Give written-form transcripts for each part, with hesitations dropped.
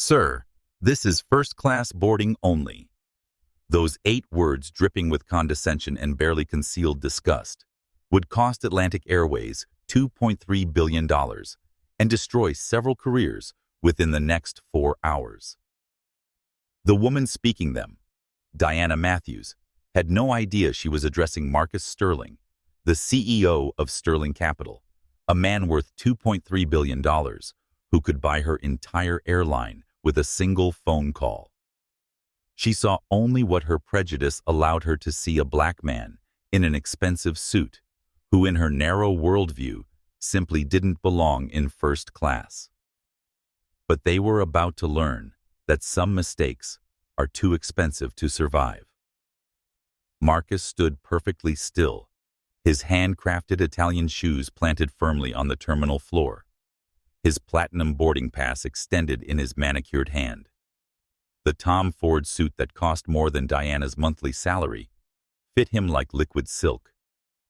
Sir, this is first-class boarding only. Those 8 words dripping with condescension and barely concealed disgust would cost Atlantic Airways $2.3 billion and destroy several careers within the next 4 hours. The woman speaking them, Diana Matthews, had no idea she was addressing Marcus Sterling, the CEO of Sterling Capital, a man worth $2.3 billion who could buy her entire airline with a single phone call. She saw only what her prejudice allowed her to see: a black man in an expensive suit who, in her narrow worldview, simply didn't belong in first class. But they were about to learn that some mistakes are too expensive to survive. Marcus stood perfectly still, his handcrafted Italian shoes planted firmly on the terminal floor, his platinum boarding pass extended in his manicured hand. The Tom Ford suit that cost more than Diana's monthly salary fit him like liquid silk,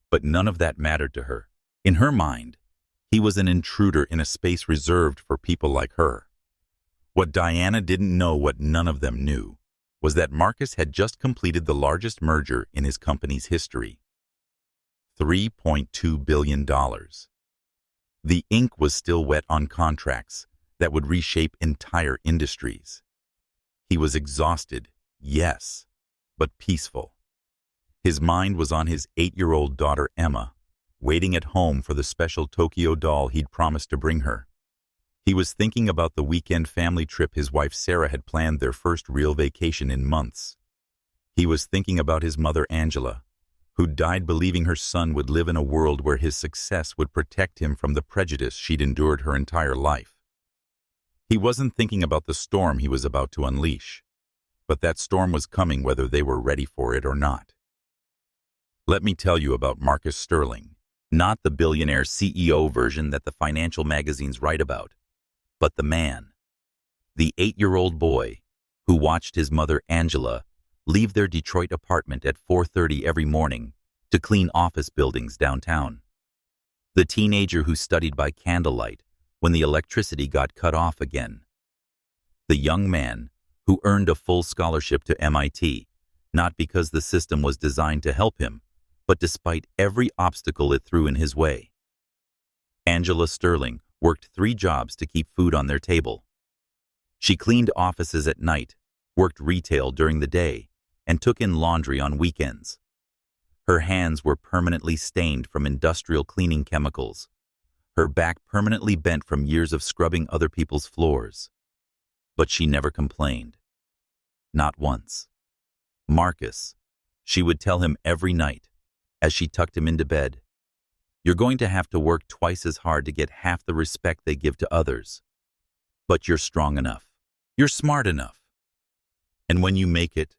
but none of that mattered to her. In her mind, he was an intruder in a space reserved for people like her. What Diana didn't know, what none of them knew, was that Marcus had just completed the largest merger in his company's history. $3.2 billion. The ink was still wet on contracts that would reshape entire industries. He was exhausted, yes, but peaceful. His mind was on his 8-year-old daughter Emma, waiting at home for the special Tokyo doll he'd promised to bring her. He was thinking about the weekend family trip his wife Sarah had planned, their first real vacation in months. He was thinking about his mother Angela, who died believing her son would live in a world where his success would protect him from the prejudice she'd endured her entire life. He wasn't thinking about the storm he was about to unleash, but that storm was coming whether they were ready for it or not. Let me tell you about Marcus Sterling, not the billionaire CEO version that the financial magazines write about, but the man, the 8-year-old boy who watched his mother Angela leave their Detroit apartment at 4:30 every morning to clean office buildings downtown. The teenager who studied by candlelight when the electricity got cut off again. The young man who earned a full scholarship to MIT, not because the system was designed to help him, but despite every obstacle it threw in his way. Angela Sterling worked 3 jobs to keep food on their table. She cleaned offices at night, worked retail during the day, and took in laundry on weekends. Her hands were permanently stained from industrial cleaning chemicals, her back permanently bent from years of scrubbing other people's floors. But she never complained. Not once. Marcus, she would tell him every night, as she tucked him into bed, "You're going to have to work twice as hard to get half the respect they give to others. But you're strong enough. You're smart enough. And when you make it,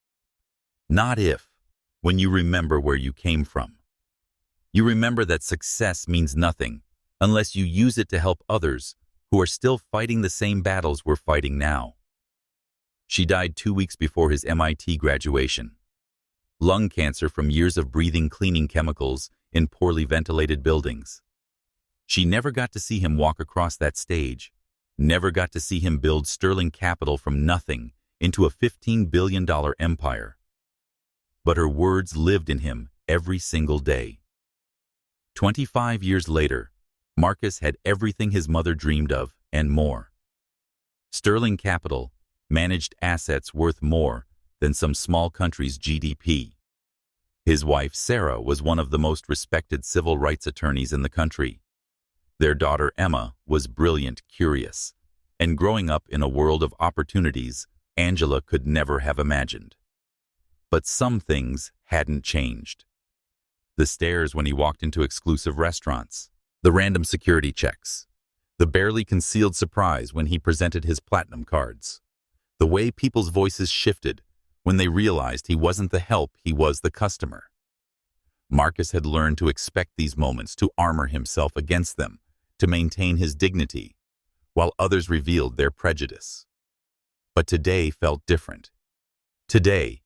not if, when you remember where you came from. You remember that success means nothing unless you use it to help others who are still fighting the same battles we're fighting now." She died 2 weeks before his MIT graduation. Lung cancer from years of breathing cleaning chemicals in poorly ventilated buildings. She never got to see him walk across that stage, never got to see him build Sterling Capital from nothing into a $15 billion empire. But her words lived in him every single day. 25 years later, Marcus had everything his mother dreamed of and more. Sterling Capital managed assets worth more than some small country's GDP. His wife Sarah was one of the most respected civil rights attorneys in the country. Their daughter Emma was brilliant, curious, and growing up in a world of opportunities Angela could never have imagined. But some things hadn't changed. The stares when he walked into exclusive restaurants, the random security checks, the barely concealed surprise when he presented his platinum cards, the way people's voices shifted when they realized he wasn't the help, he was the customer. Marcus had learned to expect these moments, to armor himself against them, to maintain his dignity, while others revealed their prejudice. But today felt different. Today,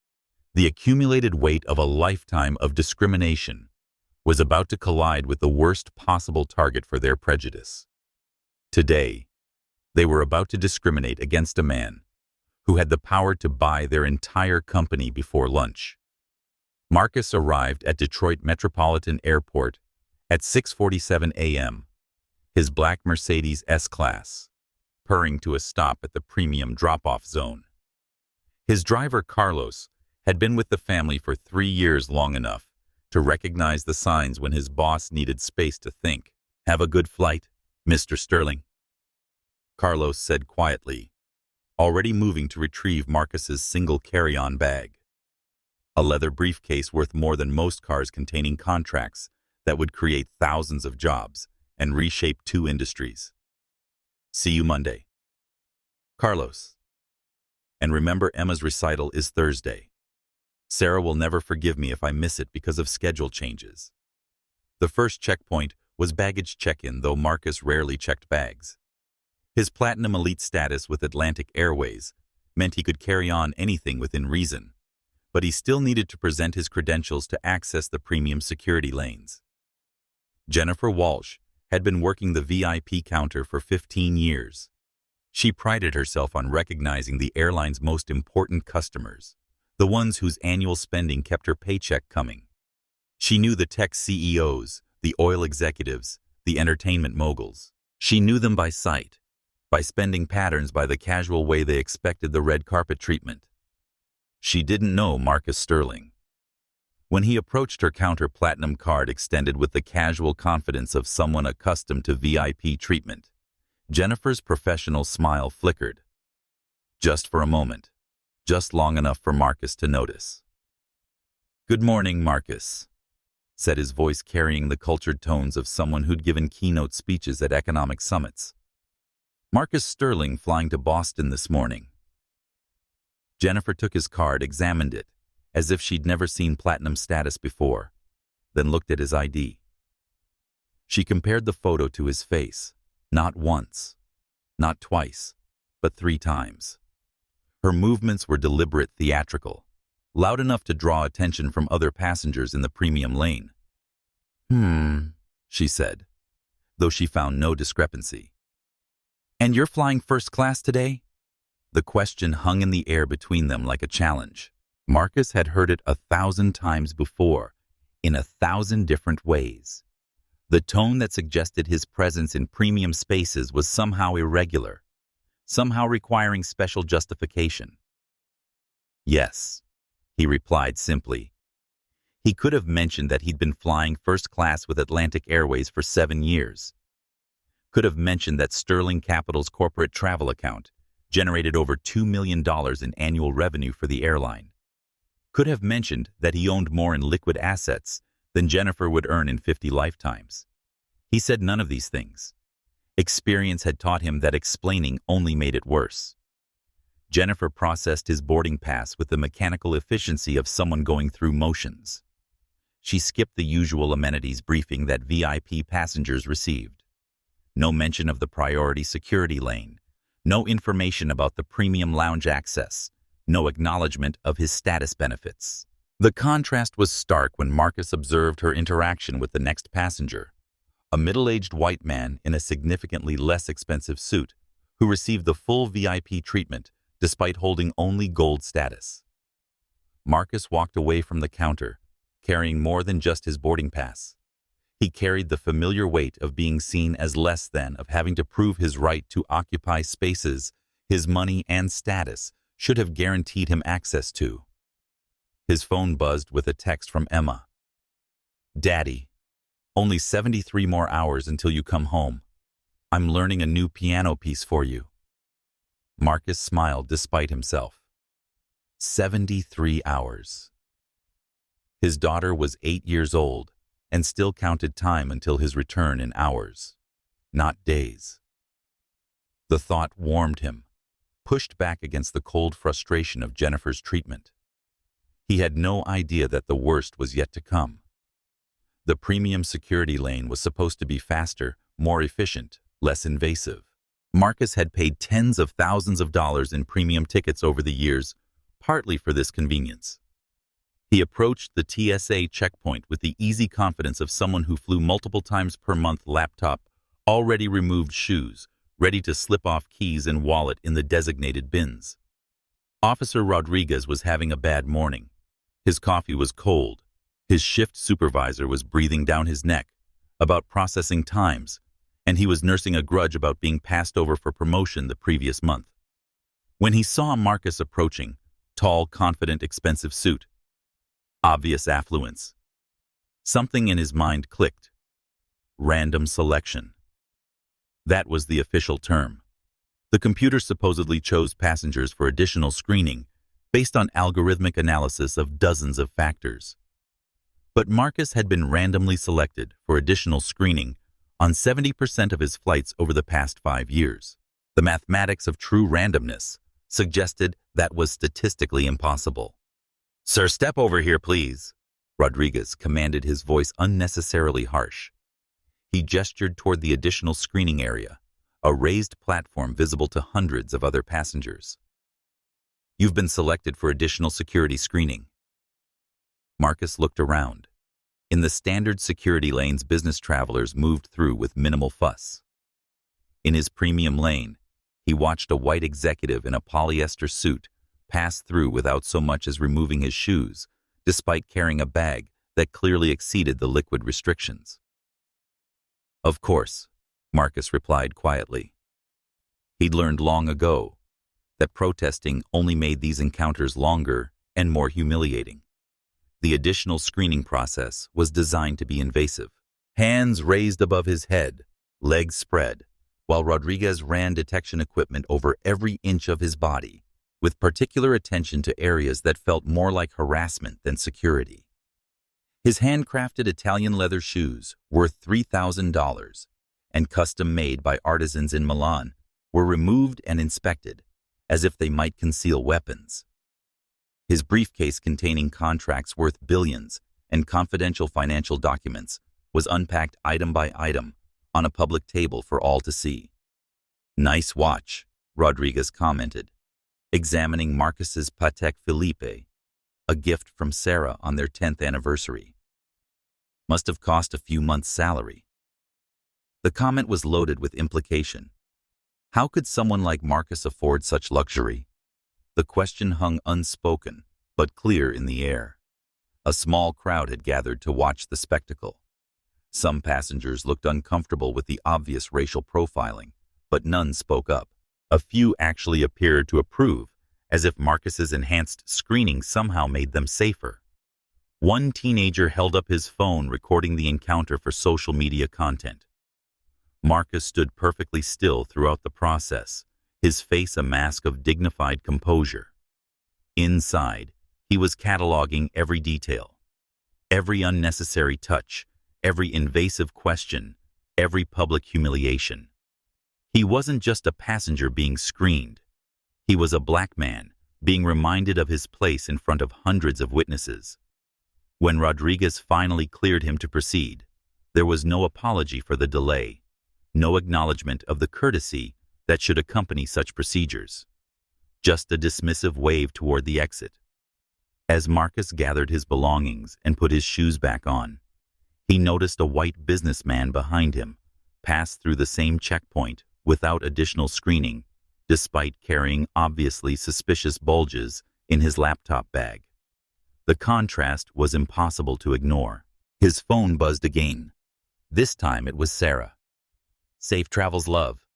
the accumulated weight of a lifetime of discrimination was about to collide with the worst possible target for their prejudice. Today, They were about to discriminate against a man who had the power to buy their entire company before lunch. Marcus arrived at Detroit Metropolitan Airport at 6:47 a.m., his black Mercedes S-Class, purring to a stop at the premium drop-off zone. His driver, Carlos, had been with the family for 3 years, long enough to recognize the signs when his boss needed space to think. "Have a good flight, Mr. Sterling," Carlos said quietly, already moving to retrieve Marcus's single carry-on bag, a leather briefcase worth more than most cars containing contracts that would create thousands of jobs and reshape 2 industries. "See you Monday, Carlos. And remember, Emma's recital is Thursday. Sarah will never forgive me if I miss it because of schedule changes." The first checkpoint was baggage check-in, though Marcus rarely checked bags. His platinum elite status with Atlantic Airways meant he could carry on anything within reason, but he still needed to present his credentials to access the premium security lanes. Jennifer Walsh had been working the VIP counter for 15 years. She prided herself on recognizing the airline's most important customers, the ones whose annual spending kept her paycheck coming. She knew the tech CEOs, the oil executives, the entertainment moguls. She knew them by sight, by spending patterns, by the casual way they expected the red carpet treatment. She didn't know Marcus Sterling. When he approached her counter, platinum card extended with the casual confidence of someone accustomed to VIP treatment, Jennifer's professional smile flickered. Just for a moment, just long enough for Marcus to notice. "Good morning, Marcus," said his voice carrying the cultured tones of someone who'd given keynote speeches at economic summits. "Marcus Sterling flying to Boston this morning." Jennifer took his card, examined it, as if she'd never seen platinum status before, then looked at his ID. She compared the photo to his face, not once, not twice, but 3 times. Her movements were deliberate, theatrical, loud enough to draw attention from other passengers in the premium lane. She said, though she found no discrepancy. "And you're flying first class today?" The question hung in the air between them like a challenge. Marcus had heard it 1,000 times before, in 1,000 different ways. The tone that suggested his presence in premium spaces was somehow irregular, somehow requiring special justification. "Yes," he replied simply. He could have mentioned that he'd been flying first class with Atlantic Airways for 7 years. Could have mentioned that Sterling Capital's corporate travel account generated over $2 million in annual revenue for the airline. Could have mentioned that he owned more in liquid assets than Jennifer would earn in 50 lifetimes. He said none of these things. Experience had taught him that explaining only made it worse. Jennifer processed his boarding pass with the mechanical efficiency of someone going through motions. She skipped the usual amenities briefing that VIP passengers received. No mention of the priority security lane, no information about the premium lounge access, no acknowledgement of his status benefits. The contrast was stark when Marcus observed her interaction with the next passenger, a middle-aged white man in a significantly less expensive suit, who received the full VIP treatment despite holding only gold status. Marcus walked away from the counter, carrying more than just his boarding pass. He carried the familiar weight of being seen as less than, of having to prove his right to occupy spaces his money and status should have guaranteed him access to. His phone buzzed with a text from Emma. "Daddy, only 73 more hours until you come home. I'm learning a new piano piece for you." Marcus smiled despite himself. 73 hours. His daughter was 8 years old and still counted time until his return in hours, not days. The thought warmed him, pushed back against the cold frustration of Jennifer's treatment. He had no idea that the worst was yet to come. The premium security lane was supposed to be faster, more efficient, less invasive. Marcus had paid tens of thousands of dollars in premium tickets over the years, partly for this convenience. He approached the TSA checkpoint with the easy confidence of someone who flew multiple times per month, laptop, already removed shoes, ready to slip off keys and wallet in the designated bins. Officer Rodriguez was having a bad morning. His coffee was cold. His shift supervisor was breathing down his neck about processing times, and he was nursing a grudge about being passed over for promotion the previous month. When he saw Marcus approaching, tall, confident, expensive suit, obvious affluence, something in his mind clicked. Random selection. That was the official term. The computer supposedly chose passengers for additional screening based on algorithmic analysis of dozens of factors. But Marcus had been randomly selected for additional screening on 70% of his flights over the past 5 years. The mathematics of true randomness suggested that was statistically impossible. "Sir, step over here, please," Rodriguez commanded, his voice unnecessarily harsh. He gestured toward the additional screening area, a raised platform visible to hundreds of other passengers. "You've been selected for additional security screening." Marcus looked around. In the standard security lanes, business travelers moved through with minimal fuss. In his premium lane, he watched a white executive in a polyester suit pass through without so much as removing his shoes, despite carrying a bag that clearly exceeded the liquid restrictions. "Of course," Marcus replied quietly. He'd learned long ago that protesting only made these encounters longer and more humiliating. The additional screening process was designed to be invasive. Hands raised above his head, legs spread, while Rodriguez ran detection equipment over every inch of his body, with particular attention to areas that felt more like harassment than security. His handcrafted Italian leather shoes, worth $3,000 and custom-made by artisans in Milan, were removed and inspected, as if they might conceal weapons. His briefcase containing contracts worth billions and confidential financial documents was unpacked item by item on a public table for all to see. "Nice watch," Rodriguez commented, examining Marcus's Patek Philippe, a gift from Sarah on their 10th anniversary. "Must have cost a few months' salary." The comment was loaded with implication. How could someone like Marcus afford such luxury? The question hung unspoken, but clear in the air. A small crowd had gathered to watch the spectacle. Some passengers looked uncomfortable with the obvious racial profiling, but none spoke up. A few actually appeared to approve, as if Marcus's enhanced screening somehow made them safer. One teenager held up his phone recording the encounter for social media content. Marcus stood perfectly still throughout the process, his face a mask of dignified composure. Inside, he was cataloging every detail, every unnecessary touch, every invasive question, every public humiliation. He wasn't just a passenger being screened. He was a black man being reminded of his place in front of hundreds of witnesses. When Rodriguez finally cleared him to proceed, there was no apology for the delay, no acknowledgement of the courtesy that should accompany such procedures. Just a dismissive wave toward the exit. As Marcus gathered his belongings and put his shoes back on, he noticed a white businessman behind him pass through the same checkpoint without additional screening, despite carrying obviously suspicious bulges in his laptop bag. The contrast was impossible to ignore. His phone buzzed again. This time it was Sarah. "Safe travels, love.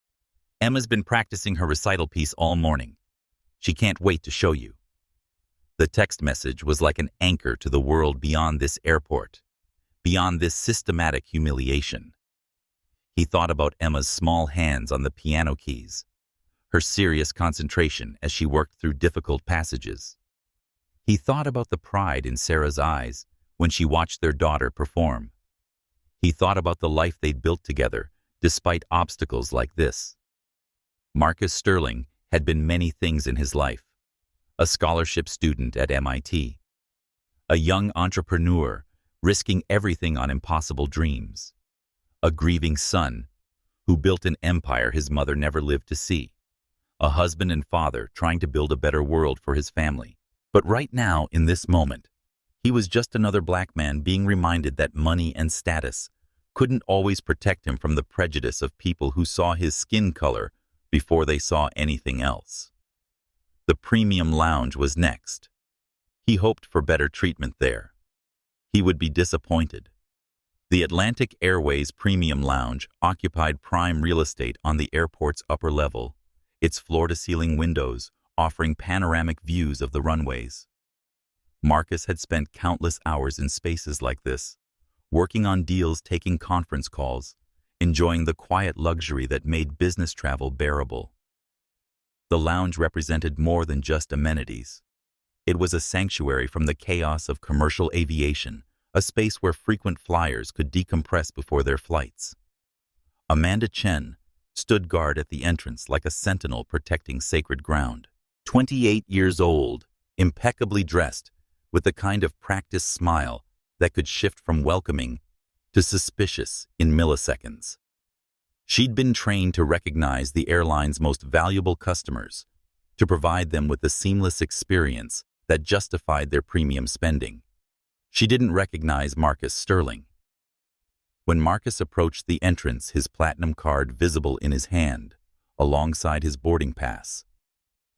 Emma's been practicing her recital piece all morning. She can't wait to show you." The text message was like an anchor to the world beyond this airport, beyond this systematic humiliation. He thought about Emma's small hands on the piano keys, her serious concentration as she worked through difficult passages. He thought about the pride in Sarah's eyes when she watched their daughter perform. He thought about the life they'd built together despite obstacles like this. Marcus Sterling had been many things in his life: a scholarship student at MIT, a young entrepreneur risking everything on impossible dreams, a grieving son who built an empire his mother never lived to see, a husband and father trying to build a better world for his family. But right now, in this moment, he was just another black man being reminded that money and status couldn't always protect him from the prejudice of people who saw his skin color before they saw anything else. The premium lounge was next. He hoped for better treatment there. He would be disappointed. The Atlantic Airways Premium Lounge occupied prime real estate on the airport's upper level, its floor-to-ceiling windows offering panoramic views of the runways. Marcus had spent countless hours in spaces like this, working on deals, taking conference calls, enjoying the quiet luxury that made business travel bearable. The lounge represented more than just amenities. It was a sanctuary from the chaos of commercial aviation, a space where frequent flyers could decompress before their flights. Amanda Chen stood guard at the entrance like a sentinel protecting sacred ground. 28 years old, impeccably dressed, with the kind of practiced smile that could shift from welcoming to suspicious in milliseconds. She'd been trained to recognize the airline's most valuable customers, to provide them with the seamless experience that justified their premium spending. She didn't recognize Marcus Sterling. When Marcus approached the entrance, his platinum card visible in his hand, alongside his boarding pass,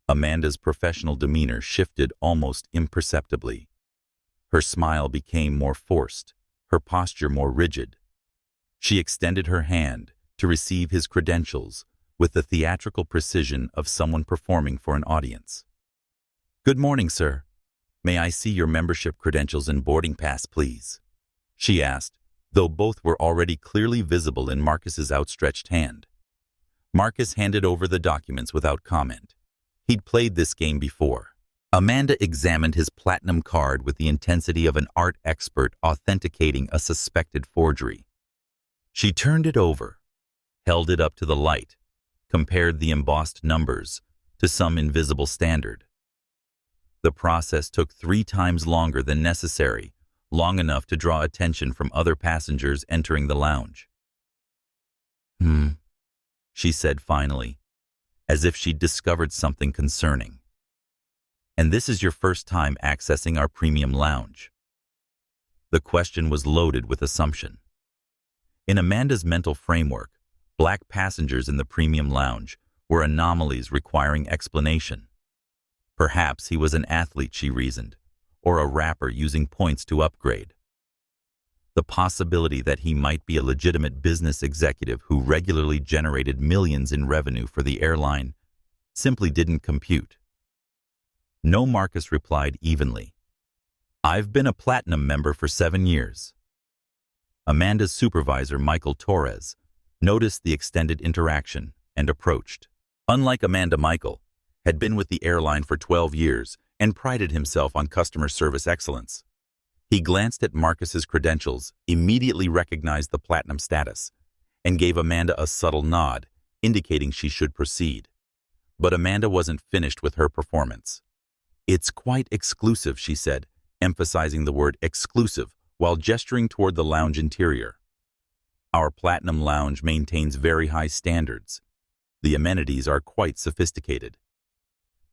Amanda's professional demeanor shifted almost imperceptibly. Her smile became more forced, her posture more rigid. She extended her hand to receive his credentials with the theatrical precision of someone performing for an audience. "Good morning, sir. May I see your membership credentials and boarding pass, please?" she asked, though both were already clearly visible in Marcus's outstretched hand. Marcus handed over the documents without comment. He'd played this game before. Amanda examined his platinum card with the intensity of an art expert authenticating a suspected forgery. She turned it over, held it up to the light, compared the embossed numbers to some invisible standard. The process took 3 times longer than necessary, long enough to draw attention from other passengers entering the lounge. She said finally, as if she'd discovered something concerning. "And this is your first time accessing our premium lounge?" The question was loaded with assumption. In Amanda's mental framework, black passengers in the premium lounge were anomalies requiring explanation. Perhaps he was an athlete, she reasoned, or a rapper using points to upgrade. The possibility that he might be a legitimate business executive who regularly generated millions in revenue for the airline simply didn't compute. No, Marcus replied evenly. "I've been a platinum member for 7 years. Amanda's supervisor, Michael Torres, noticed the extended interaction and approached. Unlike Amanda, Michael had been with the airline for 12 years and prided himself on customer service excellence. He glanced at Marcus's credentials, immediately recognized the platinum status, and gave Amanda a subtle nod, indicating she should proceed. But Amanda wasn't finished with her performance. "It's quite exclusive," she said, emphasizing the word exclusive while gesturing toward the lounge interior. "Our platinum lounge maintains very high standards. The amenities are quite sophisticated."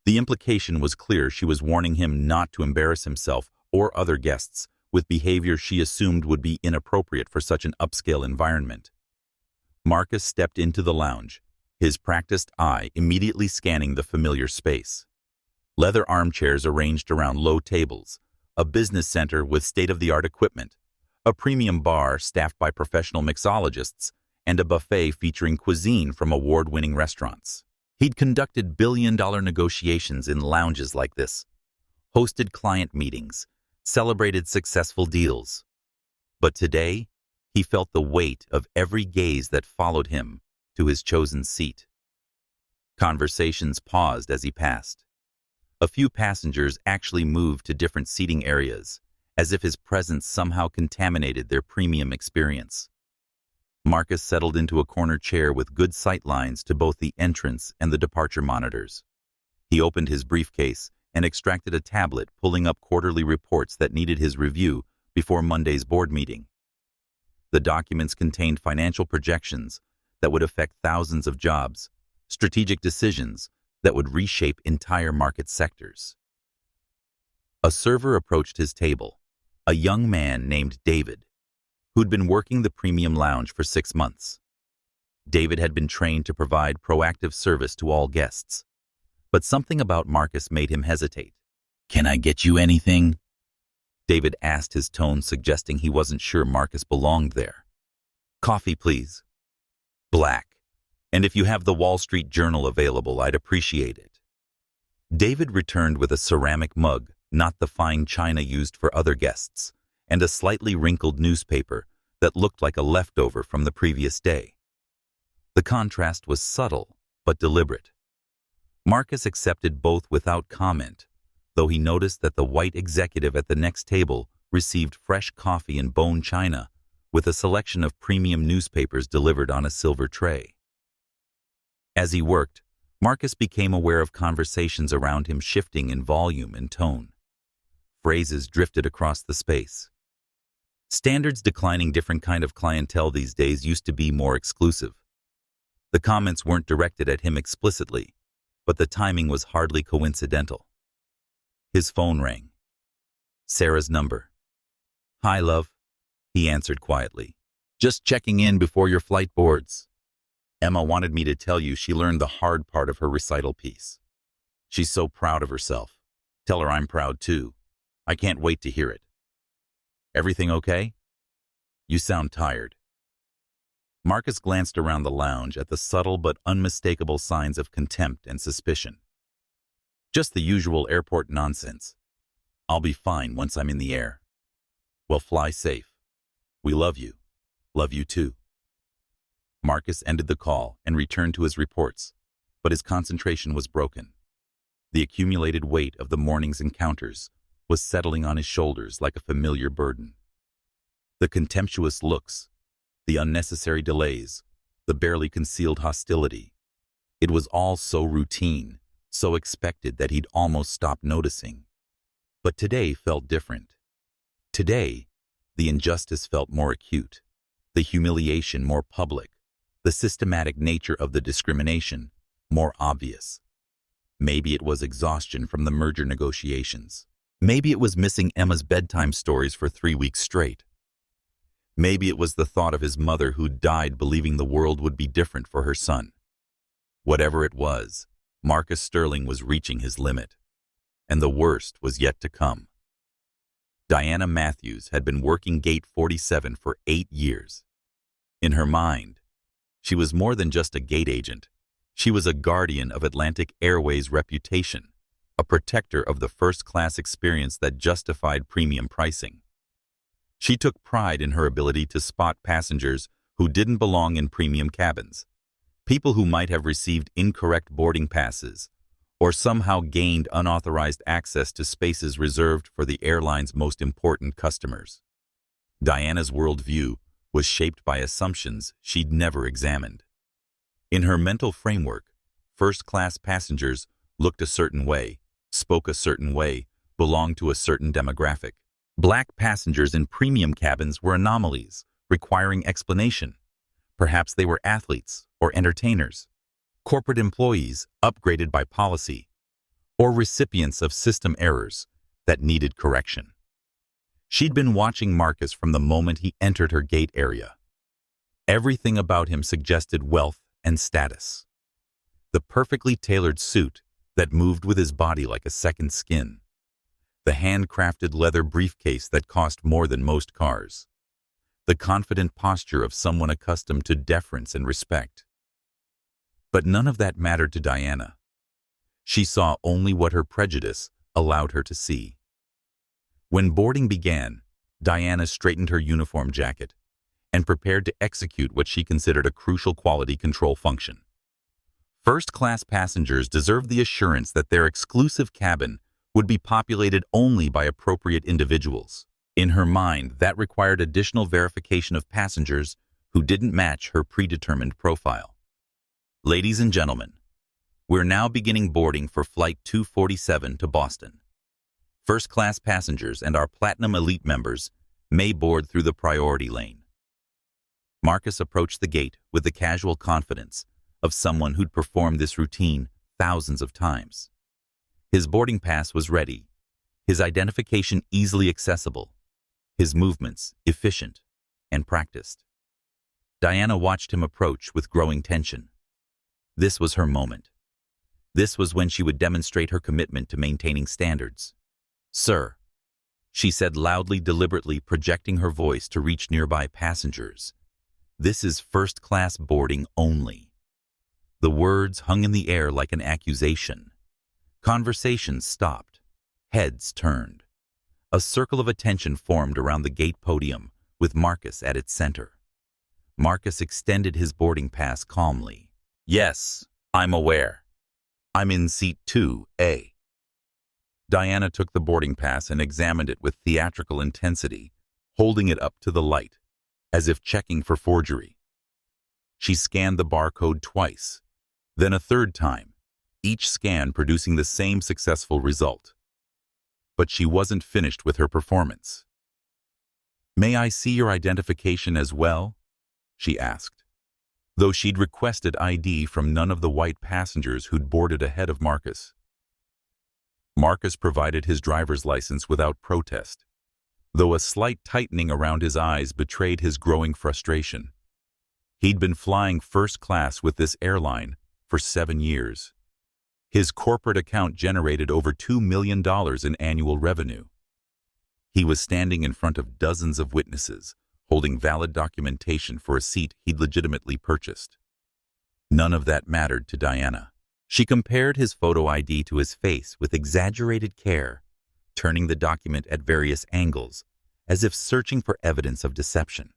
The implication was clear. She was warning him not to embarrass himself or other guests with behavior she assumed would be inappropriate for such an upscale environment. Marcus stepped into the lounge, his practiced eye immediately scanning the familiar space. Leather armchairs arranged around low tables, a business center with state-of-the-art equipment, a premium bar staffed by professional mixologists, and a buffet featuring cuisine from award-winning restaurants. He'd conducted billion-dollar negotiations in lounges like this, hosted client meetings, celebrated successful deals. But today, he felt the weight of every gaze that followed him to his chosen seat. Conversations paused as he passed. A few passengers actually moved to different seating areas, as if his presence somehow contaminated their premium experience. Marcus settled into a corner chair with good sight lines to both the entrance and the departure monitors. He opened his briefcase and extracted a tablet, pulling up quarterly reports that needed his review before Monday's board meeting. The documents contained financial projections that would affect thousands of jobs, strategic decisions that would reshape entire market sectors. A server approached his table, a young man named David, who'd been working the premium lounge for 6 months. David had been trained to provide proactive service to all guests, but something about Marcus made him hesitate. "Can I get you anything?" David asked, his tone suggesting he wasn't sure Marcus belonged there. "Coffee, please." "Black. And if you have the Wall Street Journal available, I'd appreciate it." David returned with a ceramic mug, not the fine china used for other guests, and a slightly wrinkled newspaper that looked like a leftover from the previous day. The contrast was subtle, but deliberate. Marcus accepted both without comment, though he noticed that the white executive at the next table received fresh coffee in bone china with a selection of premium newspapers delivered on a silver tray. As he worked, Marcus became aware of conversations around him shifting in volume and tone. Phrases drifted across the space. Standards declining. Different kind of clientele these days used to be more exclusive. The comments weren't directed at him explicitly, but the timing was hardly coincidental. His phone rang. Sarah's number. "Hi, love," he answered quietly. "Just checking in before your flight boards. Emma wanted me to tell you she learned the hard part of her recital piece. She's so proud of herself. Tell her I'm proud too. I can't wait to hear it. Everything okay? You sound tired." Marcus glanced around the lounge at the subtle but unmistakable signs of contempt and suspicion. "Just the usual airport nonsense. I'll be fine once I'm in the air." "Well, fly safe. We love you. Love you too." Marcus ended the call and returned to his reports, but his concentration was broken. The accumulated weight of the morning's encounters was settling on his shoulders like a familiar burden. The contemptuous looks, the unnecessary delays, the barely concealed hostility. It was all so routine, so expected that he'd almost stopped noticing. But today felt different. Today, the injustice felt more acute, the humiliation more public, the systematic nature of the discrimination more obvious. Maybe it was exhaustion from the merger negotiations. Maybe it was missing Emma's bedtime stories for 3 weeks straight. Maybe it was the thought of his mother who died believing the world would be different for her son. Whatever it was, Marcus Sterling was reaching his limit, and the worst was yet to come. Diana Matthews had been working Gate 47 for 8 years. In her mind, she was more than just a gate agent. She was a guardian of Atlantic Airways' reputation, a protector of the first-class experience that justified premium pricing. She took pride in her ability to spot passengers who didn't belong in premium cabins, people who might have received incorrect boarding passes or somehow gained unauthorized access to spaces reserved for the airline's most important customers. Diana's worldview was shaped by assumptions she'd never examined. In her mental framework, first-class passengers looked a certain way, spoke a certain way, belonged to a certain demographic. Black passengers in premium cabins were anomalies, requiring explanation. Perhaps they were athletes or entertainers, corporate employees upgraded by policy, or recipients of system errors that needed correction. She'd been watching Marcus from the moment he entered her gate area. Everything about him suggested wealth and status. The perfectly tailored suit that moved with his body like a second skin. The handcrafted leather briefcase that cost more than most cars. The confident posture of someone accustomed to deference and respect. But none of that mattered to Diana. She saw only what her prejudice allowed her to see. When boarding began, Diana straightened her uniform jacket and prepared to execute what she considered a crucial quality control function. First-class passengers deserved the assurance that their exclusive cabin would be populated only by appropriate individuals. In her mind, that required additional verification of passengers who didn't match her predetermined profile. Ladies and gentlemen, we're now beginning boarding for Flight 247 to Boston. First-class passengers and our Platinum Elite members may board through the priority lane. Marcus approached the gate with the casual confidence of someone who'd performed this routine thousands of times. His boarding pass was ready, his identification easily accessible, his movements efficient. and practiced. Diana watched him approach with growing tension. This was her moment. This was when she would demonstrate her commitment to maintaining standards. "Sir," she said loudly, deliberately projecting her voice to reach nearby passengers. "This is first-class boarding only." The words hung in the air like an accusation. Conversations stopped. Heads turned. A circle of attention formed around the gate podium, with Marcus at its center. Marcus extended his boarding pass calmly. "Yes, I'm aware. I'm in seat 2A. Diana took the boarding pass and examined it with theatrical intensity, holding it up to the light, as if checking for forgery. She scanned the barcode twice, then a third time, each scan producing the same successful result. But she wasn't finished with her performance. "May I see your identification as well?" she asked, though she'd requested ID from none of the white passengers who'd boarded ahead of Marcus. Marcus provided his driver's license without protest, though a slight tightening around his eyes betrayed his growing frustration. He'd been flying first class with this airline for 7 years. His corporate account generated over $2 million in annual revenue. He was standing in front of dozens of witnesses, holding valid documentation for a seat he'd legitimately purchased. None of that mattered to Diana. She compared his photo ID to his face with exaggerated care, turning the document at various angles, as if searching for evidence of deception.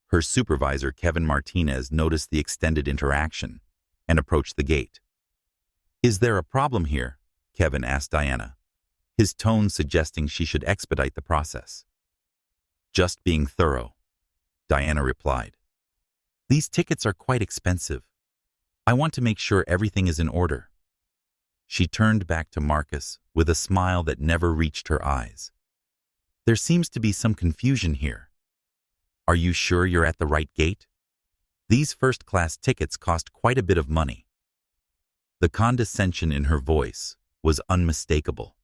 Her supervisor, Kevin Martinez, noticed the extended interaction and approached the gate. "Is there a problem here?" Kevin asked Diana, his tone suggesting she should expedite the process. "Just being thorough," Diana replied. "These tickets are quite expensive. I want to make sure everything is in order." She turned back to Marcus with a smile that never reached her eyes. "There seems to be some confusion here. Are you sure you're at the right gate? These first-class tickets cost quite a bit of money." The condescension in her voice was unmistakable.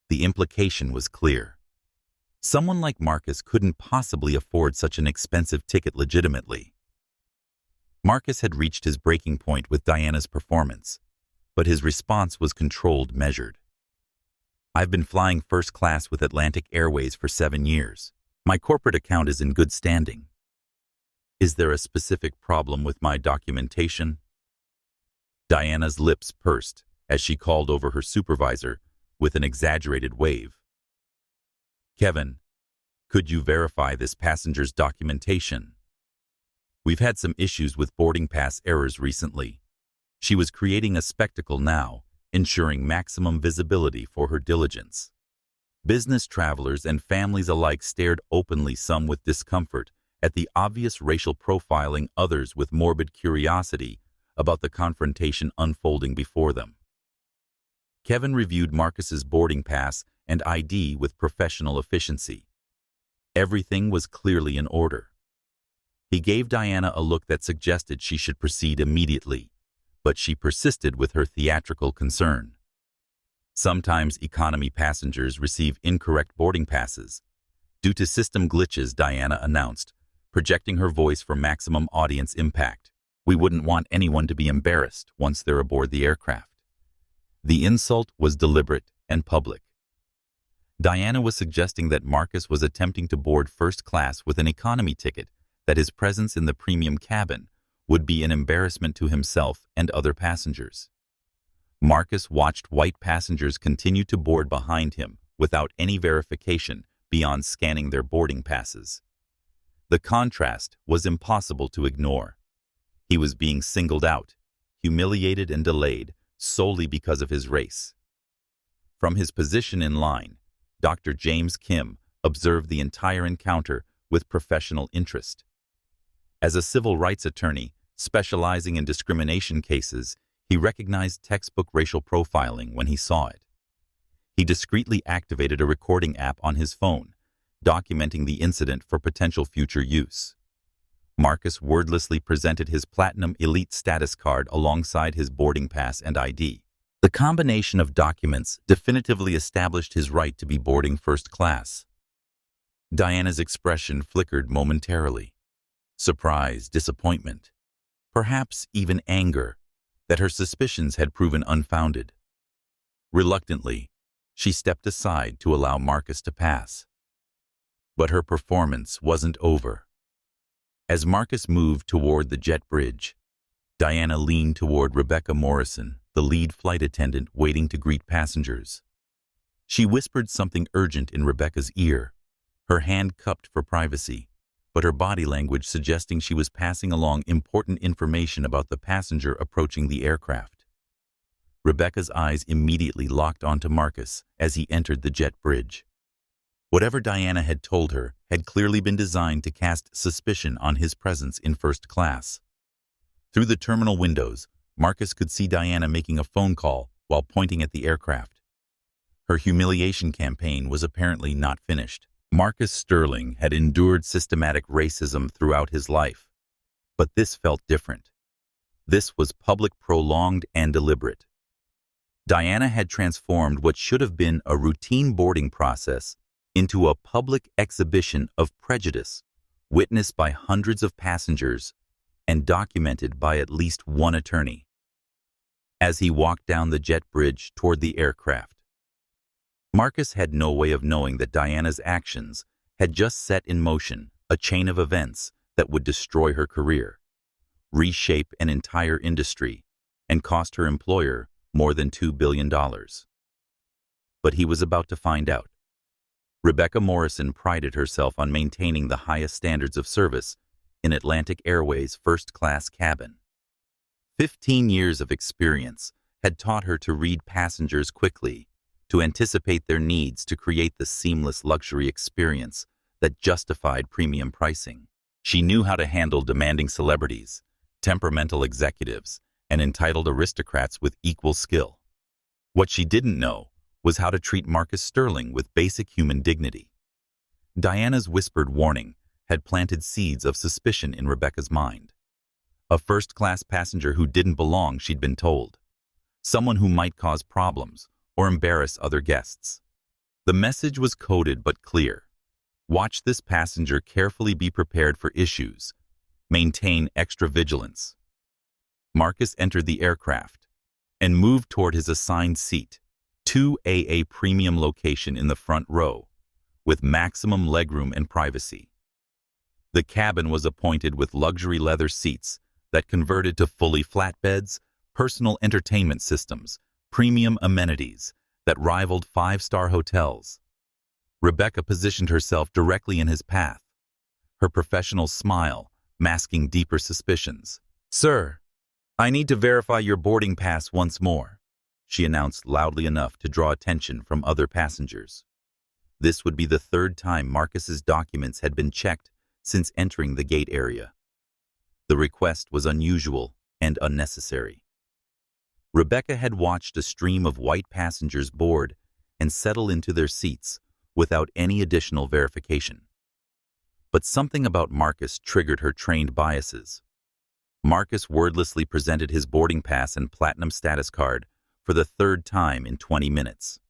The implication was clear. Someone like Marcus couldn't possibly afford such an expensive ticket legitimately. Marcus had reached his breaking point with Diana's performance, but his response was controlled, measured. "I've been flying first class with Atlantic Airways for 7 years. My corporate account is in good standing. Is there a specific problem with my documentation?" Diana's lips pursed as she called over her supervisor with an exaggerated wave. "Kevin, could you verify this passenger's documentation? We've had some issues with boarding pass errors recently." She was creating a spectacle now, ensuring maximum visibility for her diligence. Business travelers and families alike stared openly, some with discomfort at the obvious racial profiling, others with morbid curiosity about the confrontation unfolding before them. Kevin reviewed Marcus's boarding pass and ID with professional efficiency. Everything was clearly in order. He gave Diana a look that suggested she should proceed immediately, but she persisted with her theatrical concern. Sometimes economy passengers receive incorrect boarding passes. Due to system glitches, Diana announced, projecting her voice for maximum audience impact. "We wouldn't want anyone to be embarrassed once they're aboard the aircraft." The insult was deliberate and public. Diana was suggesting that Marcus was attempting to board first class with an economy ticket, that his presence in the premium cabin would be an embarrassment to himself and other passengers. Marcus watched white passengers continue to board behind him without any verification beyond scanning their boarding passes. The contrast was impossible to ignore. He was being singled out, humiliated and delayed solely because of his race. From his position in line, Dr. James Kim observed the entire encounter with professional interest. As a civil rights attorney specializing in discrimination cases, he recognized textbook racial profiling when he saw it. He discreetly activated a recording app on his phone, documenting the incident for potential future use. Marcus wordlessly presented his Platinum Elite status card alongside his boarding pass and ID. The combination of documents definitively established his right to be boarding first class. Diana's expression flickered momentarily. Surprise, disappointment, perhaps even anger that her suspicions had proven unfounded. Reluctantly, she stepped aside to allow Marcus to pass. But her performance wasn't over. As Marcus moved toward the jet bridge, Diana leaned toward Rebecca Morrison, the lead flight attendant waiting to greet passengers. She whispered something urgent in Rebecca's ear, her hand cupped for privacy, but her body language suggesting she was passing along important information about the passenger approaching the aircraft. Rebecca's eyes immediately locked onto Marcus as he entered the jet bridge. Whatever Diana had told her had clearly been designed to cast suspicion on his presence in first class. Through the terminal windows, Marcus could see Diana making a phone call while pointing at the aircraft. Her humiliation campaign was apparently not finished. Marcus Sterling had endured systematic racism throughout his life, but this felt different. This was public, prolonged, and deliberate. Diana had transformed what should have been a routine boarding process into a public exhibition of prejudice, witnessed by hundreds of passengers and documented by at least one attorney. As he walked down the jet bridge toward the aircraft, Marcus had no way of knowing that Diana's actions had just set in motion a chain of events that would destroy her career, reshape an entire industry, and cost her employer more than $2 billion. But he was about to find out. Rebecca Morrison prided herself on maintaining the highest standards of service in Atlantic Airways' first-class cabin. 15 years of experience had taught her to read passengers quickly, to anticipate their needs to create the seamless luxury experience that justified premium pricing. She knew how to handle demanding celebrities, temperamental executives, and entitled aristocrats with equal skill. What she didn't know was how to treat Marcus Sterling with basic human dignity. Diana's whispered warning had planted seeds of suspicion in Rebecca's mind. A first-class passenger who didn't belong, she'd been told. Someone who might cause problems or embarrass other guests. The message was coded but clear. Watch this passenger carefully, be prepared for issues. Maintain extra vigilance. Marcus entered the aircraft and moved toward his assigned seat, 2AA premium location in the front row, with maximum legroom and privacy. The cabin was appointed with luxury leather seats that converted to fully flat beds, personal entertainment systems, premium amenities that rivaled five-star hotels. Rebecca positioned herself directly in his path, her professional smile masking deeper suspicions. "Sir, I need to verify your boarding pass once more," she announced loudly enough to draw attention from other passengers. This would be the third time Marcus's documents had been checked since entering the gate area. The request was unusual and unnecessary. Rebecca had watched a stream of white passengers board and settle into their seats without any additional verification. But something about Marcus triggered her trained biases. Marcus wordlessly presented his boarding pass and platinum status card for the third time in 20 minutes.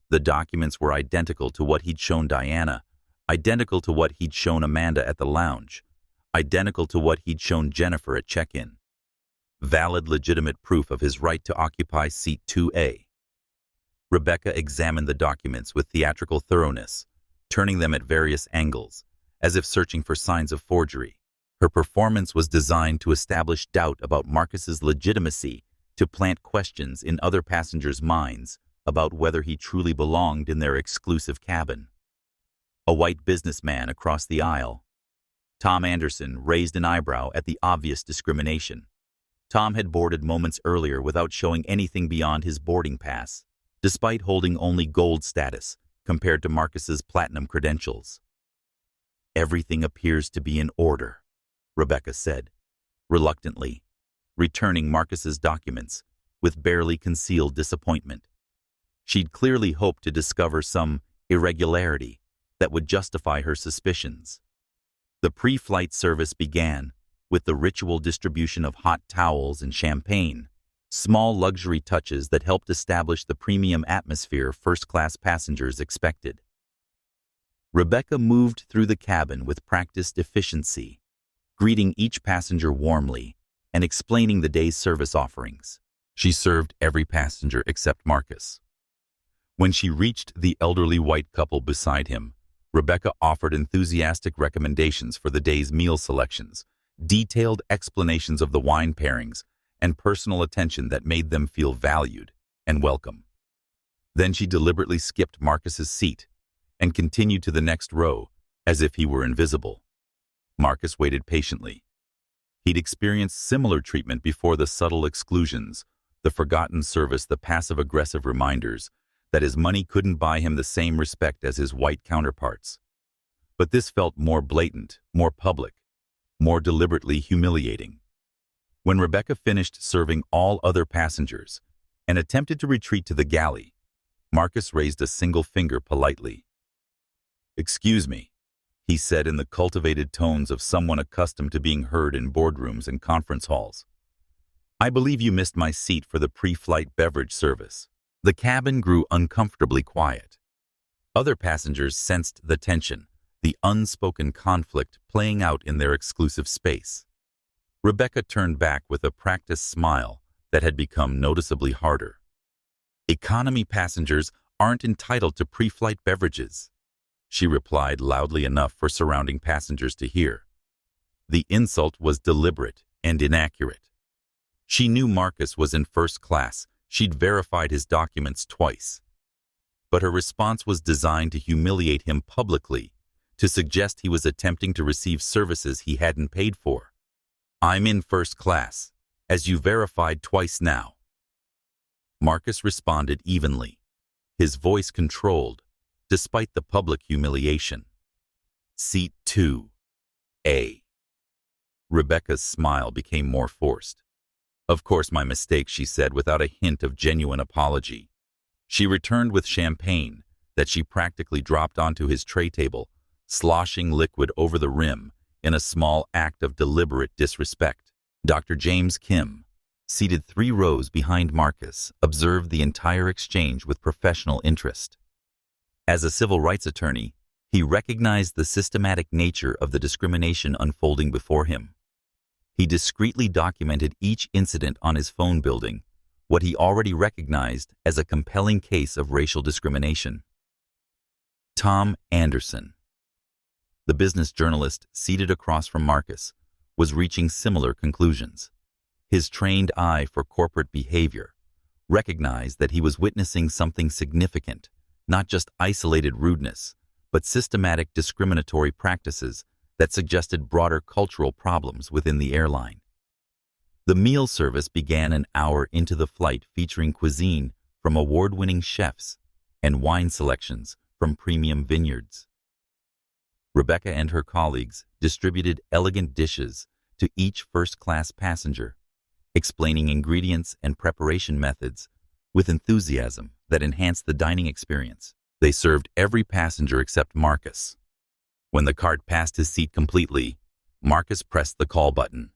The documents were identical to what he'd shown Diana, identical to what he'd shown Amanda at the lounge, identical to what he'd shown Jennifer at check-in. Valid, legitimate proof of his right to occupy seat 2A. Rebecca examined the documents with theatrical thoroughness, turning them at various angles, as if searching for signs of forgery. Her performance was designed to establish doubt about Marcus's legitimacy, to plant questions in other passengers' minds about whether he truly belonged in their exclusive cabin. A white businessman across the aisle. Tom Anderson raised an eyebrow at the obvious discrimination. Tom had boarded moments earlier without showing anything beyond his boarding pass, despite holding only gold status compared to Marcus's platinum credentials. "Everything appears to be in order," Rebecca said, reluctantly, returning Marcus's documents with barely concealed disappointment. She'd clearly hoped to discover some irregularity that would justify her suspicions. The pre-flight service began with the ritual distribution of hot towels and champagne, small luxury touches that helped establish the premium atmosphere first-class passengers expected. Rebecca moved through the cabin with practiced efficiency, greeting each passenger warmly and explaining the day's service offerings. She served every passenger except Marcus. When she reached the elderly white couple beside him, Rebecca offered enthusiastic recommendations for the day's meal selections, detailed explanations of the wine pairings, and personal attention that made them feel valued and welcome. Then she deliberately skipped Marcus's seat and continued to the next row as if he were invisible. Marcus waited patiently. He'd experienced similar treatment before, the subtle exclusions, the forgotten service, the passive-aggressive reminders that his money couldn't buy him the same respect as his white counterparts. But this felt more blatant, more public, more deliberately humiliating. When Rebecca finished serving all other passengers and attempted to retreat to the galley, Marcus raised a single finger politely. "Excuse me," he said in the cultivated tones of someone accustomed to being heard in boardrooms and conference halls. "I believe you missed my seat for the pre-flight beverage service." The cabin grew uncomfortably quiet. Other passengers sensed the tension, the unspoken conflict playing out in their exclusive space. Rebecca turned back with a practiced smile that had become noticeably harder. "Economy passengers aren't entitled to pre-flight beverages," she replied loudly enough for surrounding passengers to hear. The insult was deliberate and inaccurate. She knew Marcus was in first class. She'd verified his documents twice. But her response was designed to humiliate him publicly, to suggest he was attempting to receive services he hadn't paid for. "I'm in first class, as you verified twice now." Marcus responded evenly, his voice controlled, despite the public humiliation. "Seat 2A." Rebecca's smile became more forced. "Of course, my mistake," she said without a hint of genuine apology. She returned with champagne that she practically dropped onto his tray table, sloshing liquid over the rim in a small act of deliberate disrespect. Dr. James Kim, seated 3 rows behind Marcus, observed the entire exchange with professional interest. As a civil rights attorney, he recognized the systematic nature of the discrimination unfolding before him. He discreetly documented each incident on his phone, building what he already recognized as a compelling case of racial discrimination. Tom Anderson, the business journalist seated across from Marcus, was reaching similar conclusions. His trained eye for corporate behavior recognized that he was witnessing something significant, not just isolated rudeness, but systematic discriminatory practices that suggested broader cultural problems within the airline. The meal service began an hour into the flight, featuring cuisine from award-winning chefs and wine selections from premium vineyards. Rebecca and her colleagues distributed elegant dishes to each first-class passenger, explaining ingredients and preparation methods with enthusiasm that enhanced the dining experience. They served every passenger except Marcus. When the cart passed his seat completely, Marcus pressed the call button.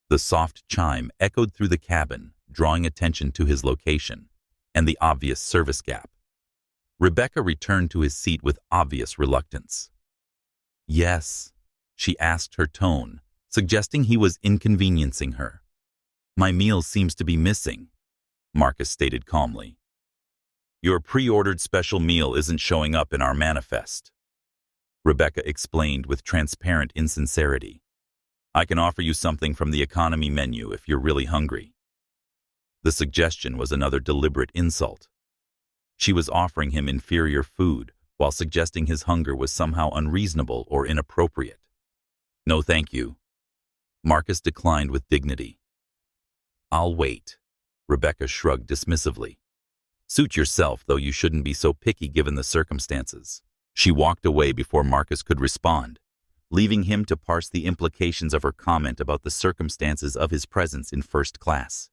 The soft chime echoed through the cabin, drawing attention to his location and the obvious service gap. Rebecca returned to his seat with obvious reluctance. "Yes," she asked, her tone suggesting he was inconveniencing her. "My meal seems to be missing," Marcus stated calmly. "Your pre-ordered special meal isn't showing up in our manifest," Rebecca explained with transparent insincerity. "I can offer you something from the economy menu if you're really hungry." The suggestion was another deliberate insult. She was offering him inferior food while suggesting his hunger was somehow unreasonable or inappropriate. "No, thank you." Marcus declined with dignity. "I'll wait," Rebecca shrugged dismissively. "Suit yourself, though you shouldn't be so picky given the circumstances." She walked away before Marcus could respond, leaving him to parse the implications of her comment about the circumstances of his presence in first class.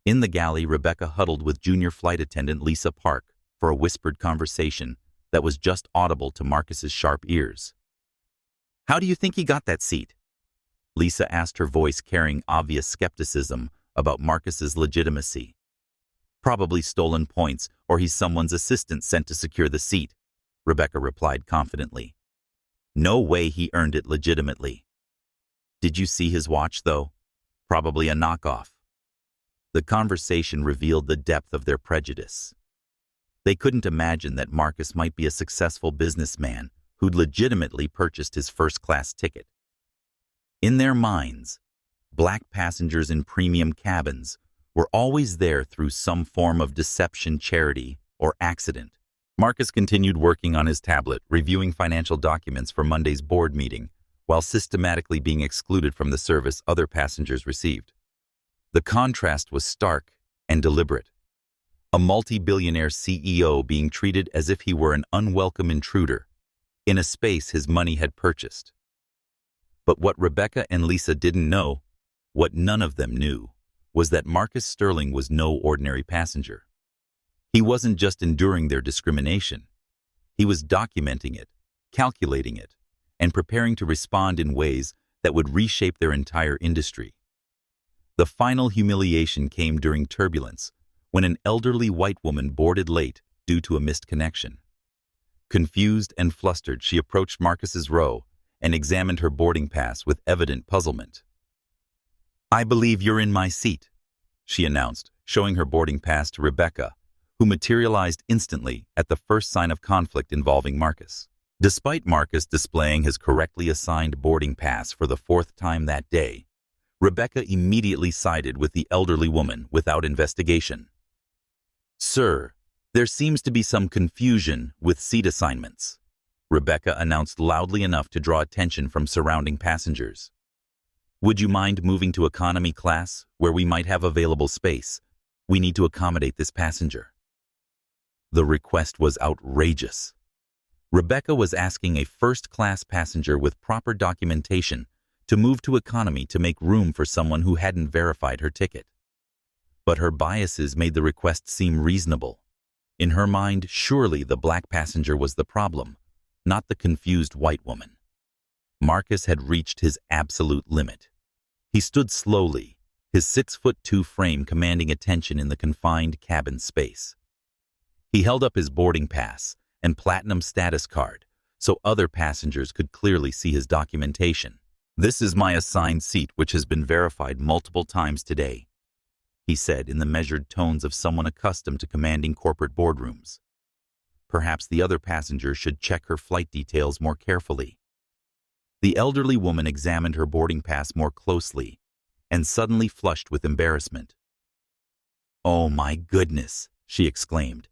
In the galley, Rebecca huddled with junior flight attendant Lisa Park for a whispered conversation that was just audible to Marcus's sharp ears. "How do you think he got that seat?" Lisa asked, her voice carrying obvious skepticism about Marcus's legitimacy. "Probably stolen points, or he's someone's assistant sent to secure the seat," Rebecca replied confidently. No way he earned it legitimately. Did you see his watch, though? Probably a knockoff. The conversation revealed the depth of their prejudice. They couldn't imagine that Marcus might be a successful businessman who'd legitimately purchased his first-class ticket. In their minds, black passengers in premium cabins were always there through some form of deception, charity, or accident. Marcus continued working on his tablet, reviewing financial documents for Monday's board meeting, while systematically being excluded from the service other passengers received. The contrast was stark and deliberate. A multi-billionaire CEO being treated as if he were an unwelcome intruder in a space his money had purchased. But what Rebecca and Lisa didn't know, what none of them knew, was that Marcus Sterling was no ordinary passenger. He wasn't just enduring their discrimination. He was documenting it, calculating it, and preparing to respond in ways that would reshape their entire industry. The final humiliation came during turbulence, when an elderly white woman boarded late due to a missed connection. Confused and flustered, she approached Marcus's row and examined her boarding pass with evident puzzlement. "I believe you're in my seat," she announced, showing her boarding pass to Rebecca, who materialized instantly at the first sign of conflict involving Marcus. Despite Marcus displaying his correctly assigned boarding pass for the fourth time that day, Rebecca immediately sided with the elderly woman without investigation. "Sir, there seems to be some confusion with seat assignments," Rebecca announced loudly enough to draw attention from surrounding passengers. "Would you mind moving to economy class, where we might have available space? We need to accommodate this passenger." The request was outrageous. Rebecca was asking a first-class passenger with proper documentation to move to economy to make room for someone who hadn't verified her ticket. But her biases made the request seem reasonable. In her mind, surely the black passenger was the problem, not the confused white woman. Marcus had reached his absolute limit. He stood slowly, his 6'2" frame commanding attention in the confined cabin space. He held up his boarding pass and platinum status card so other passengers could clearly see his documentation. "This is my assigned seat, which has been verified multiple times today," he said in the measured tones of someone accustomed to commanding corporate boardrooms. Perhaps the other passenger should check her flight details more carefully. The elderly woman examined her boarding pass more closely and suddenly flushed with embarrassment. "Oh my goodness," she exclaimed.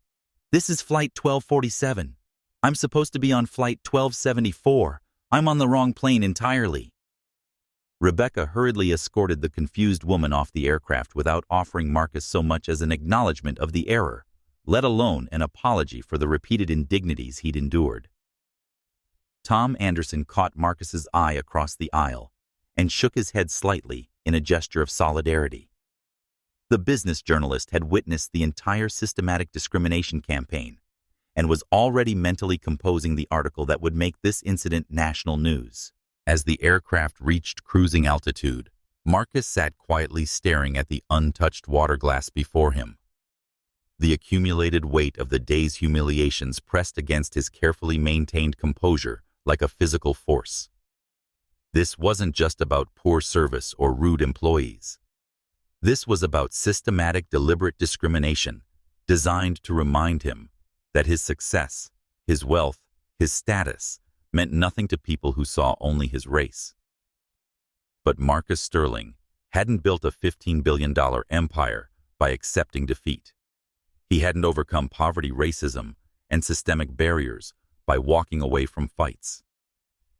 "This is flight 1247. I'm supposed to be on flight 1274. I'm on the wrong plane entirely." Rebecca hurriedly escorted the confused woman off the aircraft without offering Marcus so much as an acknowledgement of the error, let alone an apology for the repeated indignities he'd endured. Tom Anderson caught Marcus's eye across the aisle and shook his head slightly in a gesture of solidarity. The business journalist had witnessed the entire systematic discrimination campaign and was already mentally composing the article that would make this incident national news. As the aircraft reached cruising altitude, Marcus sat quietly staring at the untouched water glass before him. The accumulated weight of the day's humiliations pressed against his carefully maintained composure like a physical force. This wasn't just about poor service or rude employees. This was about systematic, deliberate discrimination designed to remind him that his success, his wealth, his status meant nothing to people who saw only his race. But Marcus Sterling hadn't built a $15 billion empire by accepting defeat. He hadn't overcome poverty, racism, and systemic barriers by walking away from fights.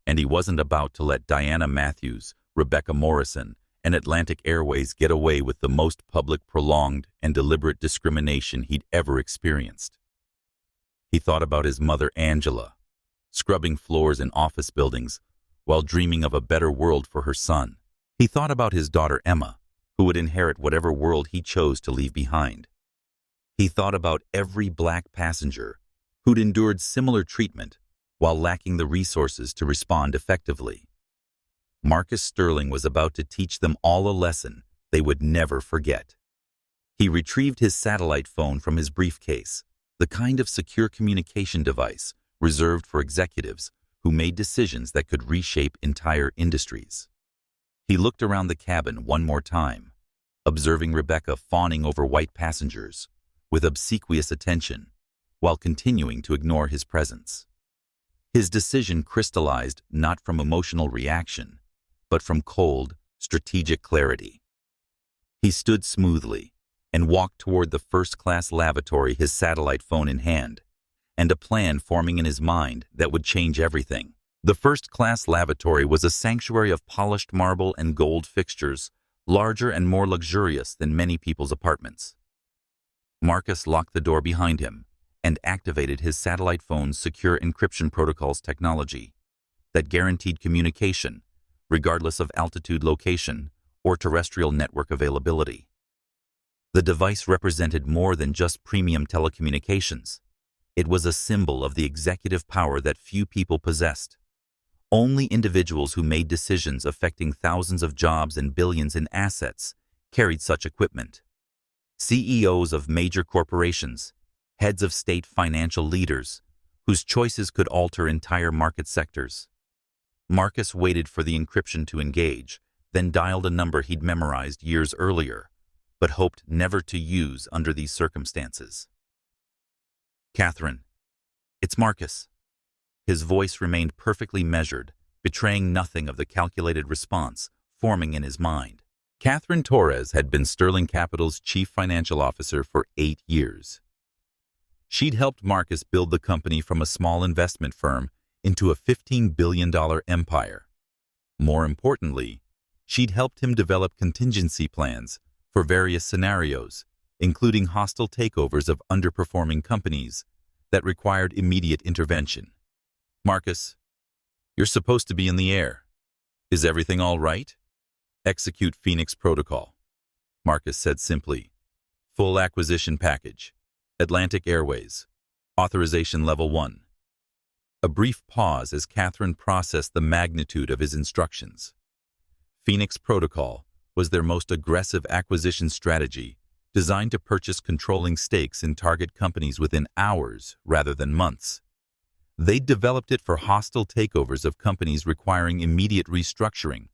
And he wasn't about to let Diana Matthews, Rebecca Morrison, and Atlantic Airways get away with the most public, prolonged, and deliberate discrimination he'd ever experienced. He thought about his mother, Angela, scrubbing floors in office buildings while dreaming of a better world for her son. He thought about his daughter, Emma, who would inherit whatever world he chose to leave behind. He thought about every black passenger who'd endured similar treatment while lacking the resources to respond effectively. Marcus Sterling was about to teach them all a lesson they would never forget. He retrieved his satellite phone from his briefcase, the kind of secure communication device reserved for executives who made decisions that could reshape entire industries. He looked around the cabin one more time, observing Rebecca fawning over white passengers with obsequious attention while continuing to ignore his presence. His decision crystallized not from emotional reaction, but from cold, strategic clarity. He stood smoothly and walked toward the first-class lavatory, his satellite phone in hand, and a plan forming in his mind that would change everything. The first-class lavatory was a sanctuary of polished marble and gold fixtures, larger and more luxurious than many people's apartments. Marcus locked the door behind him and activated his satellite phone's secure encryption protocols technology that guaranteed communication, regardless of altitude, location, or terrestrial network availability. The device represented more than just premium telecommunications. It was a symbol of the executive power that few people possessed. Only individuals who made decisions affecting thousands of jobs and billions in assets carried such equipment. CEOs of major corporations, heads of state, financial leaders, whose choices could alter entire market sectors. Marcus waited for the encryption to engage, then dialed a number he'd memorized years earlier, but hoped never to use under these circumstances. "Catherine, it's Marcus." His voice remained perfectly measured, betraying nothing of the calculated response forming in his mind. Catherine Torres had been Sterling Capital's chief financial officer for 8 years. She'd helped Marcus build the company from a small investment firm into a $15 billion empire. More importantly, she'd helped him develop contingency plans for various scenarios, including hostile takeovers of underperforming companies that required immediate intervention. "Marcus, you're supposed to be in the air. Is everything all right?" "Execute Phoenix Protocol," Marcus said simply. "Full acquisition package. Atlantic Airways. Authorization Level 1. A brief pause as Catherine processed the magnitude of his instructions. Phoenix Protocol was their most aggressive acquisition strategy, designed to purchase controlling stakes in target companies within hours rather than months. They'd developed it for hostile takeovers of companies requiring immediate restructuring,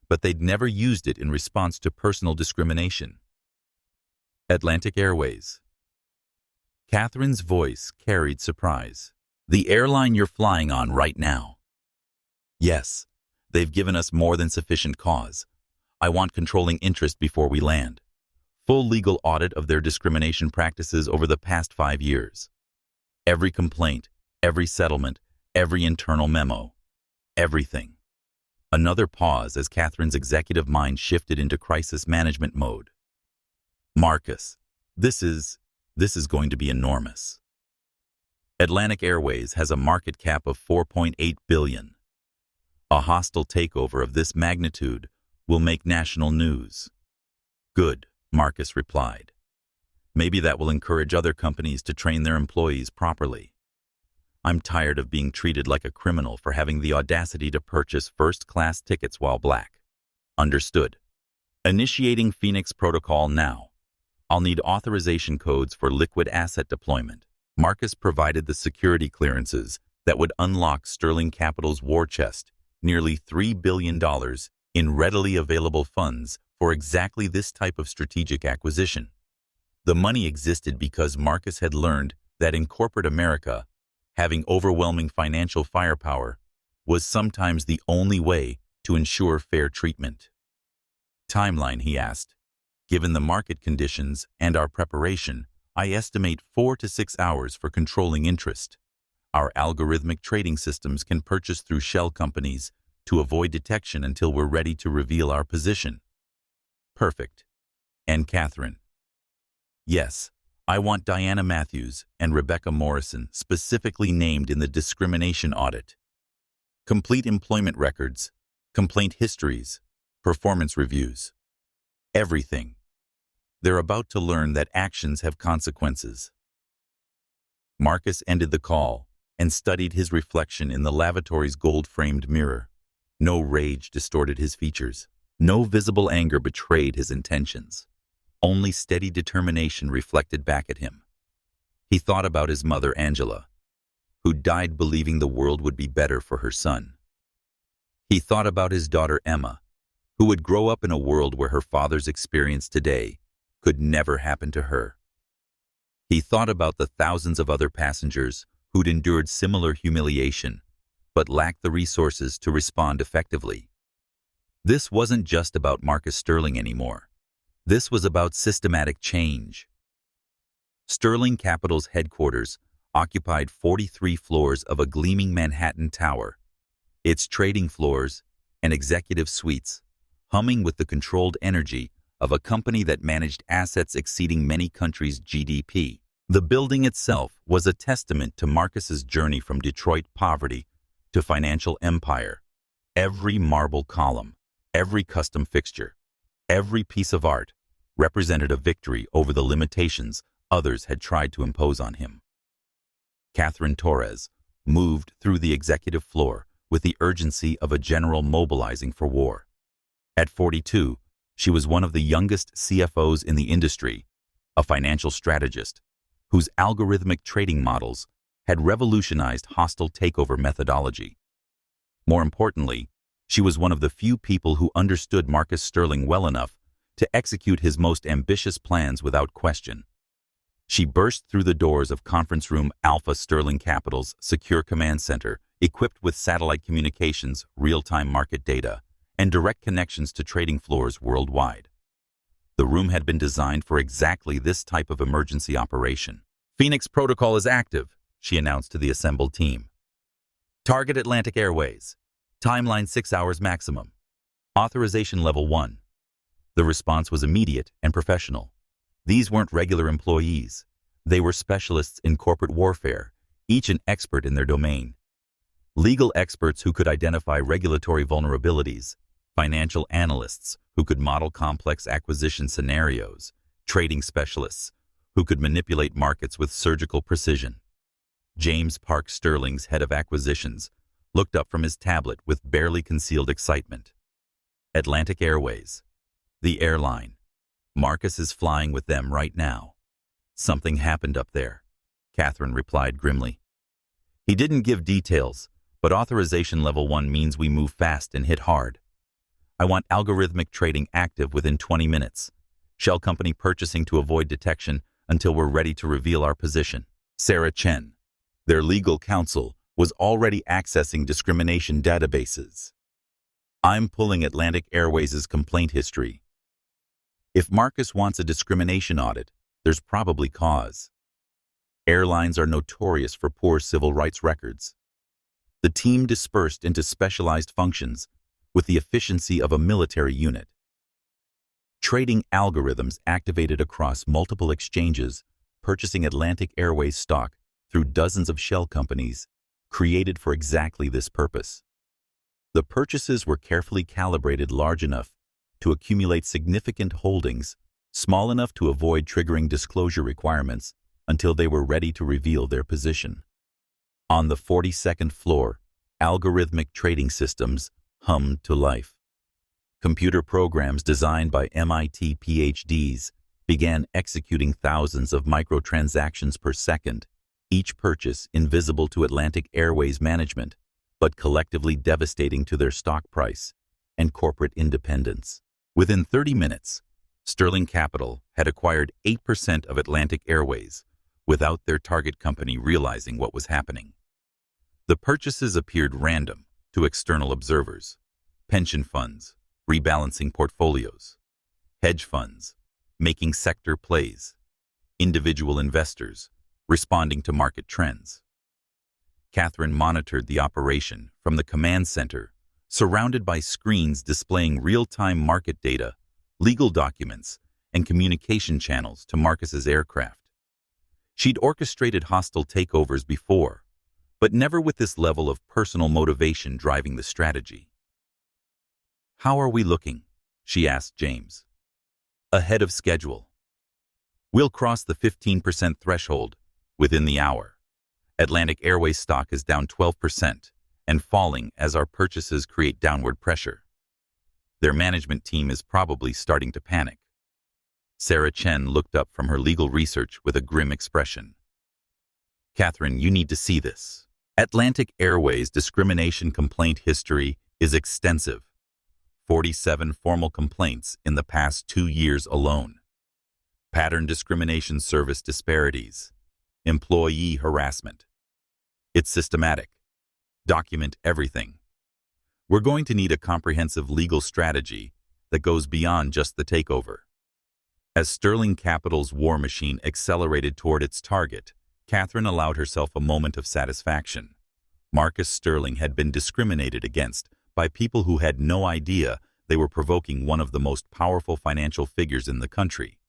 but they'd never used it in response to personal discrimination. Atlantic Airways. Catherine's voice carried surprise. "The airline you're flying on right now?" "Yes, they've given us more than sufficient cause. I want controlling interest before we land. Full legal audit of their discrimination practices over the past 5 years. Every complaint, every settlement, every internal memo. Everything." Another pause as Catherine's executive mind shifted into crisis management mode. "Marcus, this is going to be enormous. Atlantic Airways has a market cap of $4.8 billion. A hostile takeover of this magnitude will make national news." "Good," Marcus replied. "Maybe that will encourage other companies to train their employees properly. I'm tired of being treated like a criminal for having the audacity to purchase first-class tickets while black." "Understood. Initiating Phoenix Protocol now. I'll need authorization codes for liquid asset deployment." Marcus provided the security clearances that would unlock Sterling Capital's war chest, nearly $3 billion in readily available funds for exactly this type of strategic acquisition. The money existed because Marcus had learned that in corporate America, having overwhelming financial firepower was sometimes the only way to ensure fair treatment. "Timeline," he asked. "Given the market conditions and our preparation, I estimate 4 to 6 hours for controlling interest. Our algorithmic trading systems can purchase through shell companies to avoid detection until we're ready to reveal our position." "Perfect. And Catherine?" "Yes, I want Diana Matthews and Rebecca Morrison specifically named in the discrimination audit. Complete employment records, complaint histories, performance reviews. Everything. They're about to learn that actions have consequences." Marcus ended the call and studied his reflection in the lavatory's gold-framed mirror. No rage distorted his features. No visible anger betrayed his intentions. Only steady determination reflected back at him. He thought about his mother, Angela. who died believing the world would be better for her son. He thought about his daughter Emma, who would grow up in a world where her father's experience today could never happen to her. He thought about the thousands of other passengers who'd endured similar humiliation, but lacked the resources to respond effectively. This wasn't just about Marcus Sterling anymore. This was about systematic change. Sterling Capital's headquarters occupied 43 floors of a gleaming Manhattan tower, its trading floors and executive suites humming with the controlled energy of a company that managed assets exceeding many countries' GDP. The building itself was a testament to Marcus's journey from Detroit poverty to financial empire. Every marble column, every custom fixture, every piece of art represented a victory over the limitations others had tried to impose on him. Catherine Torres moved through the executive floor with the urgency of a general mobilizing for war. At 42, she was one of the youngest CFOs in the industry, a financial strategist whose algorithmic trading models had revolutionized hostile takeover methodology. More importantly, she was one of the few people who understood Marcus Sterling well enough to execute his most ambitious plans without question. She burst through the doors of Conference Room Alpha Sterling Capital's secure command center, equipped with satellite communications, real-time market data, and direct connections to trading floors worldwide. The room had been designed for exactly this type of emergency operation. "Phoenix Protocol is active," she announced to the assembled team. "Target Atlantic Airways. Timeline 6 hours maximum. Authorization level 1. The response was immediate and professional. These weren't regular employees. They were specialists in corporate warfare, each an expert in their domain. Legal experts who could identify regulatory vulnerabilities, financial analysts who could model complex acquisition scenarios, trading specialists who could manipulate markets with surgical precision. James Park Sterling's head of acquisitions looked up from his tablet with barely concealed excitement. Atlantic Airways. The airline. Marcus is flying with them right now. Something happened up there, Catherine replied grimly. He didn't give details, but authorization level 1 means we move fast and hit hard. I want algorithmic trading active within 20 minutes. Shell company purchasing to avoid detection until we're ready to reveal our position. Sarah Chen, their legal counsel, was already accessing discrimination databases. I'm pulling Atlantic Airways' complaint history. If Marcus wants a discrimination audit, there's probably cause. Airlines are notorious for poor civil rights records. The team dispersed into specialized functions with the efficiency of a military unit. Trading algorithms activated across multiple exchanges, purchasing Atlantic Airways stock through dozens of shell companies, created for exactly this purpose. The purchases were carefully calibrated large enough to accumulate significant holdings, small enough to avoid triggering disclosure requirements until they were ready to reveal their position. On the 42nd floor, algorithmic trading systems hummed to life. Computer programs designed by MIT PhDs began executing thousands of microtransactions per second, each purchase invisible to Atlantic Airways management, but collectively devastating to their stock price and corporate independence. Within 30 minutes, Sterling Capital had acquired 8% of Atlantic Airways without their target company realizing what was happening. The purchases appeared random to external observers: pension funds rebalancing portfolios, hedge funds making sector plays, individual investors responding to market trends. Catherine monitored the operation from the command center, surrounded by screens displaying real-time market data, legal documents, and communication channels to Marcus's aircraft. She'd orchestrated hostile takeovers before, but never with this level of personal motivation driving the strategy. "How are we looking?" she asked James. "Ahead of schedule. We'll cross the 15% threshold within the hour. Atlantic Airways stock is down 12% and falling as our purchases create downward pressure. Their management team is probably starting to panic." Sarah Chen looked up from her legal research with a grim expression. "Catherine, you need to see this." Atlantic Airways' discrimination complaint history is extensive. 47 formal complaints in the past 2 years alone. Pattern discrimination, service disparities, employee harassment. It's systematic. Document everything. We're going to need a comprehensive legal strategy that goes beyond just the takeover. As Sterling Capital's war machine accelerated toward its target, Catherine allowed herself a moment of satisfaction. Marcus Sterling had been discriminated against by people who had no idea they were provoking one of the most powerful financial figures in the country.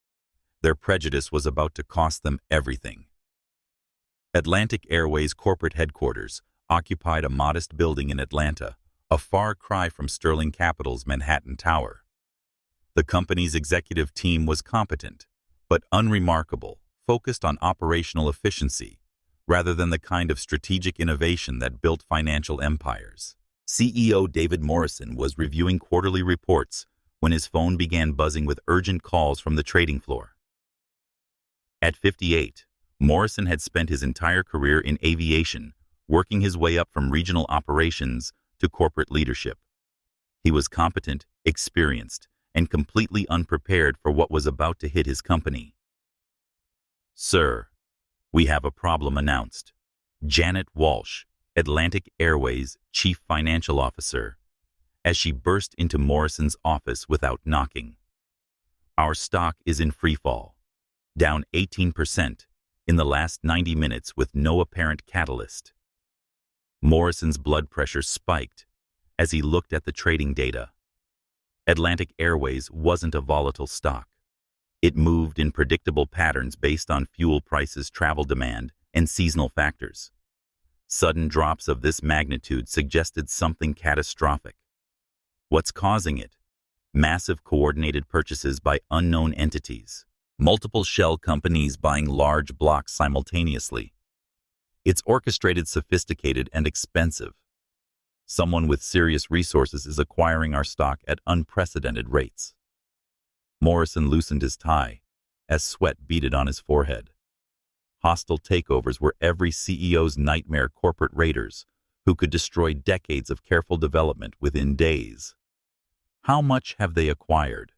Their prejudice was about to cost them everything. Atlantic Airways corporate headquarters occupied a modest building in Atlanta, a far cry from Sterling Capital's Manhattan Tower. The company's executive team was competent, but unremarkable, focused on operational efficiency, rather than the kind of strategic innovation that built financial empires. CEO David Morrison was reviewing quarterly reports when his phone began buzzing with urgent calls from the trading floor. At 58, Morrison had spent his entire career in aviation, working his way up from regional operations to corporate leadership. He was competent, experienced, and completely unprepared for what was about to hit his company. "Sir, we have a problem," announced Janet Walsh, Atlantic Airways Chief Financial Officer, as she burst into Morrison's office without knocking. "Our stock is in freefall, down 18% in the last 90 minutes with no apparent catalyst." Morrison's blood pressure spiked as he looked at the trading data. Atlantic Airways wasn't a volatile stock. It moved in predictable patterns based on fuel prices, travel demand, and seasonal factors. Sudden drops of this magnitude suggested something catastrophic. What's causing it? Massive coordinated purchases by unknown entities. Multiple shell companies buying large blocks simultaneously. It's orchestrated, sophisticated, and expensive. Someone with serious resources is acquiring our stock at unprecedented rates. Morrison loosened his tie as sweat beaded on his forehead. Hostile takeovers were every CEO's nightmare, corporate raiders who could destroy decades of careful development within days. How much have they acquired?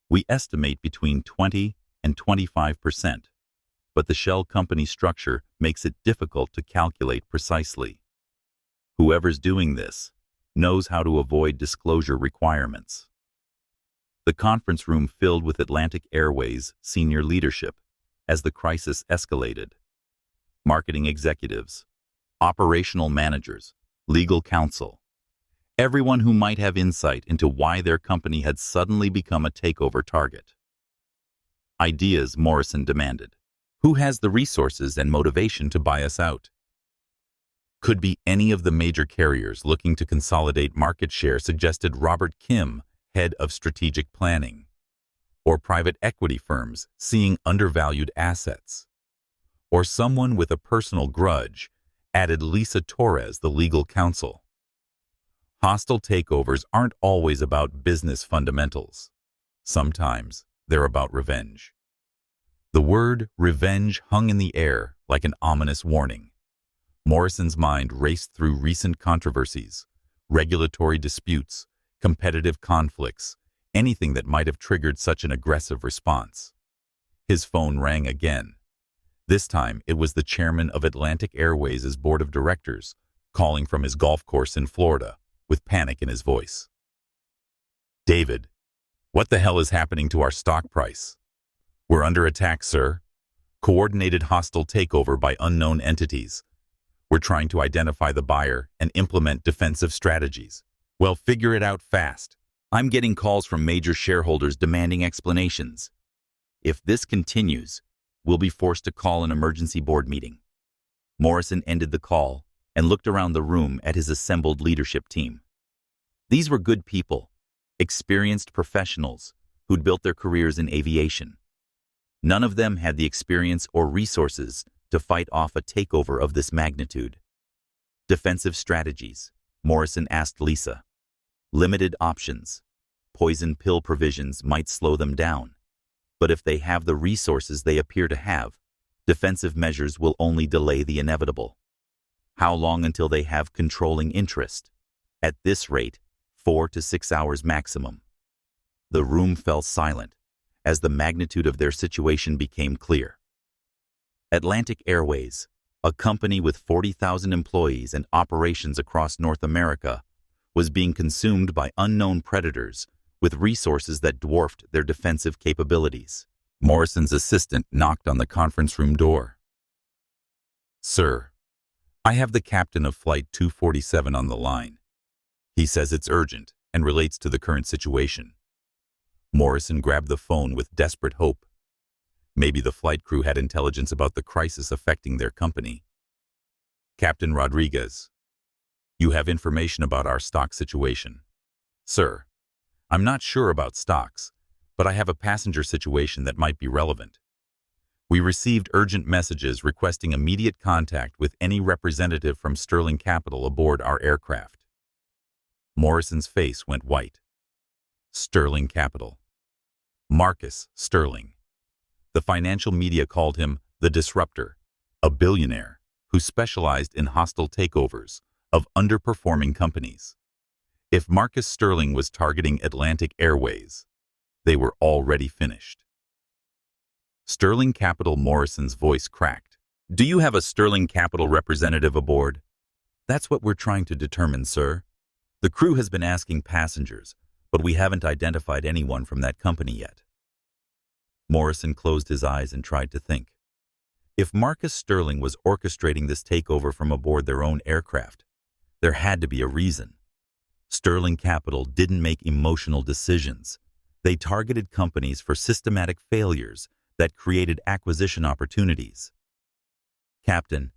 We estimate between 20 and 25%, but the shell company structure makes it difficult to calculate precisely. Whoever's doing this knows how to avoid disclosure requirements. The conference room filled with Atlantic Airways senior leadership as the crisis escalated. Marketing executives, operational managers, legal counsel, everyone who might have insight into why their company had suddenly become a takeover target. Ideas, Morrison demanded. Who has the resources and motivation to buy us out? Could be any of the major carriers looking to consolidate market share, suggested Robert Kim, head of strategic planning. Or private equity firms seeing undervalued assets. Or someone with a personal grudge, added Lisa Torres, the legal counsel. Hostile takeovers aren't always about business fundamentals. Sometimes they're about revenge. The word revenge hung in the air like an ominous warning. Morrison's mind raced through recent controversies, regulatory disputes, competitive conflicts, anything that might have triggered such an aggressive response. His phone rang again. This time, it was the chairman of Atlantic Airways' board of directors, calling from his golf course in Florida, with panic in his voice. "David, what the hell is happening to our stock price?" "We're under attack, sir. Coordinated hostile takeover by unknown entities. We're trying to identify the buyer and implement defensive strategies." "Well, figure it out fast. I'm getting calls from major shareholders demanding explanations. If this continues, we'll be forced to call an emergency board meeting." Morrison ended the call and looked around the room at his assembled leadership team. These were good people, experienced professionals who'd built their careers in aviation. None of them had the experience or resources to fight off a takeover of this magnitude. Defensive strategies, Morrison asked Lisa. Limited options. Poison pill provisions might slow them down. But if they have the resources they appear to have, defensive measures will only delay the inevitable. How long until they have controlling interest? At this rate, 4 to 6 hours maximum. The room fell silent as the magnitude of their situation became clear. Atlantic Airways, a company with 40,000 employees and operations across North America, was being consumed by unknown predators with resources that dwarfed their defensive capabilities. Morrison's assistant knocked on the conference room door. "Sir, I have the captain of Flight 247 on the line. He says it's urgent and relates to the current situation." Morrison grabbed the phone with desperate hope. Maybe the flight crew had intelligence about the crisis affecting their company. "Captain Rodriguez, you have information about our stock situation." "Sir, I'm not sure about stocks, but I have a passenger situation that might be relevant. We received urgent messages requesting immediate contact with any representative from Sterling Capital aboard our aircraft." Morrison's face went white. Sterling Capital. Marcus Sterling. The financial media called him the Disruptor, a billionaire who specialized in hostile takeovers of underperforming companies. If Marcus Sterling was targeting Atlantic Airways, they were already finished. Sterling Capital. Morrison's voice cracked. "Do you have a Sterling Capital representative aboard?" "That's what we're trying to determine, sir. The crew has been asking passengers, but we haven't identified anyone from that company yet." Morrison closed his eyes and tried to think. If Marcus Sterling was orchestrating this takeover from aboard their own aircraft, there had to be a reason. Sterling Capital didn't make emotional decisions. They targeted companies for systematic failures that created acquisition opportunities. "Captain,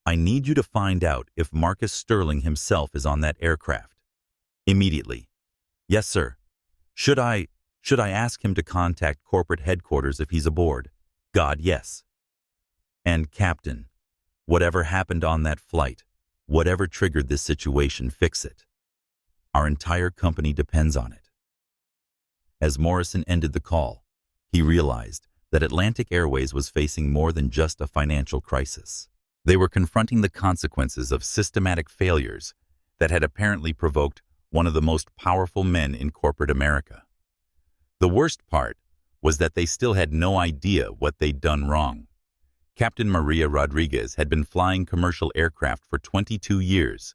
I need you to find out if Marcus Sterling himself is on that aircraft. Immediately." "Yes, sir. Should I ask him to contact corporate headquarters if he's aboard?" "God, yes." "And Captain, whatever happened on that flight, whatever triggered this situation, fix it. Our entire company depends on it." As Morrison ended the call, he realized that Atlantic Airways was facing more than just a financial crisis. They were confronting the consequences of systematic failures that had apparently provoked one of the most powerful men in corporate America. The worst part was that they still had no idea what they'd done wrong. Captain Maria Rodriguez had been flying commercial aircraft for 22 years,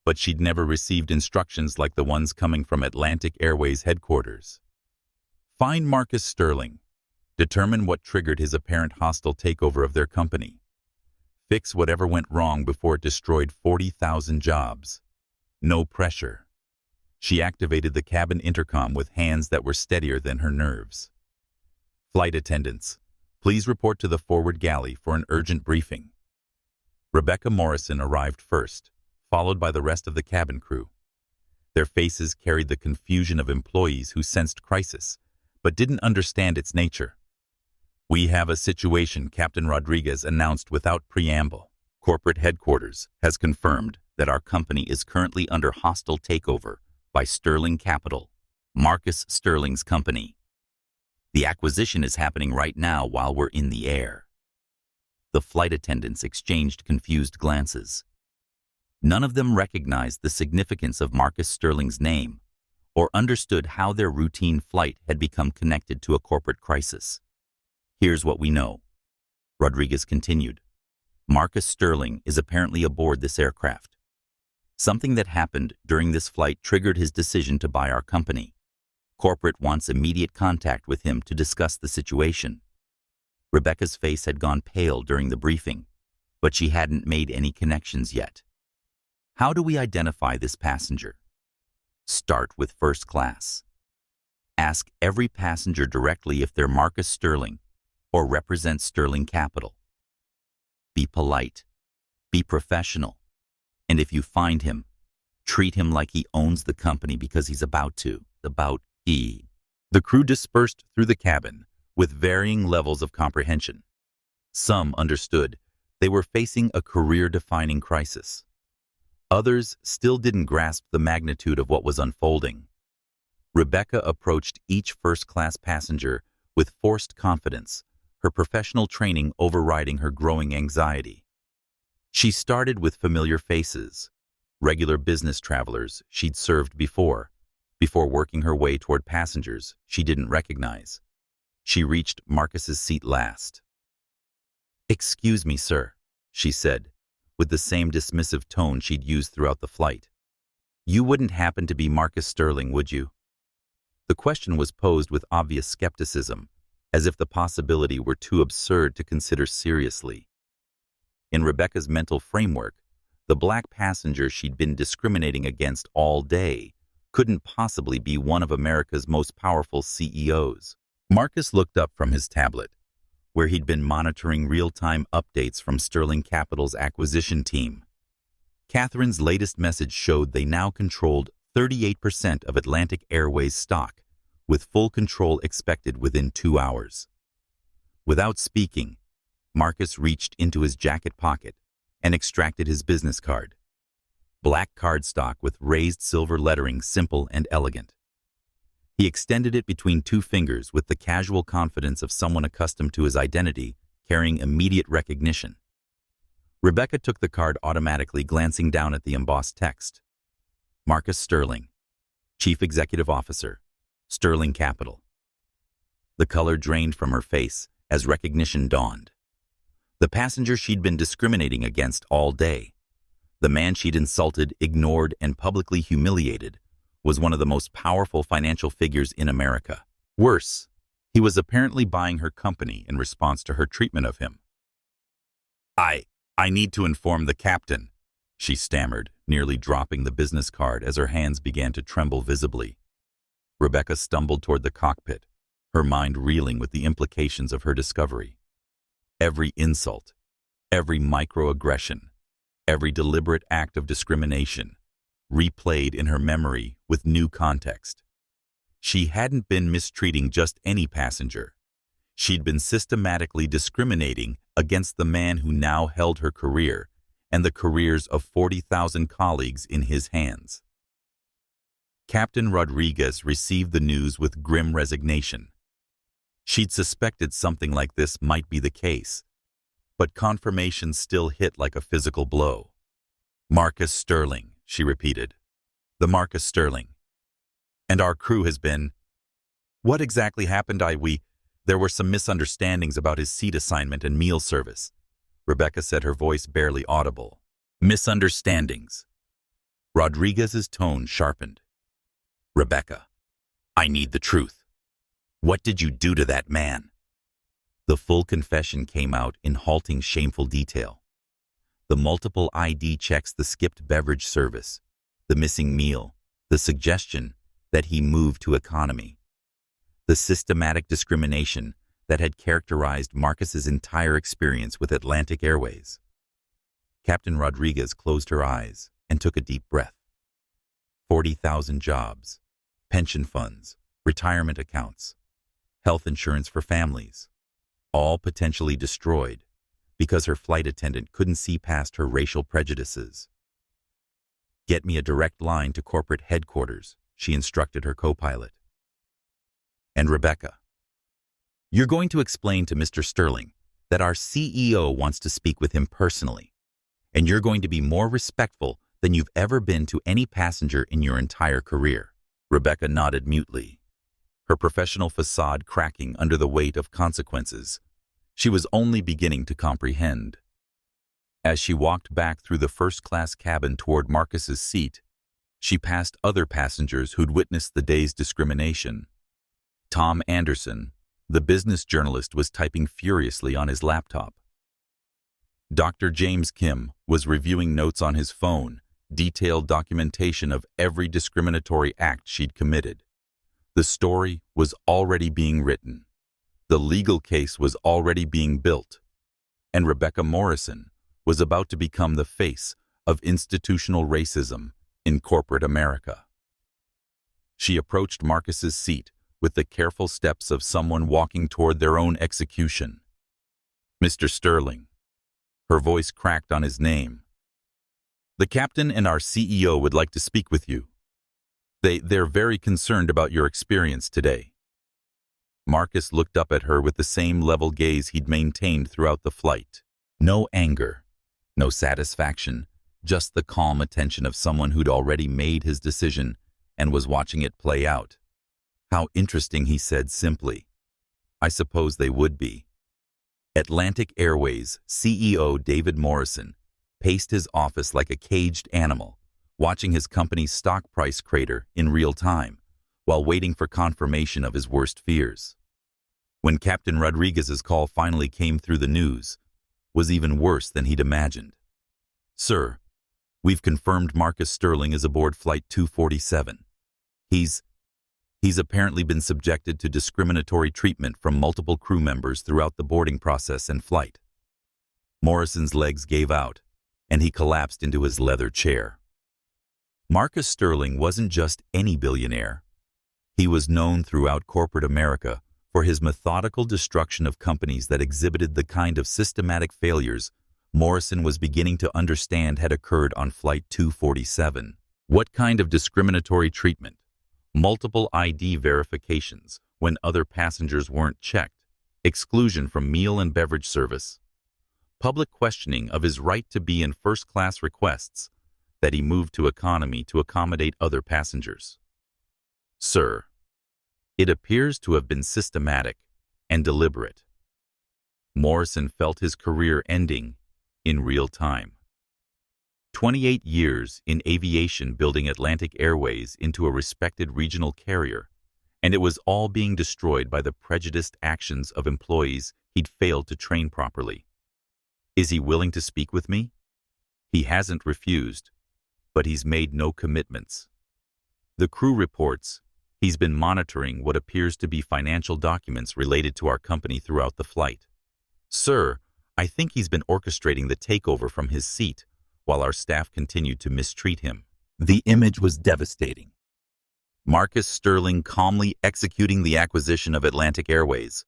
but she'd never received instructions like the ones coming from Atlantic Airways headquarters. Find Marcus Sterling. Determine what triggered his apparent hostile takeover of their company. Fix whatever went wrong before it destroyed 40,000 jobs. No pressure. She activated the cabin intercom with hands that were steadier than her nerves. "Flight attendants, please report to the forward galley for an urgent briefing." Rebecca Morrison arrived first, followed by the rest of the cabin crew. Their faces carried the confusion of employees who sensed crisis, but didn't understand its nature. "We have a situation," Captain Rodriguez announced without preamble. "Corporate headquarters has confirmed that our company is currently under hostile takeover by Sterling Capital, Marcus Sterling's company. The acquisition is happening right now while we're in the air." The flight attendants exchanged confused glances. None of them recognized the significance of Marcus Sterling's name or understood how their routine flight had become connected to a corporate crisis. "Here's what we know," Rodriguez continued. "Marcus Sterling is apparently aboard this aircraft. Something that happened during this flight triggered his decision to buy our company. Corporate wants immediate contact with him to discuss the situation." Rebecca's face had gone pale during the briefing, but she hadn't made any connections yet. "How do we identify this passenger?" "Start with first class. Ask every passenger directly if they're Marcus Sterling or represent Sterling Capital. Be polite. Be professional. And if you find him, treat him like he owns the company because he's about to. The crew dispersed through the cabin with varying levels of comprehension. Some understood they were facing a career-defining crisis. Others still didn't grasp the magnitude of what was unfolding. Rebecca approached each first-class passenger with forced confidence, her professional training overriding her growing anxiety. She started with familiar faces, regular business travelers she'd served before working her way toward passengers she didn't recognize. She reached Marcus's seat last. "Excuse me, sir," she said, with the same dismissive tone she'd used throughout the flight. "You wouldn't happen to be Marcus Sterling, would you?" The question was posed with obvious skepticism, as if the possibility were too absurd to consider seriously. In Rebecca's mental framework, the black passenger she'd been discriminating against all day couldn't possibly be one of America's most powerful CEOs. Marcus looked up from his tablet, where he'd been monitoring real-time updates from Sterling Capital's acquisition team. Catherine's latest message showed they now controlled 38% of Atlantic Airways stock, with full control expected within 2 hours. Without speaking, Marcus reached into his jacket pocket and extracted his business card. Black cardstock with raised silver lettering, simple and elegant. He extended it between 2 fingers with the casual confidence of someone accustomed to his identity, carrying immediate recognition. Rebecca took the card automatically, glancing down at the embossed text. Marcus Sterling, Chief Executive Officer, Sterling Capital. The color drained from her face as recognition dawned. The passenger she'd been discriminating against all day, the man she'd insulted, ignored, and publicly humiliated, was one of the most powerful financial figures in America. Worse, he was apparently buying her company in response to her treatment of him. I need to inform the captain," she stammered, nearly dropping the business card as her hands began to tremble visibly. Rebecca stumbled toward the cockpit, her mind reeling with the implications of her discovery. Every insult, every microaggression, every deliberate act of discrimination, replayed in her memory with new context. She hadn't been mistreating just any passenger. She'd been systematically discriminating against the man who now held her career and the careers of 40,000 colleagues in his hands. Captain Rodriguez received the news with grim resignation. She'd suspected something like this might be the case, but confirmation still hit like a physical blow. "Marcus Sterling," she repeated. "The Marcus Sterling. And our crew has been—" "What exactly happened? There were some misunderstandings about his seat assignment and meal service," Rebecca said, her voice barely audible. "Misunderstandings." Rodriguez's tone sharpened. "Rebecca, I need the truth. What did you do to that man?" The full confession came out in halting, shameful detail. The multiple ID checks, the skipped beverage service, the missing meal, the suggestion that he moved to economy. The systematic discrimination that had characterized Marcus's entire experience with Atlantic Airways. Captain Rodriguez closed her eyes and took a deep breath. 40,000 jobs, pension funds, retirement accounts, health insurance for families, all potentially destroyed because her flight attendant couldn't see past her racial prejudices. "Get me a direct line to corporate headquarters," she instructed her co-pilot. "And Rebecca, you're going to explain to Mr. Sterling that our CEO wants to speak with him personally, and you're going to be more respectful than you've ever been to any passenger in your entire career." Rebecca nodded mutely, her professional facade cracking under the weight of consequences she was only beginning to comprehend. As she walked back through the first-class cabin toward Marcus's seat, she passed other passengers who'd witnessed the day's discrimination. Tom Anderson, the business journalist, was typing furiously on his laptop. Dr. James Kim was reviewing notes on his phone, detailed documentation of every discriminatory act she'd committed. The story was already being written. The legal case was already being built. And Rebecca Morrison was about to become the face of institutional racism in corporate America. She approached Marcus's seat with the careful steps of someone walking toward their own execution. "Mr. Sterling." Her voice cracked on his name. "The captain and our CEO would like to speak with you. They're very concerned about your experience today." Marcus looked up at her with the same level gaze he'd maintained throughout the flight. No anger, No satisfaction, just the calm attention of someone who'd already made his decision and was watching it play out. "How interesting," he said simply. "I suppose they would be." Atlantic Airways CEO David Morrison paced his office like a caged animal, watching his company's stock price crater in real time, while waiting for confirmation of his worst fears. When Captain Rodriguez's call finally came through, the news was even worse than he'd imagined. "Sir, we've confirmed Marcus Sterling is aboard Flight 247. He's apparently been subjected to discriminatory treatment from multiple crew members throughout the boarding process and flight." Morrison's legs gave out, and he collapsed into his leather chair. Marcus Sterling wasn't just any billionaire. He was known throughout corporate America for his methodical destruction of companies that exhibited the kind of systematic failures Morrison was beginning to understand had occurred on Flight 247. What kind of discriminatory treatment? Multiple ID verifications when other passengers weren't checked, exclusion from meal and beverage service, public questioning of his right to be in first-class requests that he moved to economy to accommodate other passengers. "Sir, it appears to have been systematic and deliberate." Morrison felt his career ending in real time. 28 years in aviation, building Atlantic Airways into a respected regional carrier, and it was all being destroyed by the prejudiced actions of employees he'd failed to train properly. "Is he willing to speak with me?" "He hasn't refused, but he's made no commitments. The crew reports he's been monitoring what appears to be financial documents related to our company throughout the flight. Sir, I think he's been orchestrating the takeover from his seat while our staff continued to mistreat him." The image was devastating. Marcus Sterling calmly executing the acquisition of Atlantic Airways,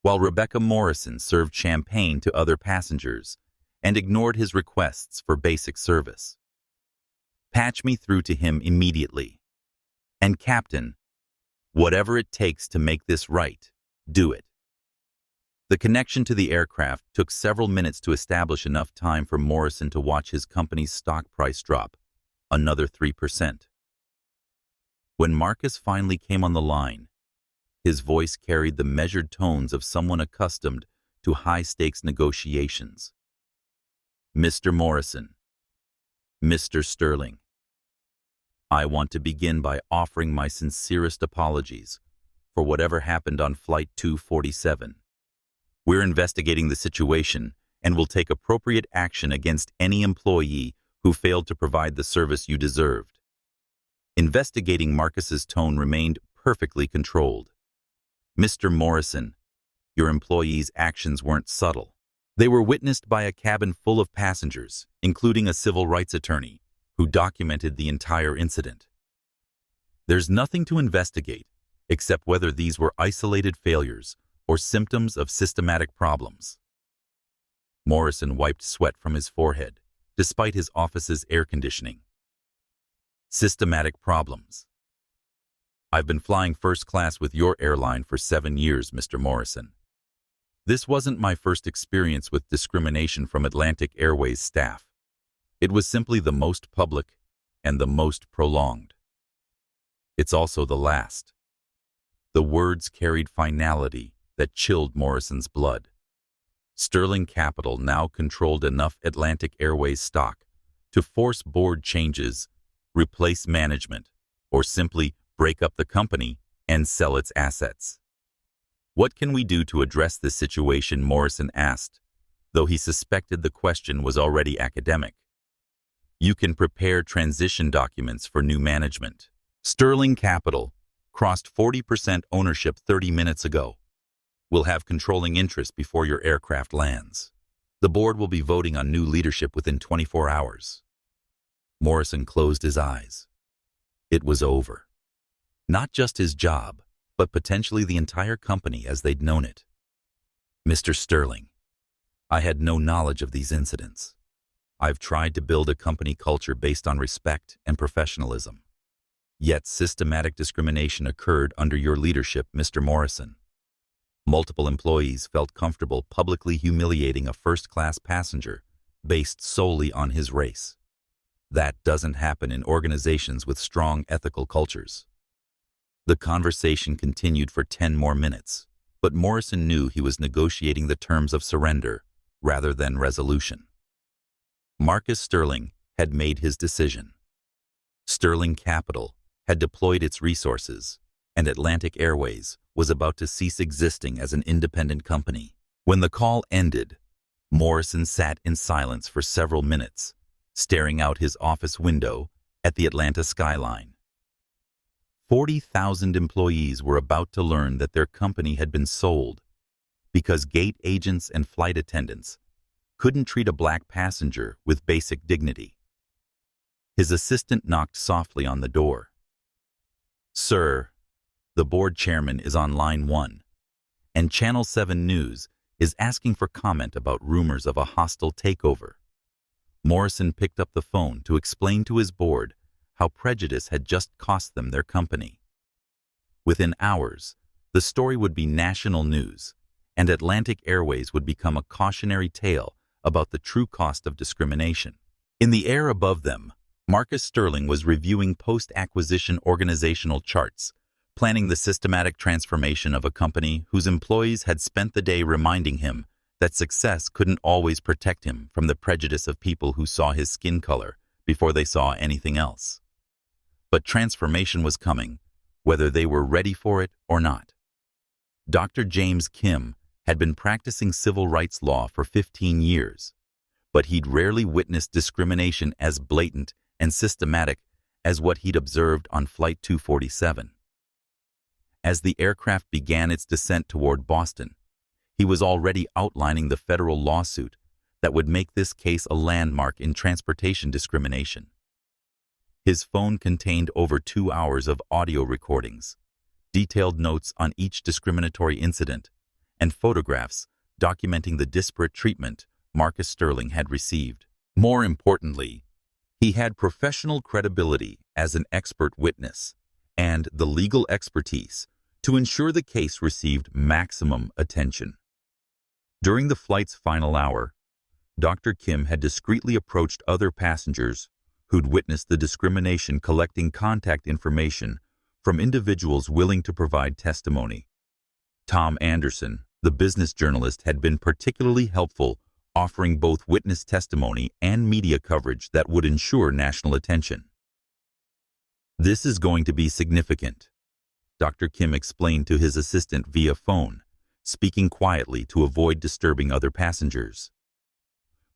while Rebecca Morrison served champagne to other passengers and ignored his requests for basic service. "Patch me through to him immediately. And Captain, whatever it takes to make this right, do it." The connection to the aircraft took several minutes to establish enough time for Morrison to watch his company's stock price drop another 3%. When Marcus finally came on the line, his voice carried the measured tones of someone accustomed to high-stakes negotiations. "Mr. Morrison, Mr. Sterling, I want to begin by offering my sincerest apologies for whatever happened on Flight 247. We're investigating the situation and will take appropriate action against any employee who failed to provide the service you deserved." Investigating Marcus's tone remained perfectly controlled. "Mr. Morrison, your employees' actions weren't subtle. They were witnessed by a cabin full of passengers, including a civil rights attorney, who documented the entire incident. There's nothing to investigate except whether these were isolated failures or symptoms of systematic problems." Morrison wiped sweat from his forehead, despite his office's air conditioning. "Systematic problems. I've been flying first class with your airline for 7 years, Mr. Morrison. This wasn't my first experience with discrimination from Atlantic Airways staff. It was simply the most public and the most prolonged. It's also the last." The words carried finality that chilled Morrison's blood. Sterling Capital now controlled enough Atlantic Airways stock to force board changes, replace management, or simply break up the company and sell its assets. "What can we do to address this situation?" Morrison asked, though he suspected the question was already academic. "You can prepare transition documents for new management. Sterling Capital crossed 40% ownership 30 minutes ago. We'll have controlling interest before your aircraft lands. The board will be voting on new leadership within 24 hours. Morrison closed his eyes. It was over. Not just his job, but potentially the entire company as they'd known it. "Mr. Sterling, I had no knowledge of these incidents. I've tried to build a company culture based on respect and professionalism. Yet systematic discrimination occurred under your leadership, Mr. Morrison. Multiple employees felt comfortable publicly humiliating a first-class passenger based solely on his race. That doesn't happen in organizations with strong ethical cultures. The conversation continued for 10 more minutes, but Morrison knew he was negotiating the terms of surrender rather than resolution. Marcus Sterling had made his decision. Sterling Capital had deployed its resources, and Atlantic Airways was about to cease existing as an independent company. When the call ended, Morrison sat in silence for several minutes, staring out his office window at the Atlanta skyline. 40,000 employees were about to learn that their company had been sold because gate agents and flight attendants couldn't treat a black passenger with basic dignity. His assistant knocked softly on the door. "Sir, the board chairman is on line 1, and Channel 7 News is asking for comment about rumors of a hostile takeover." Morrison picked up the phone to explain to his board how prejudice had just cost them their company. Within hours, the story would be national news, and Atlantic Airways would become a cautionary tale about the true cost of discrimination. In the air above them, Marcus Sterling was reviewing post-acquisition organizational charts, planning the systematic transformation of a company whose employees had spent the day reminding him that success couldn't always protect him from the prejudice of people who saw his skin color before they saw anything else. But transformation was coming, whether they were ready for it or not. Dr. James Kim had been practicing civil rights law for 15 years, but he'd rarely witnessed discrimination as blatant and systematic as what he'd observed on Flight 247. As the aircraft began its descent toward Boston, he was already outlining the federal lawsuit that would make this case a landmark in transportation discrimination. His phone contained over 2 hours of audio recordings, detailed notes on each discriminatory incident, and photographs documenting the disparate treatment Marcus Sterling had received. More importantly, he had professional credibility as an expert witness and the legal expertise to ensure the case received maximum attention. During the flight's final hour, Dr. Kim had discreetly approached other passengers who'd witnessed the discrimination, collecting contact information from individuals willing to provide testimony. Tom Anderson, the business journalist, had been particularly helpful, offering both witness testimony and media coverage that would ensure national attention. "This is going to be significant," Dr. Kim explained to his assistant via phone, speaking quietly to avoid disturbing other passengers.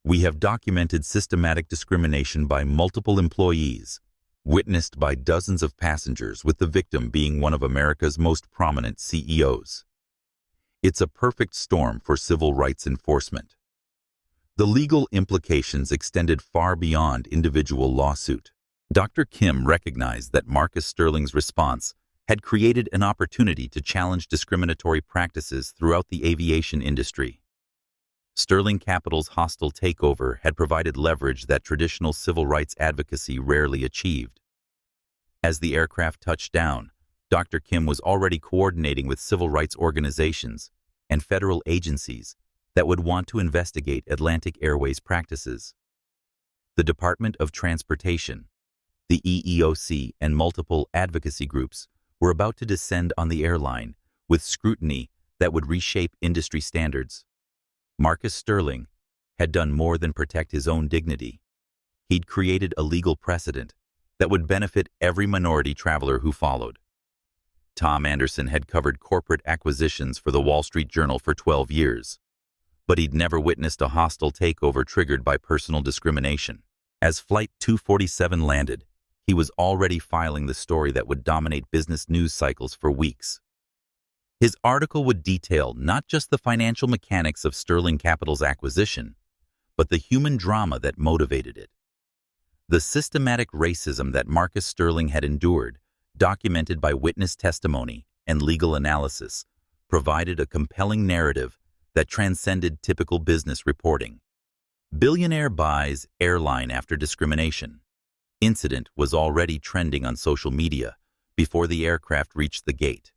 "We have documented systematic discrimination by multiple employees, witnessed by dozens of passengers, with the victim being one of America's most prominent CEOs. It's a perfect storm for civil rights enforcement." The legal implications extended far beyond individual lawsuit. Dr. Kim recognized that Marcus Sterling's response had created an opportunity to challenge discriminatory practices throughout the aviation industry. Sterling Capital's hostile takeover had provided leverage that traditional civil rights advocacy rarely achieved. As the aircraft touched down, Dr. Kim was already coordinating with civil rights organizations and federal agencies that would want to investigate Atlantic Airways practices. The Department of Transportation, the EEOC, and multiple advocacy groups were about to descend on the airline with scrutiny that would reshape industry standards. Marcus Sterling had done more than protect his own dignity. He'd created a legal precedent that would benefit every minority traveler who followed. Tom Anderson had covered corporate acquisitions for the Wall Street Journal for 12 years, but he'd never witnessed a hostile takeover triggered by personal discrimination. As Flight 247 landed, he was already filing the story that would dominate business news cycles for weeks. His article would detail not just the financial mechanics of Sterling Capital's acquisition, but the human drama that motivated it. The systematic racism that Marcus Sterling had endured, documented by witness testimony and legal analysis, provided a compelling narrative that transcended typical business reporting. Billionaire buys airline after discrimination. Incident was already trending on social media before the aircraft reached the gate.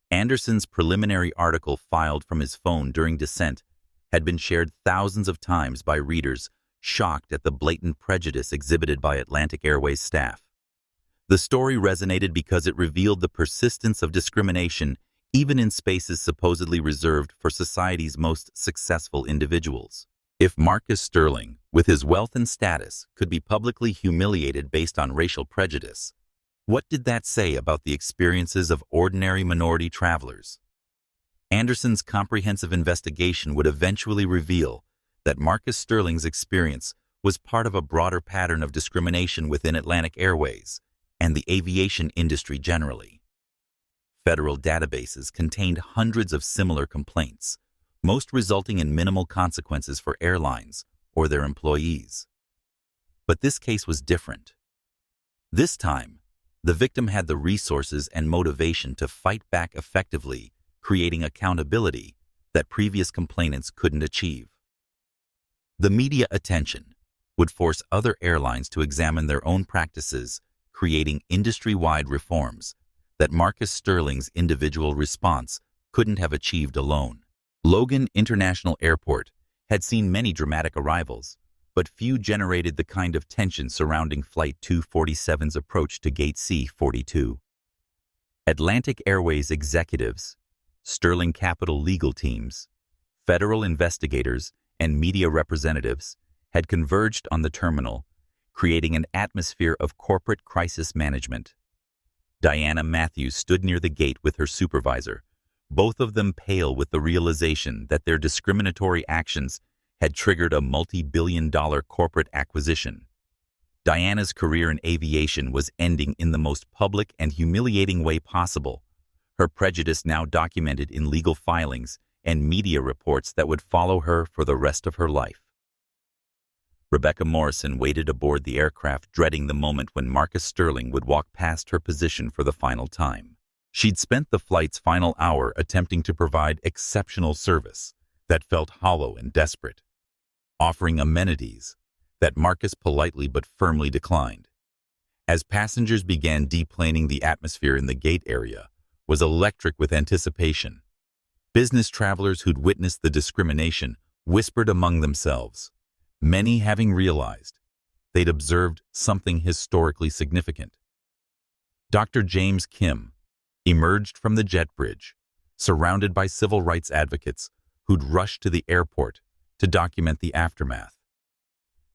Anderson's preliminary article, filed from his phone during descent, had been shared thousands of times by readers shocked at the blatant prejudice exhibited by Atlantic Airways staff. The story resonated because it revealed the persistence of discrimination even in spaces supposedly reserved for society's most successful individuals. If Marcus Sterling, with his wealth and status, could be publicly humiliated based on racial prejudice, what did that say about the experiences of ordinary minority travelers? Anderson's comprehensive investigation would eventually reveal that Marcus Sterling's experience was part of a broader pattern of discrimination within Atlantic Airways and the aviation industry generally. Federal databases contained hundreds of similar complaints, most resulting in minimal consequences for airlines or their employees. But this case was different. This time, the victim had the resources and motivation to fight back effectively, creating accountability that previous complainants couldn't achieve. The media attention would force other airlines to examine their own practices, creating industry-wide reforms that Marcus Sterling's individual response couldn't have achieved alone. Logan International Airport had seen many dramatic arrivals, but few generated the kind of tension surrounding Flight 247's approach to Gate C-42. Atlantic Airways executives, Sterling Capital legal teams, federal investigators, and media representatives had converged on the terminal, creating an atmosphere of corporate crisis management. Diana Matthews stood near the gate with her supervisor, both of them pale with the realization that their discriminatory actions had triggered a multi-billion-dollar corporate acquisition. Diana's career in aviation was ending in the most public and humiliating way possible, her prejudice now documented in legal filings and media reports that would follow her for the rest of her life. Rebecca Morrison waited aboard the aircraft, dreading the moment when Marcus Sterling would walk past her position for the final time. She'd spent the flight's final hour attempting to provide exceptional service that felt hollow and desperate, offering amenities that Marcus politely but firmly declined. As passengers began deplaning, the atmosphere in the gate area was electric with anticipation. Business travelers who'd witnessed the discrimination whispered among themselves, many having realized they'd observed something historically significant. Dr. James Kim emerged from the jet bridge, surrounded by civil rights advocates who'd rushed to the airport to document the aftermath.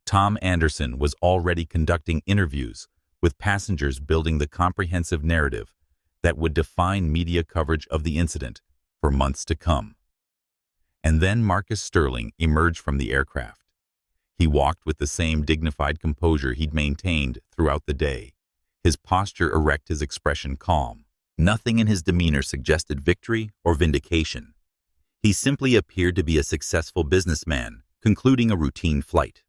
Tom Anderson was already conducting interviews with passengers, building the comprehensive narrative that would define media coverage of the incident for months to come. And then Marcus Sterling emerged from the aircraft. He walked with the same dignified composure he'd maintained throughout the day, his posture erect, his expression calm. Nothing in his demeanor suggested victory or vindication. He simply appeared to be a successful businessman concluding a routine flight.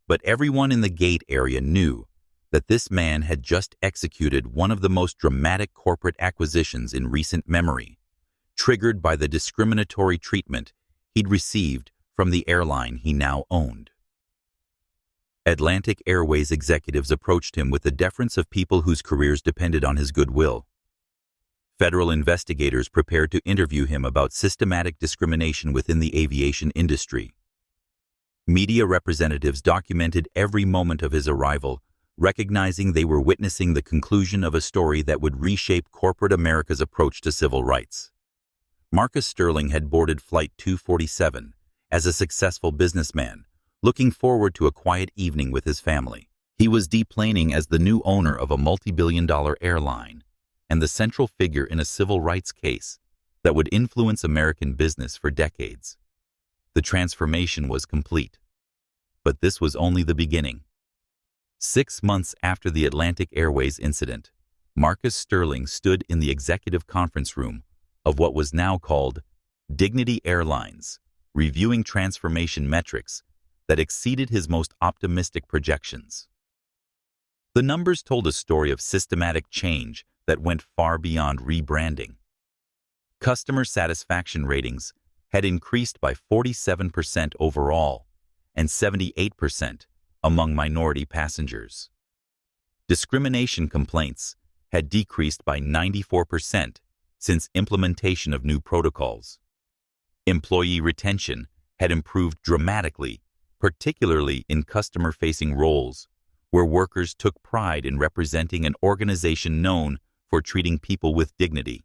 But everyone in the gate area knew that this man had just executed one of the most dramatic corporate acquisitions in recent memory, triggered by the discriminatory treatment he'd received from the airline he now owned. Atlantic Airways executives approached him with the deference of people whose careers depended on his goodwill. Federal investigators prepared to interview him about systematic discrimination within the aviation industry. Media representatives documented every moment of his arrival, recognizing they were witnessing the conclusion of a story that would reshape corporate America's approach to civil rights. Marcus Sterling had boarded Flight 247 as a successful businessman, looking forward to a quiet evening with his family. He was deplaning as the new owner of a multi-billion-dollar airline and the central figure in a civil rights case that would influence American business for decades. The transformation was complete. But this was only the beginning. 6 months after the Atlantic Airways incident, Marcus Sterling stood in the executive conference room of what was now called Dignity Airlines, reviewing transformation metrics that exceeded his most optimistic projections. The numbers told a story of systematic change that went far beyond rebranding. Customer satisfaction ratings had increased by 47% overall and 78% among minority passengers. Discrimination complaints had decreased by 94% since implementation of new protocols. Employee retention had improved dramatically, particularly in customer-facing roles, where workers took pride in representing an organization known for treating people with dignity.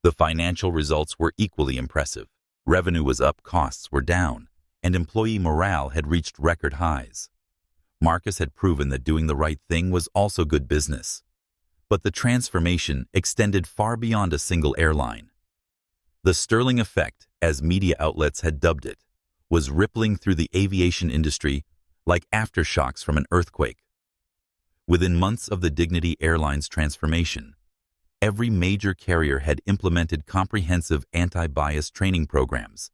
The financial results were equally impressive. Revenue was up, costs were down, and employee morale had reached record highs. Marcus had proven that doing the right thing was also good business. But the transformation extended far beyond a single airline. The Sterling effect, as media outlets had dubbed it, was rippling through the aviation industry like aftershocks from an earthquake. Within months of the Dignity Airlines transformation, every major carrier had implemented comprehensive anti-bias training programs,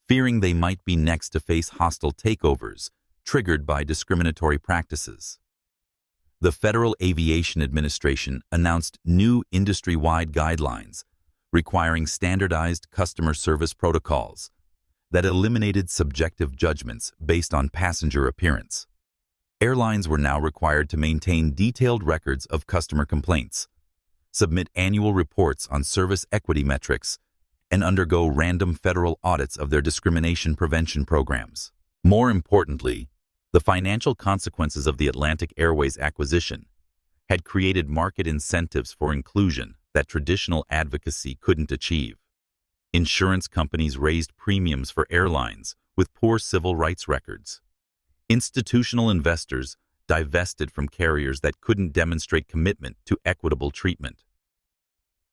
fearing they might be next to face hostile takeovers triggered by discriminatory practices. The Federal Aviation Administration announced new industry-wide guidelines requiring standardized customer service protocols that eliminated subjective judgments based on passenger appearance. Airlines were now required to maintain detailed records of customer complaints, submit annual reports on service equity metrics, and undergo random federal audits of their discrimination prevention programs. More importantly, the financial consequences of the Atlantic Airways acquisition had created market incentives for inclusion that traditional advocacy couldn't achieve. Insurance companies raised premiums for airlines with poor civil rights records. Institutional investors divested from carriers that couldn't demonstrate commitment to equitable treatment.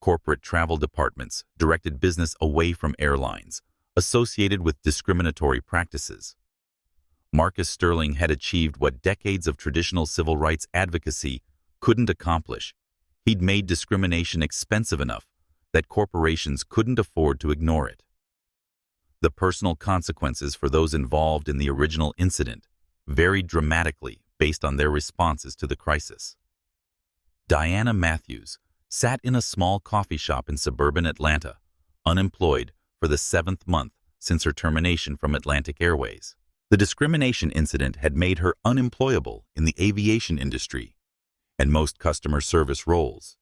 Corporate travel departments directed business away from airlines associated with discriminatory practices. Marcus Sterling had achieved what decades of traditional civil rights advocacy couldn't accomplish. He'd made discrimination expensive enough that corporations couldn't afford to ignore it. The personal consequences for those involved in the original incident varied dramatically based on their responses to the crisis. Diana Matthews sat in a small coffee shop in suburban Atlanta, unemployed for the 7th month since her termination from Atlantic Airways. The discrimination incident had made her unemployable in the aviation industry and most customer service roles.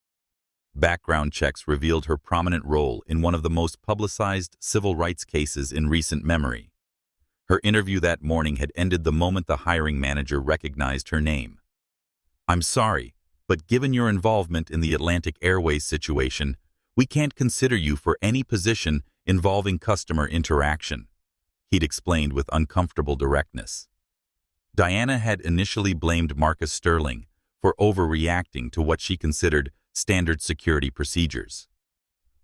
Background checks revealed her prominent role in one of the most publicized civil rights cases in recent memory. Her interview that morning had ended the moment the hiring manager recognized her name. "I'm sorry, but given your involvement in the Atlantic Airways situation, we can't consider you for any position involving customer interaction," he'd explained with uncomfortable directness. Diana had initially blamed Marcus Sterling for overreacting to what she considered standard security procedures.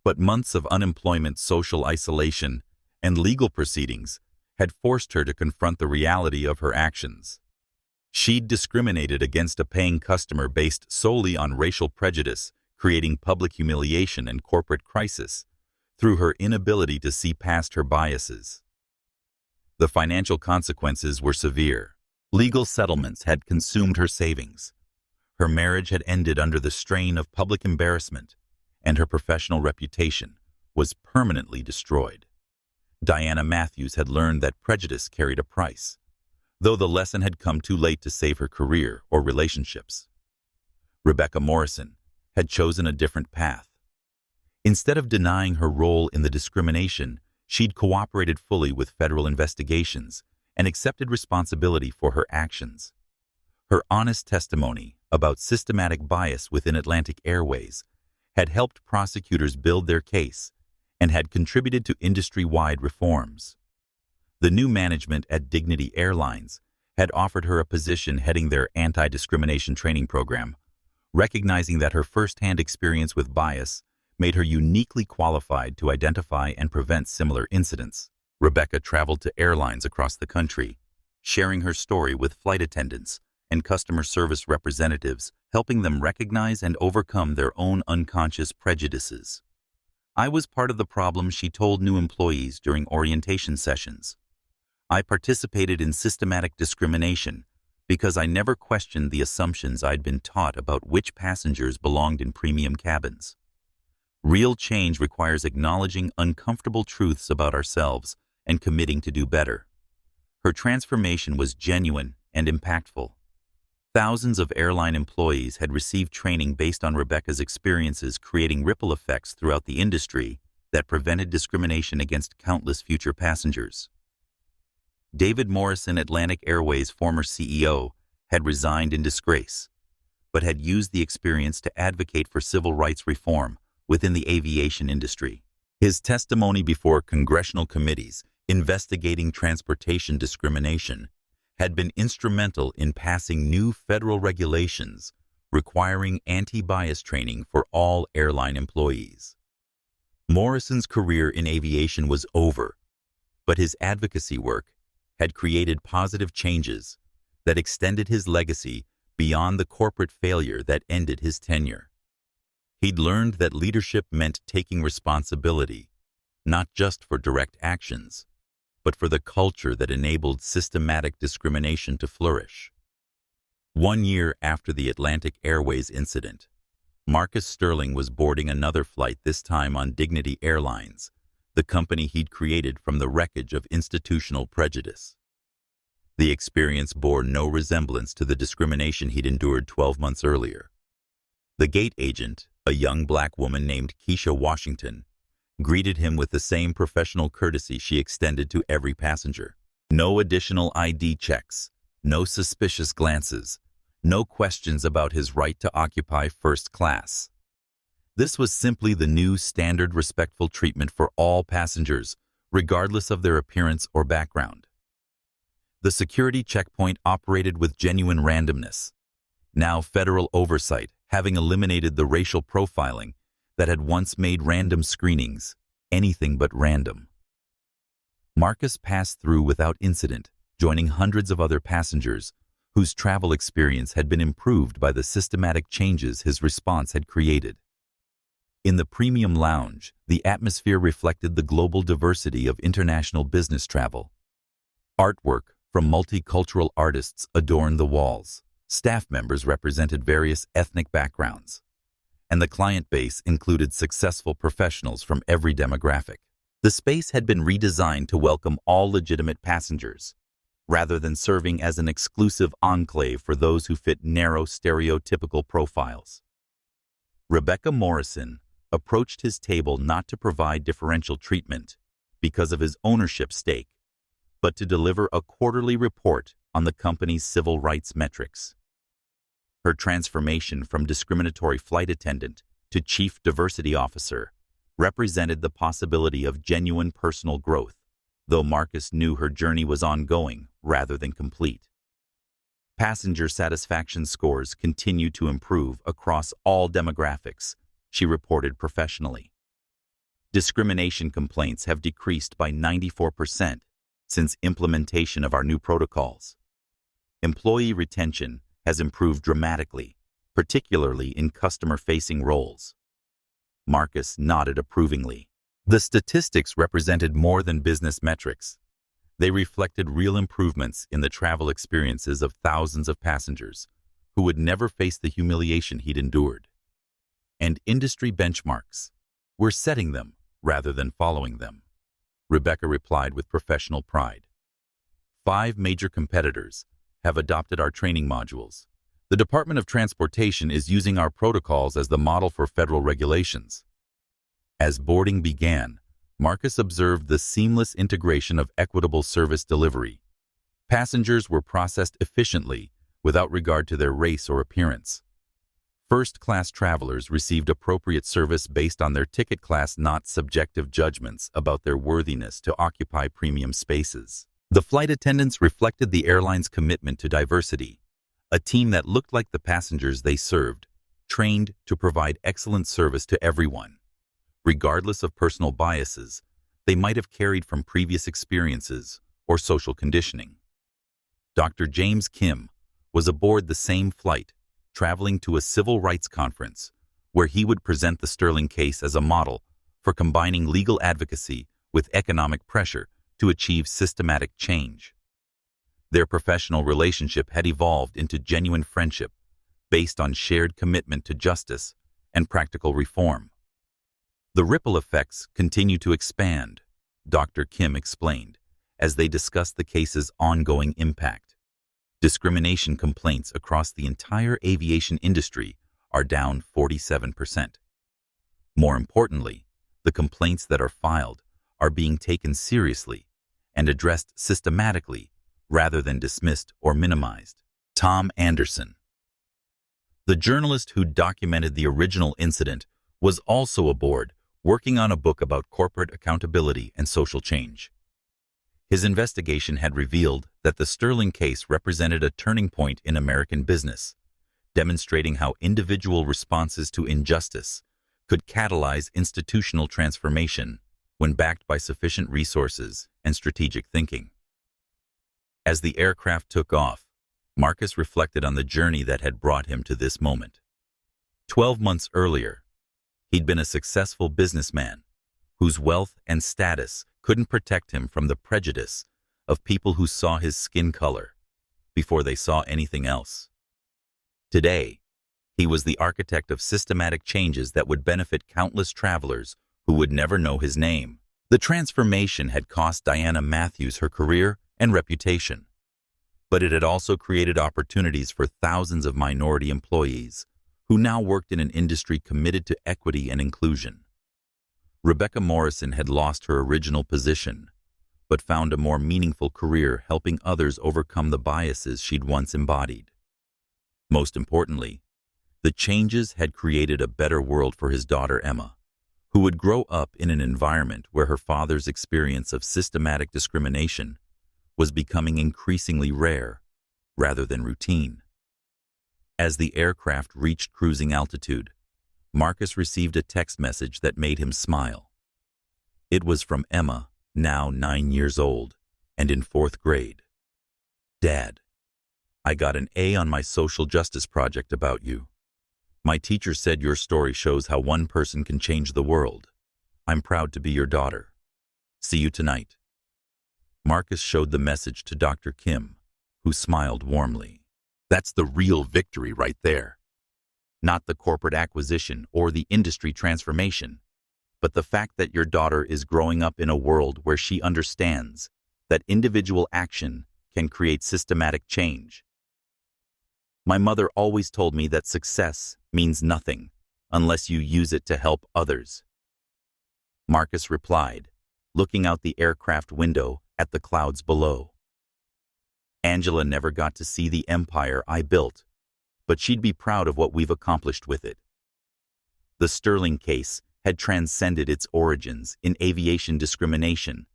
But months of unemployment, social isolation, and legal proceedings had forced her to confront the reality of her actions. She'd discriminated against a paying customer based solely on racial prejudice, creating public humiliation and corporate crisis through her inability to see past her biases. The financial consequences were severe. Legal settlements had consumed her savings. Her marriage had ended under the strain of public embarrassment, and her professional reputation was permanently destroyed. Diana Matthews had learned that prejudice carried a price, though the lesson had come too late to save her career or relationships. Rebecca Morrison had chosen a different path. Instead of denying her role in the discrimination, she'd cooperated fully with federal investigations and accepted responsibility for her actions. Her honest testimony about systematic bias within Atlantic Airways had helped prosecutors build their case and had contributed to industry-wide reforms. The new management at Dignity Airlines had offered her a position heading their anti-discrimination training program, recognizing that her first-hand experience with bias made her uniquely qualified to identify and prevent similar incidents. Rebecca traveled to airlines across the country, sharing her story with flight attendants and customer service representatives, helping them recognize and overcome their own unconscious prejudices. "I was part of the problem," she told new employees during orientation sessions. "I participated in systematic discrimination because I never questioned the assumptions I'd been taught about which passengers belonged in premium cabins." Real change requires acknowledging uncomfortable truths about ourselves and committing to do better. Her transformation was genuine and impactful. Thousands of airline employees had received training based on Rebecca's experiences, creating ripple effects throughout the industry that prevented discrimination against countless future passengers. David Morrison, Atlantic Airways' former CEO, had resigned in disgrace, but had used the experience to advocate for civil rights reform within the aviation industry. His testimony before congressional committees investigating transportation discrimination had been instrumental in passing new federal regulations requiring anti-bias training for all airline employees. Morrison's career in aviation was over, but his advocacy work had created positive changes that extended his legacy beyond the corporate failure that ended his tenure. He'd learned that leadership meant taking responsibility, not just for direct actions, but for the culture that enabled systematic discrimination to flourish. 1 year after the Atlantic Airways incident, Marcus Sterling was boarding another flight, this time on Dignity Airlines, the company he'd created from the wreckage of institutional prejudice. The experience bore no resemblance to the discrimination he'd endured 12 months earlier. The gate agent, a young black woman named Keisha Washington, greeted him with the same professional courtesy she extended to every passenger. No additional ID checks, no suspicious glances, no questions about his right to occupy first class. This was simply the new standard respectful treatment for all passengers, regardless of their appearance or background. The security checkpoint operated with genuine randomness. Now federal oversight, having eliminated the racial profiling that had once made random screenings anything but random. Marcus passed through without incident, joining hundreds of other passengers whose travel experience had been improved by the systematic changes his response had created. In the premium lounge, the atmosphere reflected the global diversity of international business travel. Artwork from multicultural artists adorned the walls. Staff members represented various ethnic backgrounds, and the client base included successful professionals from every demographic. The space had been redesigned to welcome all legitimate passengers, rather than serving as an exclusive enclave for those who fit narrow stereotypical profiles. Rebecca Morrison approached his table not to provide differential treatment because of his ownership stake, but to deliver a quarterly report on the company's civil rights metrics. Her transformation from discriminatory flight attendant to chief diversity officer represented the possibility of genuine personal growth, though Marcus knew her journey was ongoing rather than complete. Passenger satisfaction scores continued to improve across all demographics, she reported professionally. Discrimination complaints have decreased by 94% since implementation of our new protocols. Employee retention has improved dramatically, particularly in customer-facing roles. Marcus nodded approvingly. The statistics represented more than business metrics. They reflected real improvements in the travel experiences of thousands of passengers who would never face the humiliation he'd endured. And industry benchmarks. We're setting them rather than following them, Rebecca replied with professional pride. 5 major competitors have adopted our training modules. The Department of Transportation is using our protocols as the model for federal regulations. As boarding began, Marcus observed the seamless integration of equitable service delivery. Passengers were processed efficiently without regard to their race or appearance. First-class travelers received appropriate service based on their ticket class, not subjective judgments about their worthiness to occupy premium spaces. The flight attendants reflected the airline's commitment to diversity, a team that looked like the passengers they served, trained to provide excellent service to everyone. Regardless of personal biases they might have carried from previous experiences or social conditioning. Dr. James Kim was aboard the same flight, traveling to a civil rights conference where he would present the Sterling case as a model for combining legal advocacy with economic pressure to achieve systematic change. Their professional relationship had evolved into genuine friendship based on shared commitment to justice and practical reform. The ripple effects continue to expand, Dr. Kim explained, as they discussed the case's ongoing impact. Discrimination complaints across the entire aviation industry are down 47%. More importantly, the complaints that are filed are being taken seriously and addressed systematically rather than dismissed or minimized. Tom Anderson, the journalist who documented the original incident, was also aboard, working on a book about corporate accountability and social change. His investigation had revealed that the Sterling case represented a turning point in American business, demonstrating how individual responses to injustice could catalyze institutional transformation when backed by sufficient resources and strategic thinking. As the aircraft took off, Marcus reflected on the journey that had brought him to this moment. 12 months earlier, he'd been a successful businessman whose wealth and status couldn't protect him from the prejudice of people who saw his skin color before they saw anything else. Today, he was the architect of systematic changes that would benefit countless travelers who would never know his name. The transformation had cost Diana Matthews her career and reputation, but it had also created opportunities for thousands of minority employees who now worked in an industry committed to equity and inclusion. Rebecca Morrison had lost her original position, but found a more meaningful career helping others overcome the biases she'd once embodied. Most importantly, the changes had created a better world for his daughter Emma, who would grow up in an environment where her father's experience of systematic discrimination was becoming increasingly rare rather than routine. As the aircraft reached cruising altitude, Marcus received a text message that made him smile. It was from Emma, now 9 years old and in 4th grade. "Dad, I got an A on my social justice project about you. My teacher said your story shows how one person can change the world. I'm proud to be your daughter. See you tonight." Marcus showed the message to Dr. Kim, who smiled warmly. "That's the real victory right there. Not the corporate acquisition or the industry transformation, but the fact that your daughter is growing up in a world where she understands that individual action can create systematic change. My mother always told me that success means nothing unless you use it to help others." Marcus replied, looking out the aircraft window at the clouds below. "Angela never got to see the empire I built, but she'd be proud of what we've accomplished with it." The Sterling case had transcended its origins in aviation discrimination,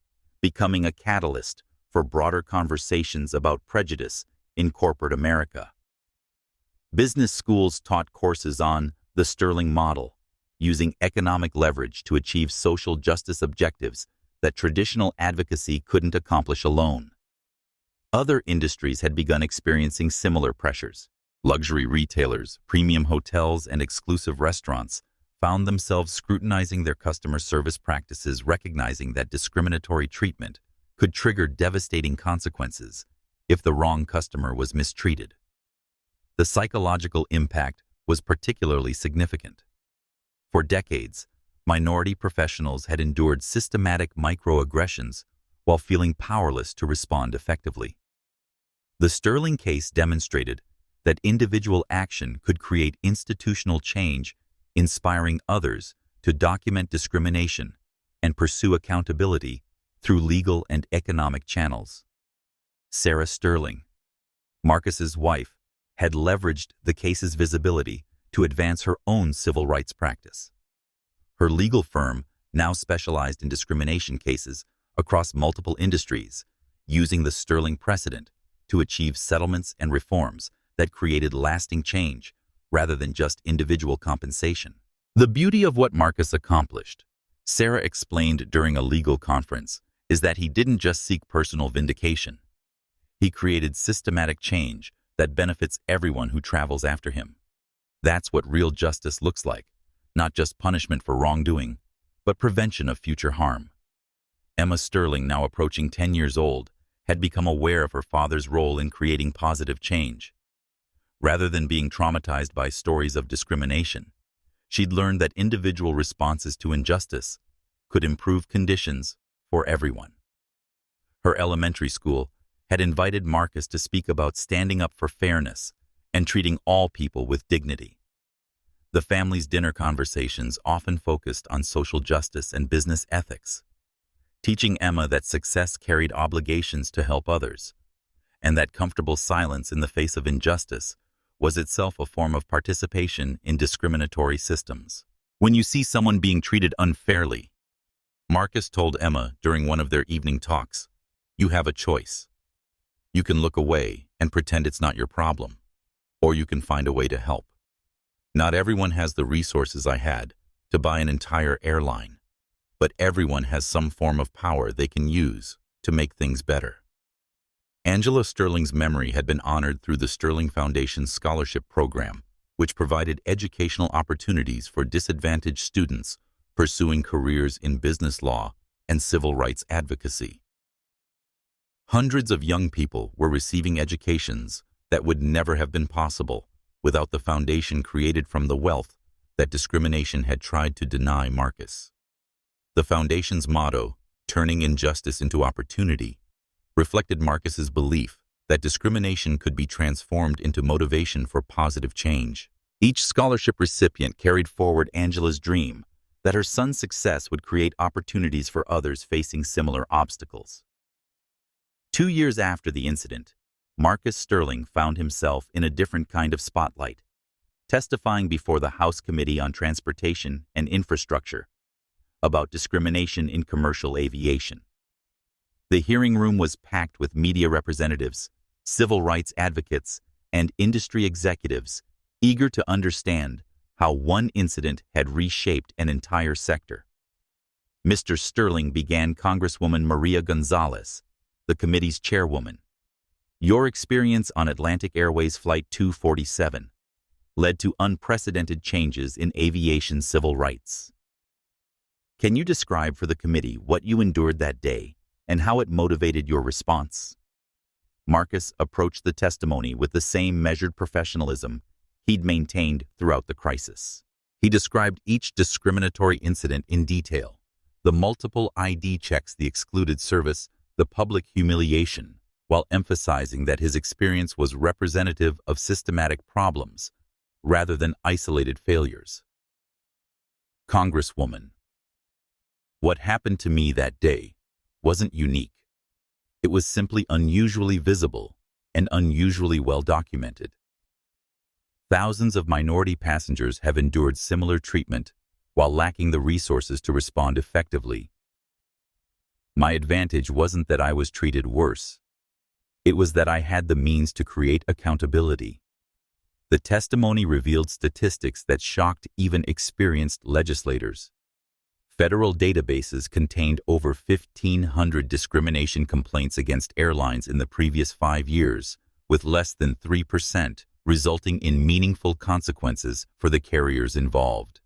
becoming a catalyst for broader conversations about prejudice in corporate America. Business schools taught courses on the Sterling model, using economic leverage to achieve social justice objectives that traditional advocacy couldn't accomplish alone. Other industries had begun experiencing similar pressures. Luxury retailers, premium hotels, and exclusive restaurants found themselves scrutinizing their customer service practices, recognizing that discriminatory treatment could trigger devastating consequences if the wrong customer was mistreated. The psychological impact was particularly significant. For decades, minority professionals had endured systematic microaggressions while feeling powerless to respond effectively. The Sterling case demonstrated that individual action could create institutional change, inspiring others to document discrimination and pursue accountability through legal and economic channels. Sarah Sterling, Marcus's wife, had leveraged the case's visibility to advance her own civil rights practice. Her legal firm now specialized in discrimination cases across multiple industries, using the Sterling precedent to achieve settlements and reforms that created lasting change rather than just individual compensation. The beauty of what Marcus accomplished, Sarah explained during a legal conference, is that he didn't just seek personal vindication. He created systematic change that benefits everyone who travels after him. That's what real justice looks like, not just punishment for wrongdoing, but prevention of future harm. Emma Sterling, now approaching 10 years old, had become aware of her father's role in creating positive change. Rather than being traumatized by stories of discrimination, she'd learned that individual responses to injustice could improve conditions for everyone. Her elementary school had invited Marcus to speak about standing up for fairness and treating all people with dignity. The family's dinner conversations often focused on social justice and business ethics. teaching Emma that success carried obligations to help others, and that comfortable silence in the face of injustice was itself a form of participation in discriminatory systems. When you see someone being treated unfairly, Marcus told Emma during one of their evening talks, you have a choice. You can look away and pretend it's not your problem, or you can find a way to help. Not everyone has the resources I had to buy an entire airline, but everyone has some form of power they can use to make things better. Angela Sterling's memory had been honored through the Sterling Foundation Scholarship Program, which provided educational opportunities for disadvantaged students pursuing careers in business law and civil rights advocacy. Hundreds of young people were receiving educations that would never have been possible without the foundation created from the wealth that discrimination had tried to deny Marcus. The foundation's motto, turning injustice into opportunity, reflected Marcus's belief that discrimination could be transformed into motivation for positive change. Each scholarship recipient carried forward Angela's dream that her son's success would create opportunities for others facing similar obstacles. 2 years after the incident, Marcus Sterling found himself in a different kind of spotlight, testifying before the House Committee on Transportation and Infrastructure about discrimination in commercial aviation. The hearing room was packed with media representatives, civil rights advocates, and industry executives eager to understand how one incident had reshaped an entire sector. Mr. Sterling began Congresswoman Maria Gonzalez, the committee's chairwoman. Your experience on Atlantic Airways Flight 247 led to unprecedented changes in aviation civil rights. Can you describe for the committee what you endured that day and how it motivated your response? Marcus approached the testimony with the same measured professionalism he'd maintained throughout the crisis. He described each discriminatory incident in detail, the multiple ID checks, the excluded service, the public humiliation, while emphasizing that his experience was representative of systematic problems rather than isolated failures. Congresswoman, what happened to me that day wasn't unique. It was simply unusually visible and unusually well documented. Thousands of minority passengers have endured similar treatment while lacking the resources to respond effectively. My advantage wasn't that I was treated worse. It was that I had the means to create accountability. The testimony revealed statistics that shocked even experienced legislators. Federal databases contained over 1,500 discrimination complaints against airlines in the previous 5 years, with less than 3% resulting in meaningful consequences for the carriers involved.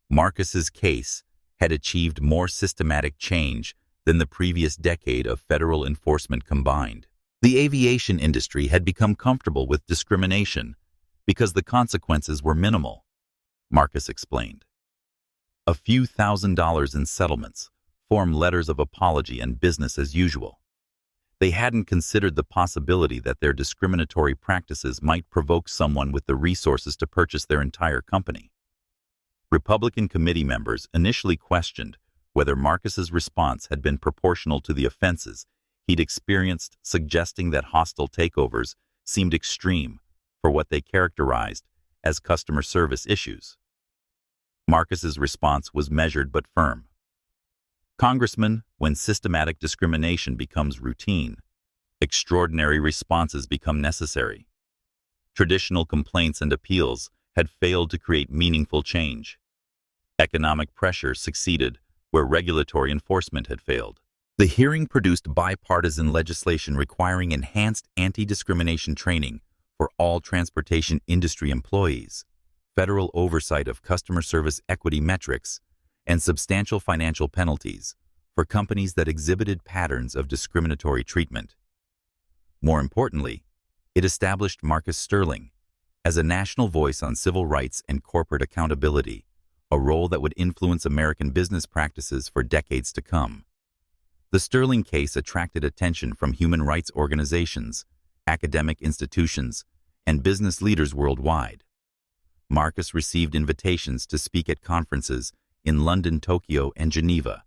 Marcus's case had achieved more systematic change than the previous decade of federal enforcement combined. The aviation industry had become comfortable with discrimination because the consequences were minimal, Marcus explained. A few $1,000s in settlements, form letters of apology, and business as usual. They hadn't considered the possibility that their discriminatory practices might provoke someone with the resources to purchase their entire company. Republican committee members initially questioned whether Marcus's response had been proportional to the offenses he'd experienced, suggesting that hostile takeovers seemed extreme for what they characterized as customer service issues. Marcus's response was measured but firm. Congressman, when systematic discrimination becomes routine, extraordinary responses become necessary. Traditional complaints and appeals had failed to create meaningful change. Economic pressure succeeded where regulatory enforcement had failed. The hearing produced bipartisan legislation requiring enhanced anti-discrimination training for all transportation industry employees, federal oversight of customer service equity metrics, and substantial financial penalties for companies that exhibited patterns of discriminatory treatment. More importantly, it established Marcus Sterling as a national voice on civil rights and corporate accountability, a role that would influence American business practices for decades to come. The Sterling case attracted attention from human rights organizations, academic institutions, and business leaders worldwide. Marcus received invitations to speak at conferences in London, Tokyo, and Geneva,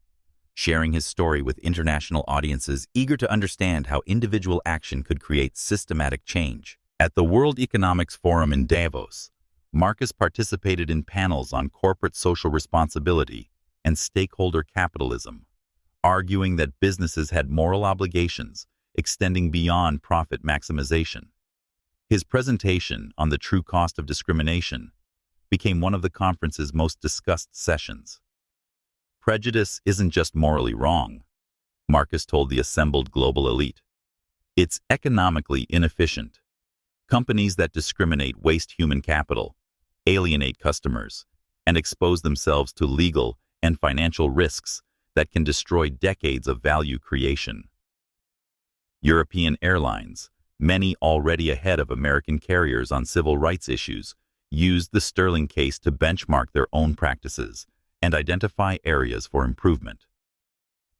sharing his story with international audiences eager to understand how individual action could create systematic change. At the World Economics Forum in Davos, Marcus participated in panels on corporate social responsibility and stakeholder capitalism, arguing that businesses had moral obligations extending beyond profit maximization. His presentation on the true cost of discrimination became one of the conference's most discussed sessions. Prejudice isn't just morally wrong, Marcus told the assembled global elite. It's economically inefficient. Companies that discriminate waste human capital, alienate customers, and expose themselves to legal and financial risks that can destroy decades of value creation. European airlines, many already ahead of American carriers on civil rights issues, used the Sterling case to benchmark their own practices and identify areas for improvement.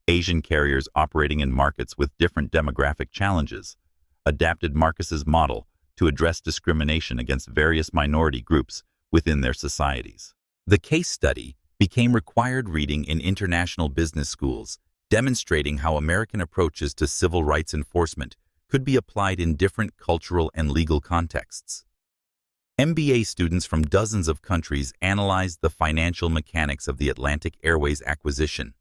Asian carriers operating in markets with different demographic challenges adapted Marcus's model to address discrimination against various minority groups within their societies. The case study became required reading in international business schools, demonstrating how American approaches to civil rights enforcement could be applied in different cultural and legal contexts. MBA students from dozens of countries analyzed the financial mechanics of the Atlantic Airways acquisition,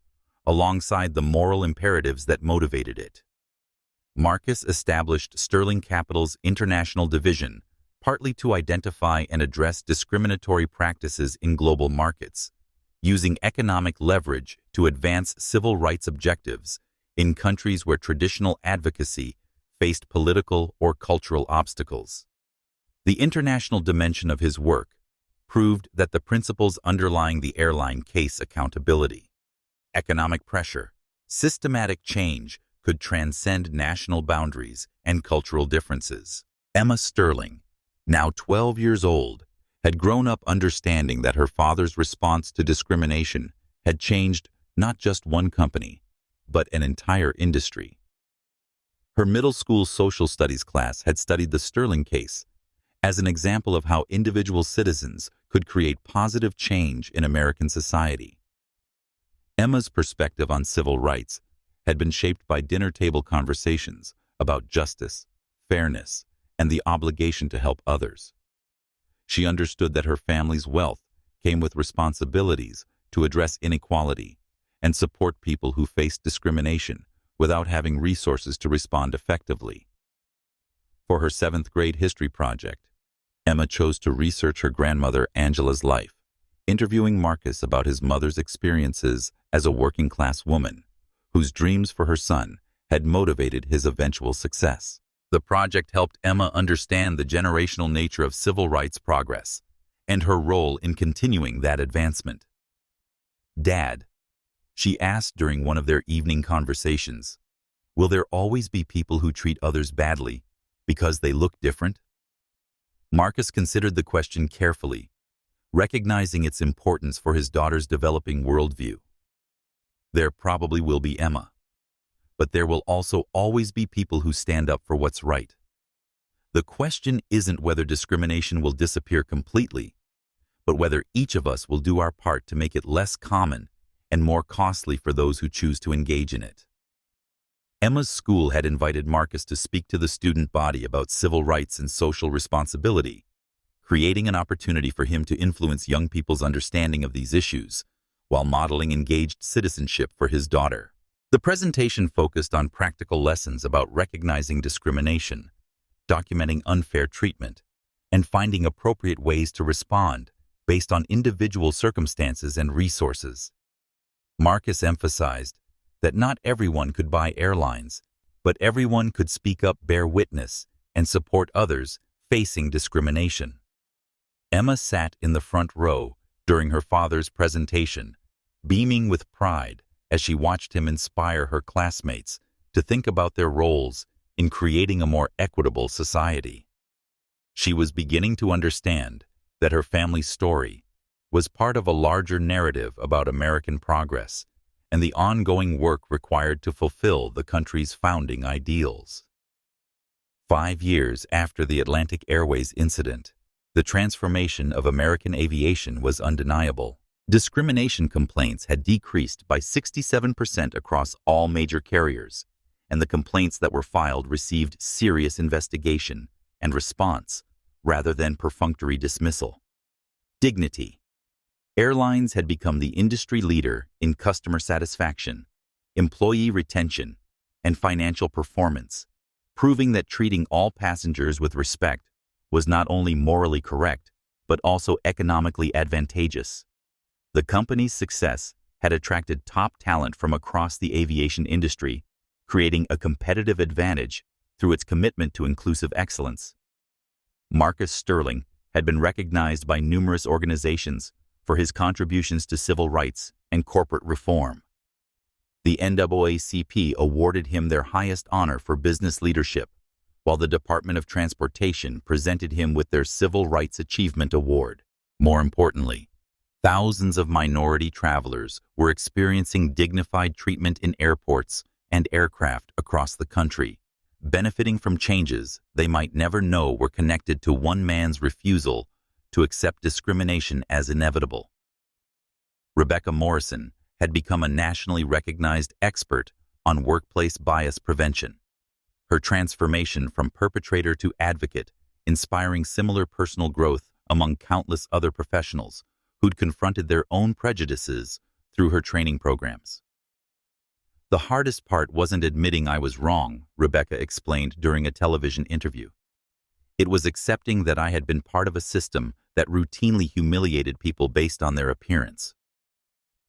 alongside the moral imperatives that motivated it. Marcus established Sterling Capital's international division, partly to identify and address discriminatory practices in global markets, using economic leverage to advance civil rights objectives in countries where traditional advocacy faced political or cultural obstacles. The international dimension of his work proved that the principles underlying the airline case, accountability, economic pressure, systematic change, could transcend national boundaries and cultural differences. Emma Sterling, now 12 years old, had grown up understanding that her father's response to discrimination had changed not just one company, but an entire industry. Her middle school social studies class had studied the Sterling case as an example of how individual citizens could create positive change in American society. Emma's perspective on civil rights had been shaped by dinner-table conversations about justice, fairness, and the obligation to help others. She understood that her family's wealth came with responsibilities to address inequality and support people who faced discrimination without having resources to respond effectively. For her 7th grade history project, Emma chose to research her grandmother Angela's life, interviewing Marcus about his mother's experiences as a working-class woman, whose dreams for her son had motivated his eventual success. The project helped Emma understand the generational nature of civil rights progress and her role in continuing that advancement. "Dad," she asked during one of their evening conversations, "will there always be people who treat others badly because they look different?" Marcus considered the question carefully, recognizing its importance for his daughter's developing worldview. "There probably will be, Emma, but there will also always be people who stand up for what's right. The question isn't whether discrimination will disappear completely, but whether each of us will do our part to make it less common and more costly for those who choose to engage in it." Emma's school had invited Marcus to speak to the student body about civil rights and social responsibility, creating an opportunity for him to influence young people's understanding of these issues while modeling engaged citizenship for his daughter. The presentation focused on practical lessons about recognizing discrimination, documenting unfair treatment, and finding appropriate ways to respond based on individual circumstances and resources. Marcus emphasized that not everyone could buy airlines, but everyone could speak up, bear witness, and support others facing discrimination. Emma sat in the front row during her father's presentation, beaming with pride as she watched him inspire her classmates to think about their roles in creating a more equitable society. She was beginning to understand that her family's story was part of a larger narrative about American progress and the ongoing work required to fulfill the country's founding ideals. 5 years after the Atlantic Airways incident, the transformation of American aviation was undeniable. Discrimination complaints had decreased by 67% across all major carriers, and the complaints that were filed received serious investigation and response rather than perfunctory dismissal. Dignity. Airlines had become the industry leader in customer satisfaction, employee retention, and financial performance, proving that treating all passengers with respect was not only morally correct, but also economically advantageous. The company's success had attracted top talent from across the aviation industry, creating a competitive advantage through its commitment to inclusive excellence. Marcus Sterling had been recognized by numerous organizations for his contributions to civil rights and corporate reform. The NAACP awarded him their highest honor for business leadership, while the Department of Transportation presented him with their Civil Rights Achievement Award. More importantly, thousands of minority travelers were experiencing dignified treatment in airports and aircraft across the country, benefiting from changes they might never know were connected to one man's refusal to accept discrimination as inevitable. Rebecca Morrison had become a nationally recognized expert on workplace bias prevention. Her transformation from perpetrator to advocate, inspiring similar personal growth among countless other professionals who'd confronted their own prejudices through her training programs. The hardest part wasn't admitting I was wrong, Rebecca explained during a television interview. It was accepting that I had been part of a system that routinely humiliated people based on their appearance.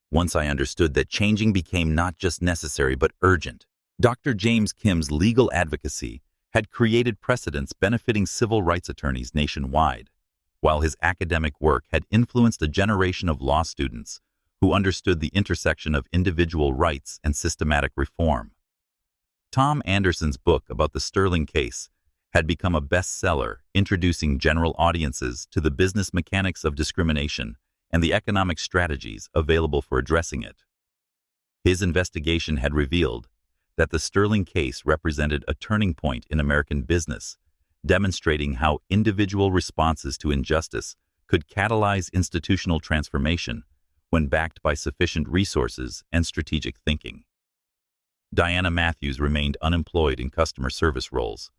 Once I understood that changing became not just necessary but urgent, Dr. James Kim's legal advocacy had created precedents benefiting civil rights attorneys nationwide, while his academic work had influenced a generation of law students who understood the intersection of individual rights and systematic reform. Tom Anderson's book about the Sterling case had become a bestseller, introducing general audiences to the business mechanics of discrimination and the economic strategies available for addressing it. His investigation had revealed that the Sterling case represented a turning point in American business, demonstrating how individual responses to injustice could catalyze institutional transformation when backed by sufficient resources and strategic thinking. Diana Matthews remained unemployed in customer service roles,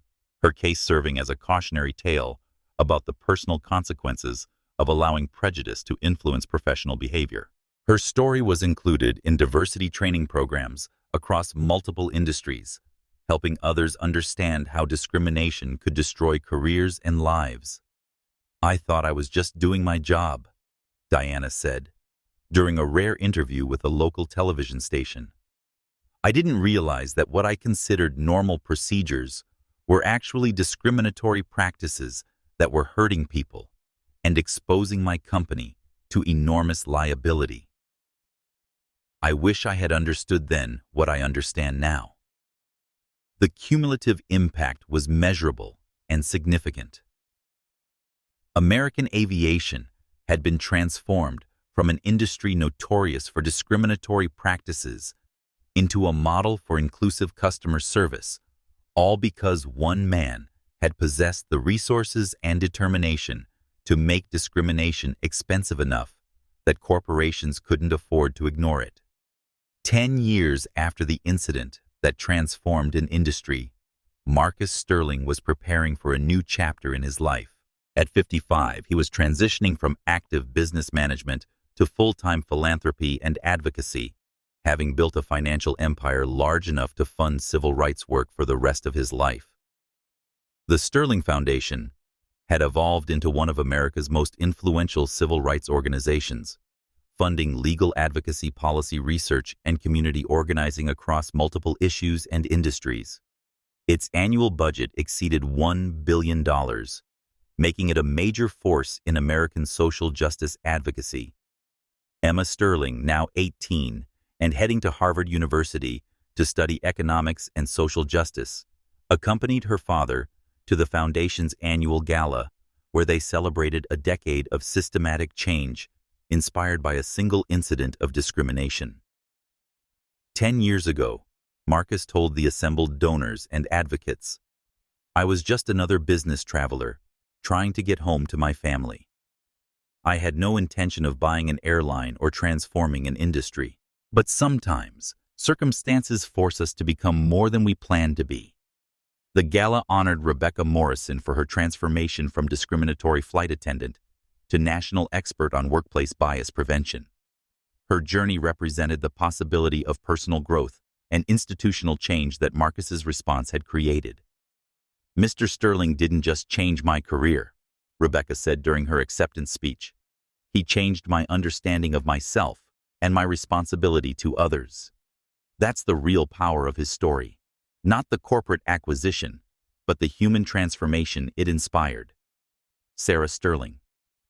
her case serving as a cautionary tale about the personal consequences of allowing prejudice to influence professional behavior. Her story was included in diversity training programs across multiple industries, helping others understand how discrimination could destroy careers and lives. "I thought I was just doing my job," Diana said, during a rare interview with a local television station. "I didn't realize that what I considered normal procedures were actually discriminatory practices that were hurting people and exposing my company to enormous liability. I wish I had understood then what I understand now." The cumulative impact was measurable and significant. American aviation had been transformed from an industry notorious for discriminatory practices into a model for inclusive customer service, all because one man had possessed the resources and determination to make discrimination expensive enough that corporations couldn't afford to ignore it. 10 years after the incident that transformed an industry, Marcus Sterling was preparing for a new chapter in his life. At 55, he was transitioning from active business management to full-time philanthropy and advocacy, having built a financial empire large enough to fund civil rights work for the rest of his life. The Sterling Foundation had evolved into one of America's most influential civil rights organizations, funding legal advocacy, policy research, and community organizing across multiple issues and industries. Its annual budget exceeded $1 billion, making it a major force in American social justice advocacy. Emma Sterling, now 18 and heading to Harvard University to study economics and social justice, accompanied her father to the foundation's annual gala, where they celebrated a decade of systematic change inspired by a single incident of discrimination. 10 years ago, Marcus told the assembled donors and advocates, "I was just another business traveler, trying to get home to my family. I had no intention of buying an airline or transforming an industry. But sometimes, circumstances force us to become more than we planned to be. The gala honored Rebecca Morrison for her transformation from discriminatory flight attendant to national expert on workplace bias prevention. Her journey represented the possibility of personal growth and institutional change that Marcus's response had created. "Mr. Sterling didn't just change my career," Rebecca said during her acceptance speech. "He changed my understanding of myself and my responsibility to others." That's the real power of his story. Not the corporate acquisition, but the human transformation it inspired. Sarah Sterling,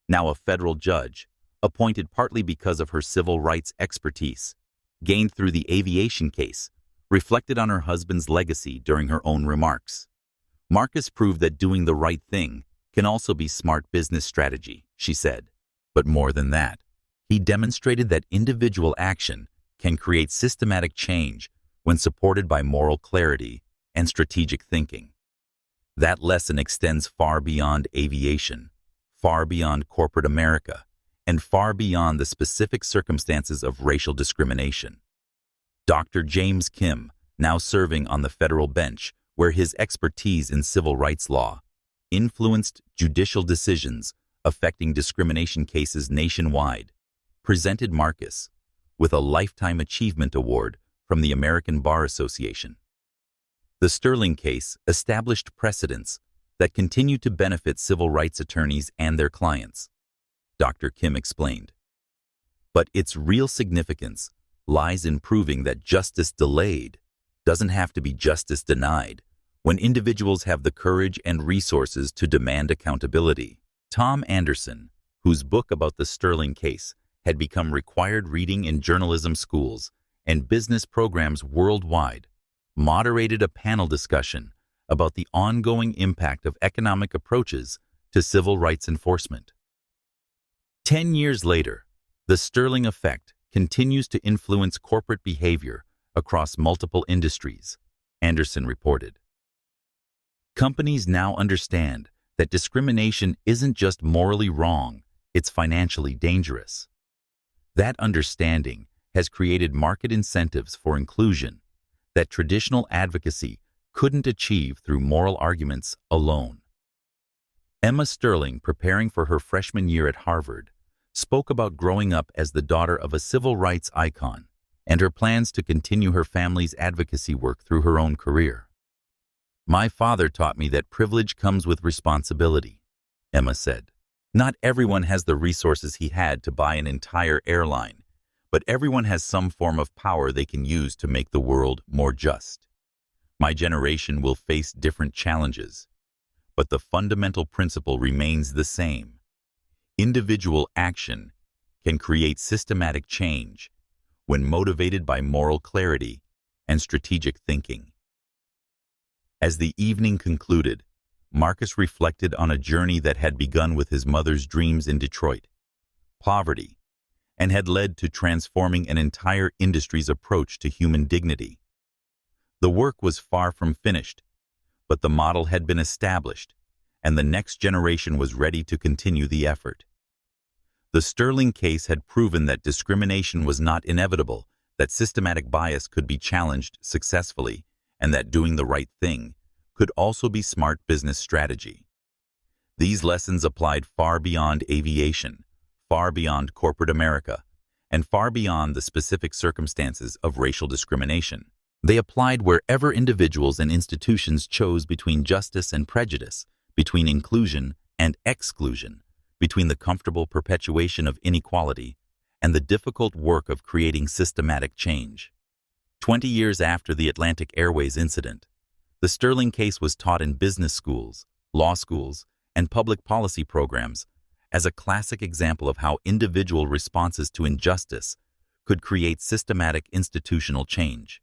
now a federal judge, appointed partly because of her civil rights expertise, gained through the aviation case, reflected on her husband's legacy during her own remarks. "Marcus proved that doing the right thing can also be smart business strategy," she said. But more than that, he demonstrated that individual action can create systematic change when supported by moral clarity and strategic thinking. That lesson extends far beyond aviation, far beyond corporate America, and far beyond the specific circumstances of racial discrimination. Dr. James Kim, now serving on the federal bench, where his expertise in civil rights law influenced judicial decisions affecting discrimination cases nationwide, presented Marcus with a Lifetime Achievement Award from the American Bar Association. The Sterling case established precedents that continue to benefit civil rights attorneys and their clients, Dr. Kim explained. But its real significance lies in proving that justice delayed doesn't have to be justice denied when individuals have the courage and resources to demand accountability. Tom Anderson, whose book about the Sterling case had become required reading in journalism schools and business programs worldwide, moderated a panel discussion about the ongoing impact of economic approaches to civil rights enforcement. 10 years later, the Sterling effect continues to influence corporate behavior across multiple industries, Anderson reported. Companies now understand that discrimination isn't just morally wrong, it's financially dangerous. That understanding has created market incentives for inclusion that traditional advocacy couldn't achieve through moral arguments alone. Emma Sterling, preparing for her freshman year at Harvard, spoke about growing up as the daughter of a civil rights icon and her plans to continue her family's advocacy work through her own career. "My father taught me that privilege comes with responsibility," Emma said. "Not everyone has the resources he had to buy an entire airline, but everyone has some form of power they can use to make the world more just. My generation will face different challenges, but the fundamental principle remains the same. Individual action can create systematic change when motivated by moral clarity and strategic thinking." As the evening concluded, Marcus reflected on a journey that had begun with his mother's dreams in Detroit, poverty, and had led to transforming an entire industry's approach to human dignity. The work was far from finished, but the model had been established, and the next generation was ready to continue the effort. The Sterling case had proven that discrimination was not inevitable, that systematic bias could be challenged successfully, and that doing the right thing could also be smart business strategy. These lessons applied far beyond aviation, far beyond corporate America, and far beyond the specific circumstances of racial discrimination. They applied wherever individuals and institutions chose between justice and prejudice, between inclusion and exclusion, between the comfortable perpetuation of inequality and the difficult work of creating systematic change. 20 years after the Atlantic Airways incident, the Sterling case was taught in business schools, law schools, and public policy programs as a classic example of how individual responses to injustice could create systematic institutional change.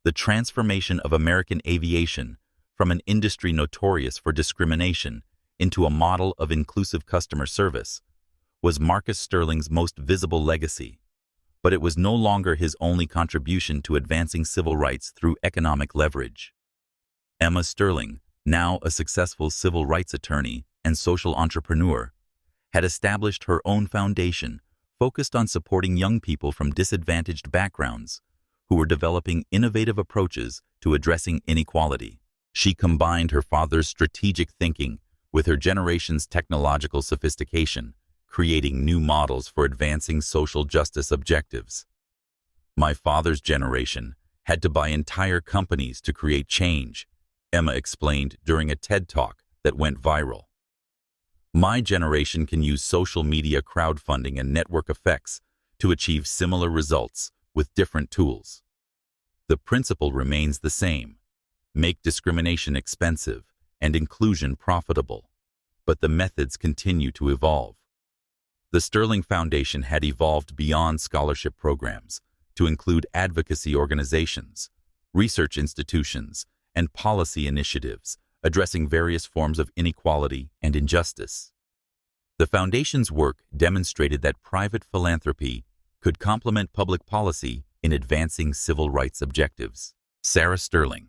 The transformation of American aviation from an industry notorious for discrimination into a model of inclusive customer service was Marcus Sterling's most visible legacy, but it was no longer his only contribution to advancing civil rights through economic leverage. Emma Sterling, now a successful civil rights attorney and social entrepreneur, had established her own foundation focused on supporting young people from disadvantaged backgrounds who were developing innovative approaches to addressing inequality. She combined her father's strategic thinking with her generation's technological sophistication, creating new models for advancing social justice objectives. My father's generation had to buy entire companies to create change, Emma explained during a TED Talk that went viral. My generation can use social media crowdfunding and network effects to achieve similar results with different tools. The principle remains the same: make discrimination expensive and inclusion profitable. But the methods continue to evolve. The Sterling Foundation had evolved beyond scholarship programs to include advocacy organizations, research institutions, and policy initiatives addressing various forms of inequality and injustice. The Foundation's work demonstrated that private philanthropy could complement public policy in advancing civil rights objectives. Sarah Sterling,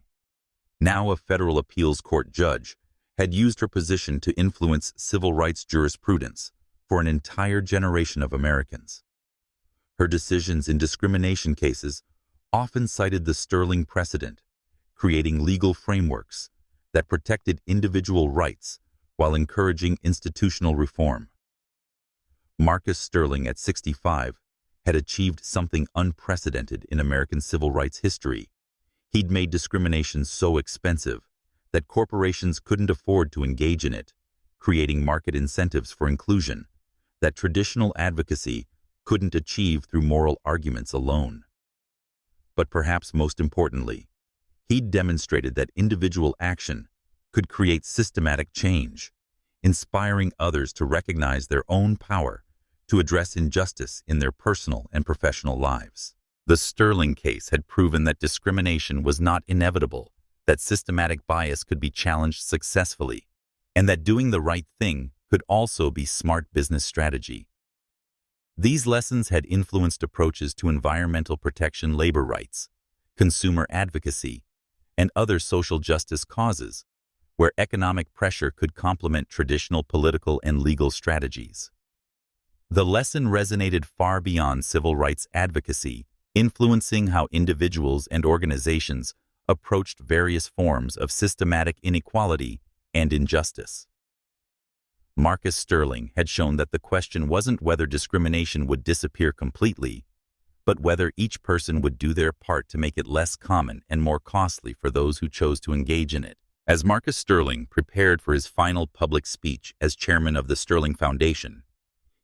now a federal appeals court judge, had used her position to influence civil rights jurisprudence for an entire generation of Americans. Her decisions in discrimination cases often cited the Sterling precedent, creating legal frameworks that protected individual rights while encouraging institutional reform. Marcus Sterling, at 65, had achieved something unprecedented in American civil rights history. He'd made discrimination so expensive that corporations couldn't afford to engage in it, creating market incentives for inclusion that traditional advocacy couldn't achieve through moral arguments alone. But perhaps most importantly, he'd demonstrated that individual action could create systematic change, inspiring others to recognize their own power to address injustice in their personal and professional lives. The Sterling case had proven that discrimination was not inevitable, that systematic bias could be challenged successfully, and that doing the right thing could also be smart business strategy. These lessons had influenced approaches to environmental protection, labor rights, consumer advocacy, and other social justice causes, where economic pressure could complement traditional political and legal strategies. The lesson resonated far beyond civil rights advocacy, influencing how individuals and organizations approached various forms of systematic inequality and injustice. Marcus Sterling had shown that the question wasn't whether discrimination would disappear completely, but whether each person would do their part to make it less common and more costly for those who chose to engage in it. As Marcus Sterling prepared for his final public speech as chairman of the Sterling Foundation,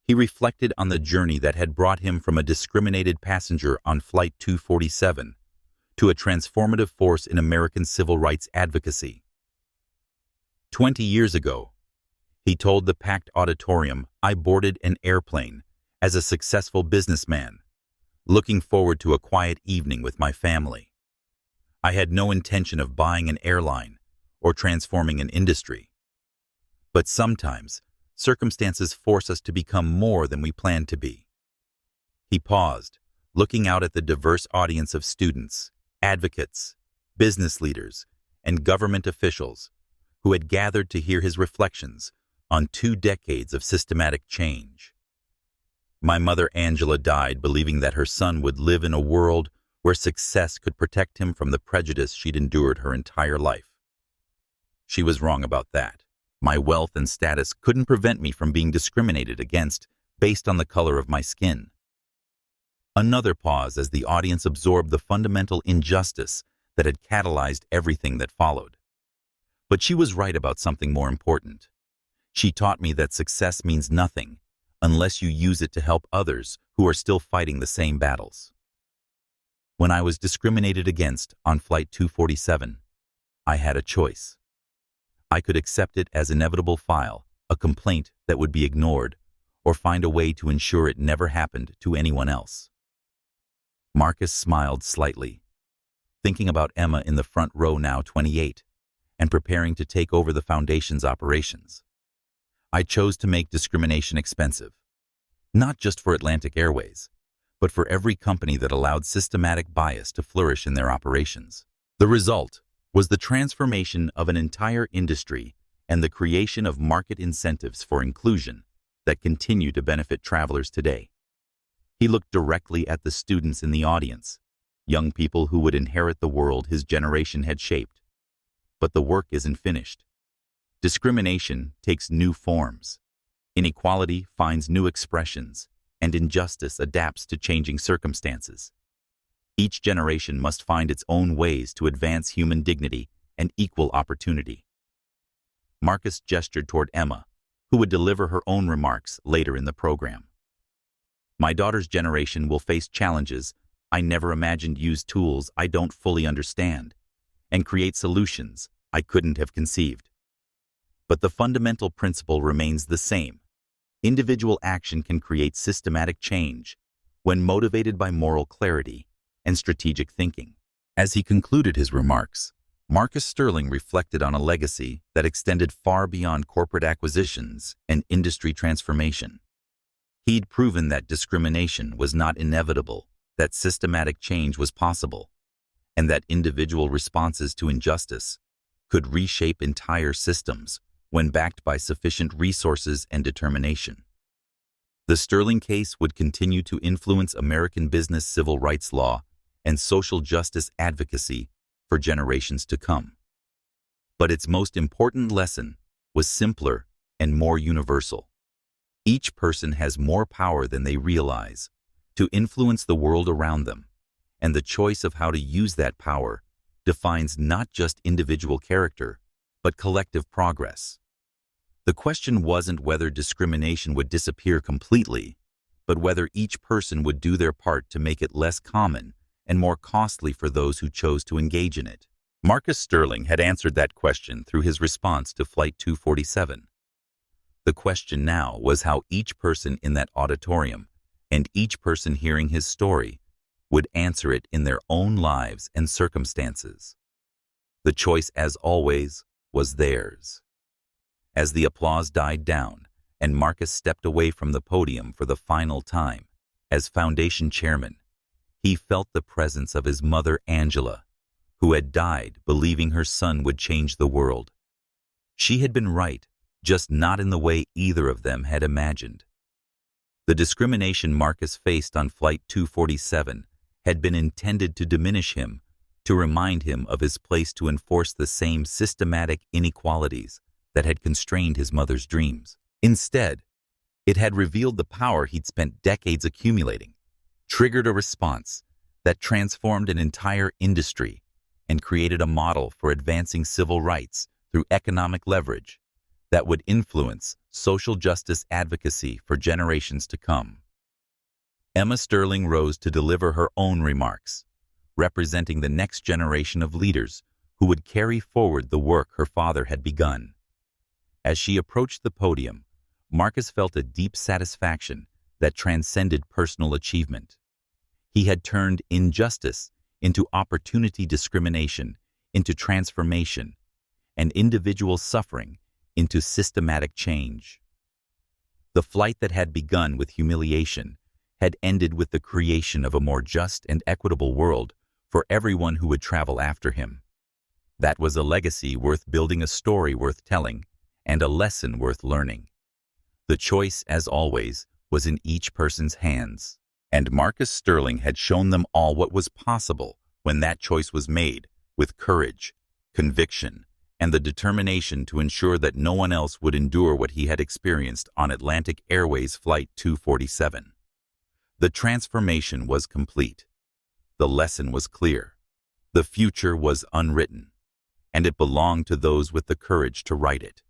he reflected on the journey that had brought him from a discriminated passenger on Flight 247 to a transformative force in American civil rights advocacy. 20 years ago, he told the packed auditorium, I boarded an airplane as a successful businessman, looking forward to a quiet evening with my family. I had no intention of buying an airline or transforming an industry. But sometimes, circumstances force us to become more than we planned to be. He paused, looking out at the diverse audience of students, advocates, business leaders, and government officials who had gathered to hear his reflections on 2 decades of systematic change. My mother Angela died believing that her son would live in a world where success could protect him from the prejudice she'd endured her entire life. She was wrong about that. My wealth and status couldn't prevent me from being discriminated against based on the color of my skin. Another pause as the audience absorbed the fundamental injustice that had catalyzed everything that followed. But she was right about something more important. She taught me that success means nothing unless you use it to help others who are still fighting the same battles. When I was discriminated against on Flight 247, I had a choice. I could accept it as inevitable, file a complaint that would be ignored, or find a way to ensure it never happened to anyone else. Marcus smiled slightly, thinking about Emma in the front row, now 28, and preparing to take over the foundation's operations. I chose to make discrimination expensive, not just for Atlantic Airways, but for every company that allowed systematic bias to flourish in their operations. The result was the transformation of an entire industry and the creation of market incentives for inclusion that continue to benefit travelers today. He looked directly at the students in the audience, young people who would inherit the world his generation had shaped. But the work isn't finished. Discrimination takes new forms. Inequality finds new expressions, and injustice adapts to changing circumstances. Each generation must find its own ways to advance human dignity and equal opportunity. Marcus gestured toward Emma, who would deliver her own remarks later in the program. My daughter's generation will face challenges I never imagined, use tools I don't fully understand, and create solutions I couldn't have conceived. But the fundamental principle remains the same. Individual action can create systematic change when motivated by moral clarity and strategic thinking. As he concluded his remarks, Marcus Sterling reflected on a legacy that extended far beyond corporate acquisitions and industry transformation. He'd proven that discrimination was not inevitable, that systematic change was possible, and that individual responses to injustice could reshape entire systems when backed by sufficient resources and determination. The Sterling case would continue to influence American business, civil rights law, and social justice advocacy for generations to come. But its most important lesson was simpler and more universal. Each person has more power than they realize to influence the world around them, and the choice of how to use that power defines not just individual character, but collective progress. The question wasn't whether discrimination would disappear completely, but whether each person would do their part to make it less common and more costly for those who chose to engage in it. Marcus Sterling had answered that question through his response to Flight 247. The question now was how each person in that auditorium and each person hearing his story would answer it in their own lives and circumstances. The choice, as always, was theirs. As the applause died down and Marcus stepped away from the podium for the final time as foundation chairman, he felt the presence of his mother, Angela, who had died believing her son would change the world. She had been right, just not in the way either of them had imagined. The discrimination Marcus faced on Flight 247 had been intended to diminish him, to remind him of his place to enforce the same systematic inequalities that had constrained his mother's dreams. Instead, it had revealed the power he'd spent decades accumulating, triggered a response that transformed an entire industry and created a model for advancing civil rights through economic leverage that would influence social justice advocacy for generations to come. Emma Sterling rose to deliver her own remarks, representing the next generation of leaders who would carry forward the work her father had begun. As she approached the podium, Marcus felt a deep satisfaction that transcended personal achievement. He had turned injustice into opportunity, discrimination into transformation, and individual suffering into systematic change. The flight that had begun with humiliation had ended with the creation of a more just and equitable world for everyone who would travel after him. That was a legacy worth building, a story worth telling, and a lesson worth learning. The choice, as always, was in each person's hands, and Marcus Sterling had shown them all what was possible when that choice was made with courage, conviction, and the determination to ensure that no one else would endure what he had experienced on Atlantic Airways Flight 247. The transformation was complete. The lesson was clear. The future was unwritten, and it belonged to those with the courage to write it.